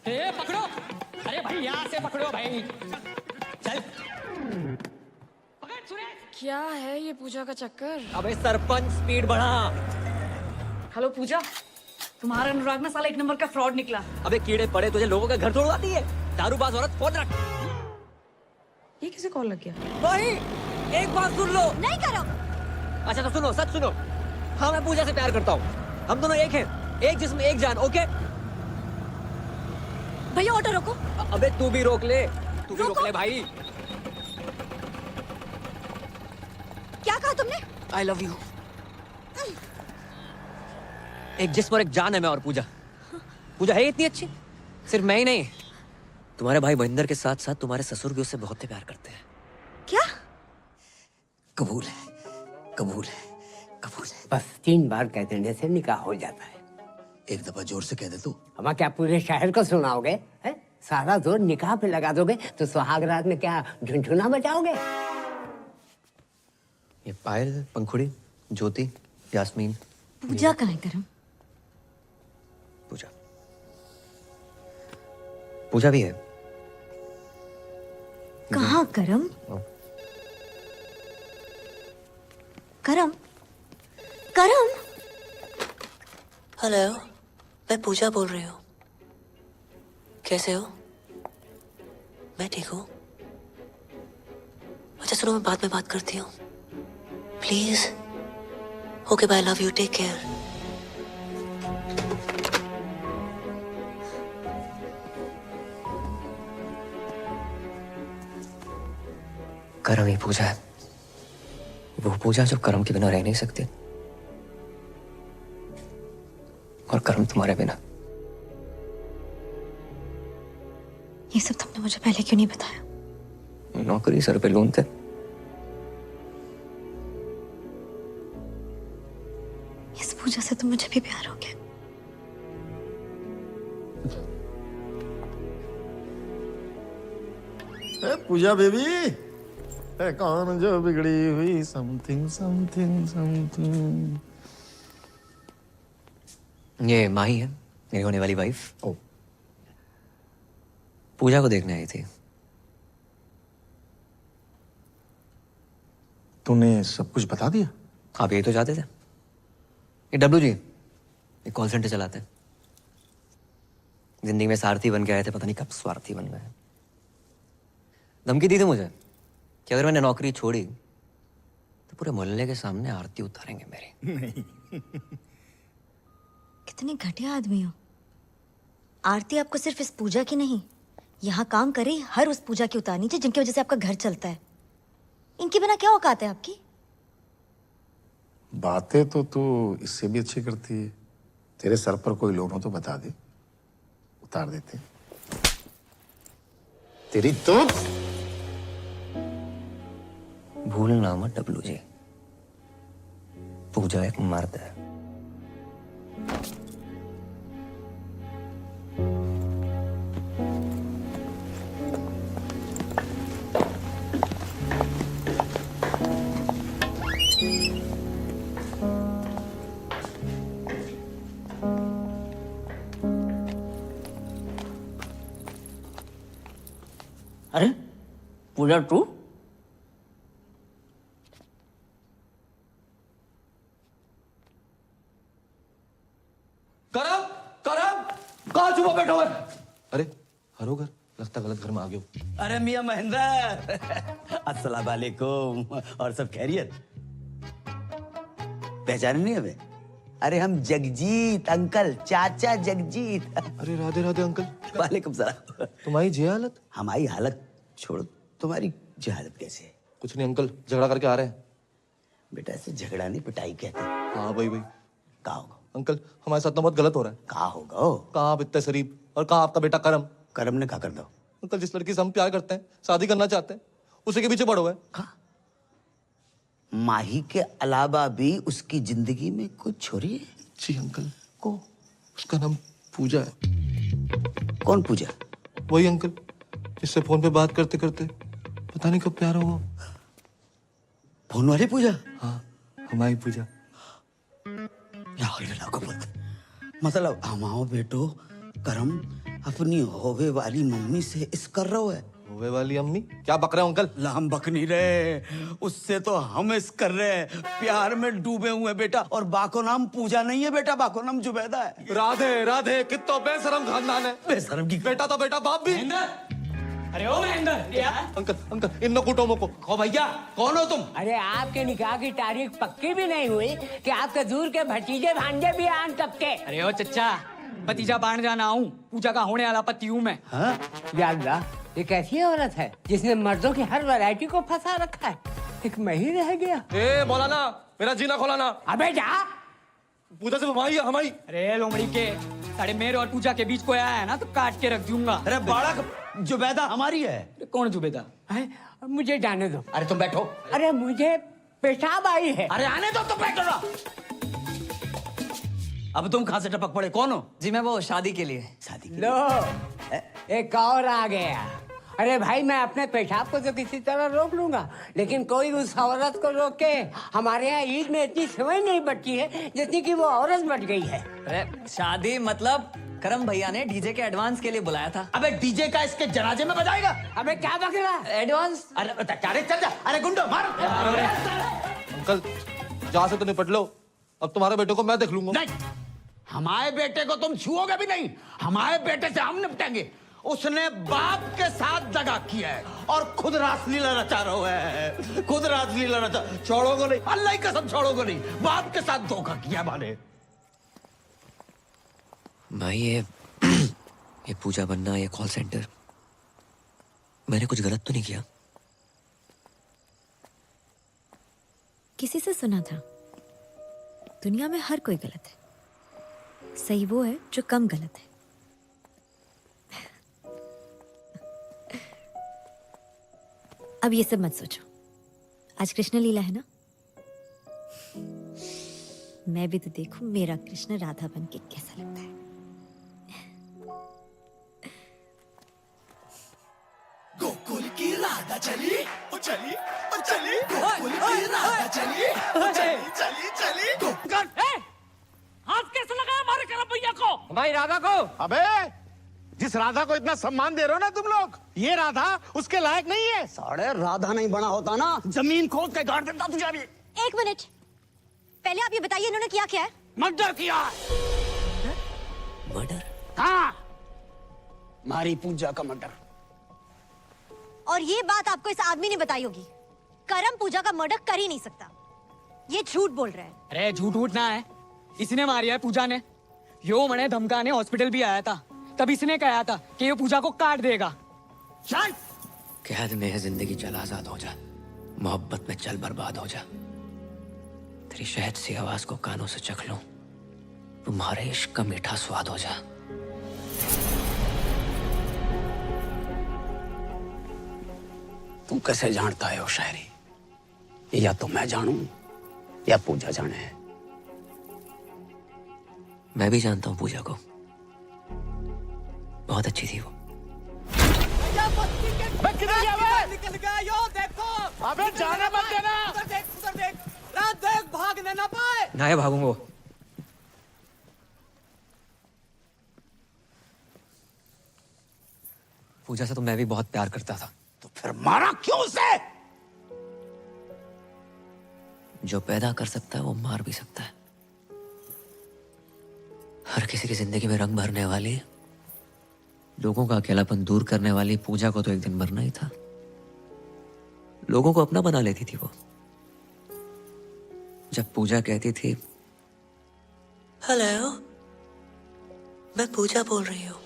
ए पकड़ो, अरे भाई यहाँ से पकड़ो भाई, चल। क्या है ये पूजा का चक्कर? अबे सरपंच स्पीड बढ़ा। हेलो पूजा, तुम्हारा अनुराग ना साला एक नंबर का फ्रॉड निकला। अबे कीड़े पड़े तुझे, लोगों का घर तोड़वाती है, दारूबाज औरत। फोन रख। ये किसे कॉल लग गया? भाई एक बात सुन लो। नहीं करो। अच्छा तो सुनो, सच सुनो। हाँ मैं पूजा से प्यार करता हूँ, हम दोनों एक हैं, एक जिस्म एक जान। ओके भैया ऑटो रोको। अबे तू भी रोक ले, भाई। क्या कहा तुमने? I love you. एक जिस्म और एक जान है मैं और पूजा। पूजा है इतनी अच्छी, सिर्फ मैं ही नहीं, तुम्हारे भाई महेंद्र के साथ साथ तुम्हारे ससुर भी उससे बहुत प्यार करते हैं। क्या? कबूल है, कबूल है, कबूल है। बस 3 बार कह देने से निकाह हो जाता है। एक दफा जोर से कह दे तू। हम क्या पूरे शहर को सुनाओगे? है? सारा जोर निकाह पे लगा दोगे तो सुहाग रात में क्या झुनझुना बजाओगे? ये पायल, पंखुड़ी, ज्योति, यास्मीन। पूजा कहाँ है करम? पूजा भी है। कहाँ करम? करम? करम? हेलो, मैं पूजा बोल रही हूँ। कैसे हो? मैं ठीक हूँ। अच्छा सुनो, मैं बाद में बात करती हूँ please. Okay bye, love you, take care. करम ही पूजा है, वो पूजा जो करम के बिना रह नहीं सकती, और करम तुम्हारे बिना। ये सब तुमने मुझे पहले क्यों नहीं बताया? नौकरी सर पे लोन थे, इस पूजा से तो मुझे भी प्यार हो गया। पूजा बेबी, है कौन जो बिगड़ी हुई समथिंग समथिंग समथिंग। ये माही है, मेरी होने वाली वाइफ। ओ, पूजा को देखने आई थी। तूने सब कुछ बता दिया? आप यही तो चाहते थे। ये डब्लू जी एक कॉल सेंटर चलाते हैं, जिंदगी में सारथी बन के आए थे, पता नहीं कब स्वार्थी बन गए। धमकी दी थी मुझे कि अगर मैंने नौकरी छोड़ी तो पूरे मोहल्ले के सामने आरती उतारेंगे मेरी। नहीं। कितने घटिया आदमी हो। आरती आपको सिर्फ इस पूजा की नहीं, यहाँ काम कर रही हर उस पूजा की उतारनी चाहिए जिनकी वजह से आपका घर चलता है। इनके बिना क्या औकात है आपकी? बातें तो तू इससे भी अच्छी करती है। तेरे सर पर कोई लोन हो तो बता दे, उतार देते। तेरी तो भूलना मत डब्लू जी, पूजा एक मर्द है। अरे पूजा तू? करम, करम, कहाँ छुपा बैठा हुआ है? अरे हरो घर, लगता गलत घर में आ गया हूँ। अरे मियां महेंद्र, अस्सलाम वालेकुम। और सब खैरियत? पहचाने नहीं हमें? अरे हम जगजीत अंकल, चाचा जगजीत। अरे राधे राधे अंकल। वालेकुम सलाम। तुम्हारी जे हालत? हमारी हालत छोड़ो, तुम्हारी जे हालत कैसे है? कुछ नहीं अंकल, झगड़ा करके आ रहे हैं। बेटा ऐसे झगड़ा नहीं, पिटाई कहते हैं। हाँ वही वही। कहा होगा अंकल हमारे साथ तो बहुत गलत हो रहा है। कहा होगा कहाँ आप इतने शरीफ और कहाँ आपका बेटा करम। करम ने क्या कर दो अंकल जिस लड़की से हम प्यार करते हैं, शादी करना चाहते हैं, उसी के पीछे पड़ा हुआ है। माही के अलावा भी उसकी जिंदगी में कुछ छोरी है? जी अंकल। को उसका नाम पूजा है। कौन पूजा? वही अंकल जिससे फोन पे बात करते करते पता नहीं कब प्यार हुआ। फोन वाली पूजा? हाँ हमारी पूजा। मतलब हमाओ बेटो करम अपनी होवे वाली मम्मी से इस कर रहा है। होवे वाली अम्मी क्या बक रहे हो अंकल? ला हम बक नहीं रहे, उससे तो हम इस कर रहे हैं। प्यार में डूबे हुए बेटा। और बाको नाम पूजा नहीं है बेटा, बाको नाम जुबैदा है। राधे राधे कितना बेशरम खानदान है। बेशरम की बेटा तो बेटा बाप भी। अरे ओ महेंद्र अंकल अंकल इन कुटुंबों को। ओ भैया कौन हो तुम? अरे आपके निकाह की तारीख पक्की भी नहीं हुई कि आपके दूर के भतीजे भांजे भी आन तक के। अरे ओ चच्चा, भतीजा बाण जाना हूँ, पूजा का होने वाला पति हूँ मैं। याल्ला, ये कैसी औरत है जिसने मर्दों की हर वैरायटी को फंसा रखा है? एक मैं ही रह गया। ए मौलाना मेरा जीना खोलाना। अबे जा। पूजा से हमारी। अरे लोमड़ी के साढ़े मेरे और पूजा के बीच कोई आया है ना तो काट के रख दूंगा। अरे बालक जुबैदा हमारी है। कौन जुबैदा? मुझे जाने दो। अरे तुम बैठो। अरे मुझे पेशाब आई है। अरे आने दो तो बैठो ना। अब तुम कहां से टपक पड़े? कौन हो? जी मैं वो शादी के लिए। शादी के लो एक और आ गया। अरे भाई मैं अपने पेशाब को तो किसी तरह रोक लूंगा, लेकिन कोई उस औरत को रोके। हमारे यहाँ ईद में इतनी समय नहीं बची है जितनी कि वो औरत बच गई है। अरे शादी मतलब करम भैया ने डीजे के एडवांस के लिए बुलाया था। अबे डीजे का इसके जनाजे में बजाएगा? अबे क्या बक रहा? एडवांस। अरे चल जा। अरे गुंडो मार। अंकल जहाँ से तो निपट लो, अब तुम्हारे बेटे को मैं देख लूंगा। नहीं, हमारे बेटे को तुम छुओगे भी नहीं। हमारे बेटे से हम निपटेंगे। उसने बाप के साथ दगा किया है और खुद रासलीला रचा रहा है। खुद रासलीला रचा। छोड़ोगे नहीं, अल्लाह की कसम छोड़ोगे नहीं। बाप के साथ धोखा किया माने। भाई ये पूजा बनना, ये कॉल सेंटर, मैंने कुछ गलत तो नहीं किया? किसी से सुना था दुनिया में हर कोई गलत है, सही वो है जो कम गलत है। अब ये सब मत सोचो, आज कृष्ण लीला है ना, मैं भी तो देखूं मेरा कृष्ण राधा बन के कैसा लगता है। गोकुल की राधा चली ओ चली ओ चली गोकुल की राधा चली ओ चली चली चली गोकुल। हाथ कैसे लगाया हमारे करम भैया को? हमारी राधा को? अबे जिस राधा को इतना सम्मान दे रहे हो ना तुम लोग, ये राधा उसके लायक नहीं है। साढ़े राधा नहीं बना होता ना, जमीन खोद के गाड़ देता तुझे भी। एक मिनट, पहले आप ये बताइए इन्होंने किया क्या है? मर्डर किया। मर्डर? हाँ, मारी पूजा का मर्डर। और ये बात आपको इस आदमी ने बताई होगी। करम पूजा का मर्डर कर ही नहीं सकता, ये झूठ बोल रहा है। अरे झूठ उठ ना है, इसने मारी है पूजा ने। यो मने धमकाने हॉस्पिटल भी आया था, तब इसने कहा था कि ये पूजा को काट देगा। कैद में है जिंदगी, चल आजाद हो जा। मोहब्बत में चल बर्बाद हो जा। तेरी शहद सी आवाज को कानों से चख लूं, तुम्हारे इश्क का मीठा स्वाद हो जा। तुम कैसे जानता है वो शायरी? या तो मैं जानूं या पूजा जाने। मैं भी जानता हूँ पूजा को, बहुत अच्छी थी वो। निकल गया यो देखो। अबे जाने मत देना। उधर देख रात देख, भागने ना पाए। ना ये भागूंगा। पूजा से तो मैं भी बहुत प्यार करता था। तो फिर मारा क्यों उसे? जो पैदा कर सकता है वो मार भी सकता है। हर किसी की जिंदगी में रंग भरने वाली, लोगों का अकेलापन दूर करने वाली पूजा को तो एक दिन मरना ही था। लोगों को अपना बना लेती थी वो। जब पूजा कहती थी, हेलो मैं पूजा बोल रही हूँ,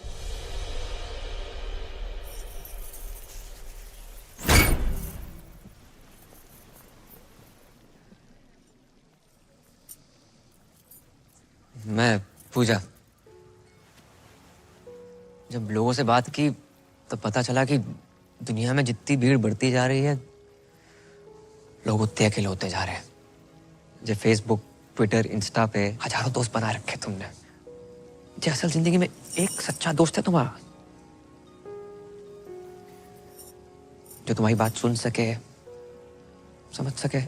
मैं पूजा, जब लोगों से बात की तो पता चला कि दुनिया में जितनी भीड़ बढ़ती जा रही है, लोग उतने अकेले होते जा रहे हैं। जो फेसबुक, ट्विटर, इंस्टा पे हजारों दोस्त बना रखे तुमने, जो असल जिंदगी में एक सच्चा दोस्त है तुम्हारा, जो तुम्हारी बात सुन सके, समझ सके।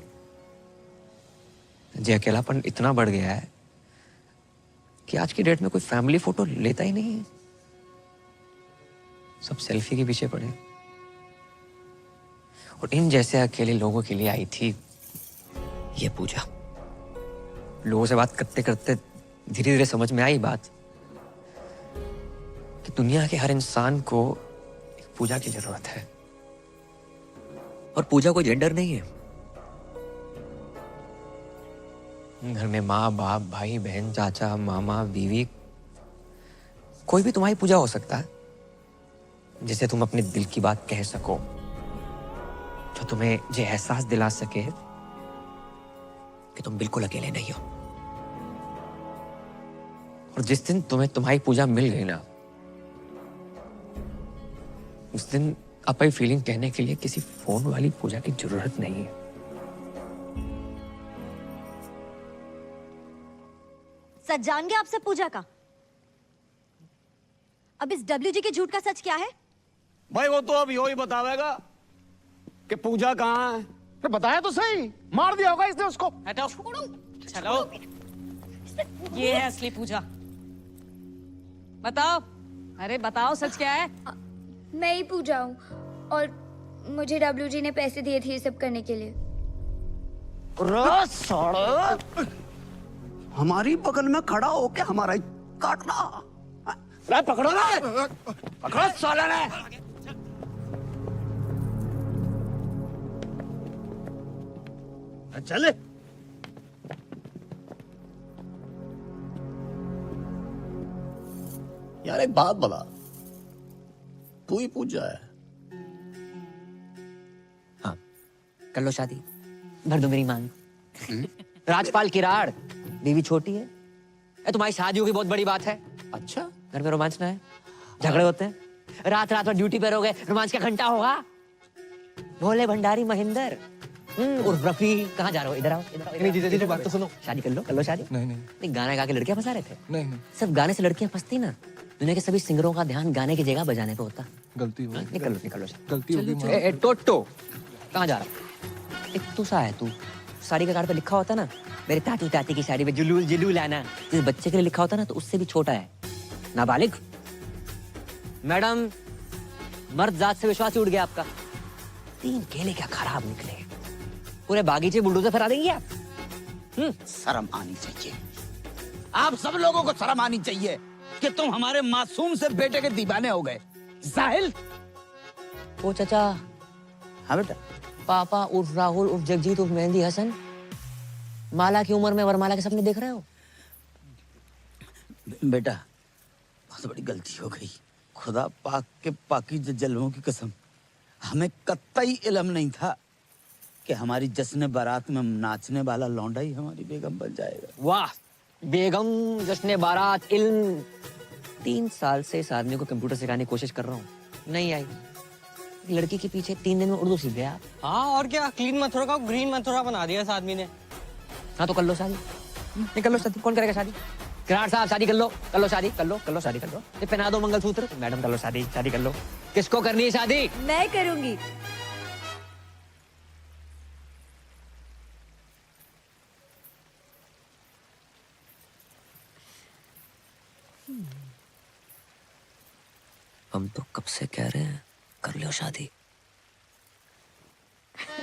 जो अकेलापन इतना बढ़ गया है कि आज की डेट में कोई फैमिली फोटो लेता ही नहीं है, सब सेल्फी के पीछे पड़े। और इन जैसे अकेले लोगों के लिए आई थी ये पूजा। लोगों से बात करते करते धीरे धीरे समझ में आई बात कि दुनिया के हर इंसान को एक पूजा की जरूरत है। और पूजा कोई जेंडर नहीं है। घर में माँ बाप, भाई बहन, चाचा, मामा, बीवी, कोई भी तुम्हारी पूजा हो सकता है, जिसे तुम अपने दिल की बात कह सको, जो तुम्हें ये एहसास दिला सके कि तुम बिल्कुल अकेले नहीं हो। और जिस दिन तुम्हें तुम्हारी पूजा मिल गई ना, उस दिन अपनी फीलिंग कहने के लिए किसी फोन वाली पूजा की जरूरत नहीं है। सच जान गया आपसे पूजा का। अब इस डब्ल्यू जी के झूठ का सच क्या है? भाई वो तो अब यो ही बतावेगा कि पूजा कहाँ है। तो बताया तो सही, मार दिया होगा इसने उसको। हटाओ, चलो, ये है असली पूजा। बताओ, अरे बताओ सच क्या है? मैं ही पूजा हूँ और मुझे डब्ल्यू जी ने पैसे दिए थे ये सब करने के लिए। हमारी बगल में खड़ा होके हमारा ही काटना। पकड़ो ना, पकड़ो साले ने। चले। यार एक बात बता, तू ही पूजा है? हाँ, कर लो शादी, भर दो मेरी मांग। राजपाल किराड़, बीवी छोटी है। तुम्हारी शादी होगी बहुत बड़ी बात है। अच्छा, घर में रोमांच ना है, झगड़े होते हैं, रात रात भर ड्यूटी पर हो गए, रोमांच का घंटा होगा। भोले भंडारी महेंद्र उर्फ रफी, कहाँ जा रहे हो? इधर आओ, इधर आओ। नहीं जीजा जी, बात तो सुनो। शादी कर लो शादी। नहीं, गाना गा के लड़कियां फंसा रहे थे। नहीं, सिर्फ गाने से लड़कियां फंसती ना, दुनिया के सभी सिंगरों का ध्यान गाने की जगह बजाने पे होता। गलती हो निकलो गलती हो गई। टोटो, कहाँ जा रहा? एक तू सा है तू, साड़ी के कार्ड पे लिखा होता ना, मेरे तातू ताती की साड़ी पे जुलूल जुलूल आना, जिस बच्चे के लिए लिखा होता ना तो उससे भी छोटा है, नाबालिग। मैडम, मर्द जात से विश्वास उड़ गया आपका। 3 केले क्या खराब निकले, पूरे बागीचे बुलडोजर फरा देंगे आप। शर्म आनी चाहिए, आप सब लोगों को शर्म आनी चाहिए कि तुम हमारे मासूम से बेटे के दीवाने हो गए। जाहिल। ओ चाचा। हाँ बेटा। पापा उर्फ राहुल उर्फ जगजीत उर्फ मेहंदी हसन, माला की उम्र में वरमाला के सपने देख रहे हो? बेटा, बहुत बड़ी गलती हो गई। खुदा पाक के पाकीज़ जलवों की कसम, हमें कतई इल्म नहीं था कि हमारी जश्न बारात में नाचने वाला लौंडा ही हमारी बेगम बन जाएगा। वाह, बेगम, जश्न बारात, इल्म। 3 साल से इस आदमी को कंप्यूटर सिखाने की कोशिश कर रहा हूँ, नहीं आई। लड़की के पीछे 3 दिन में उर्दू सीख गया। हाँ और क्या, क्लीन मथुरा का ग्रीन मथुरा बना दिया इस आदमी ने। हाँ तो कर लो शादी, नहीं कर लो शादी, कौन करेगा शादी? किराड़ साहब शादी कर लो शादी, कर लो शादी कर लो। ये पहना दो मंगलसूत्र। मैडम कर लो शादी कर लो। किसको करनी है शादी? मैं करूंगी। हम तो कब से कह रहे हैं कर लो शादी।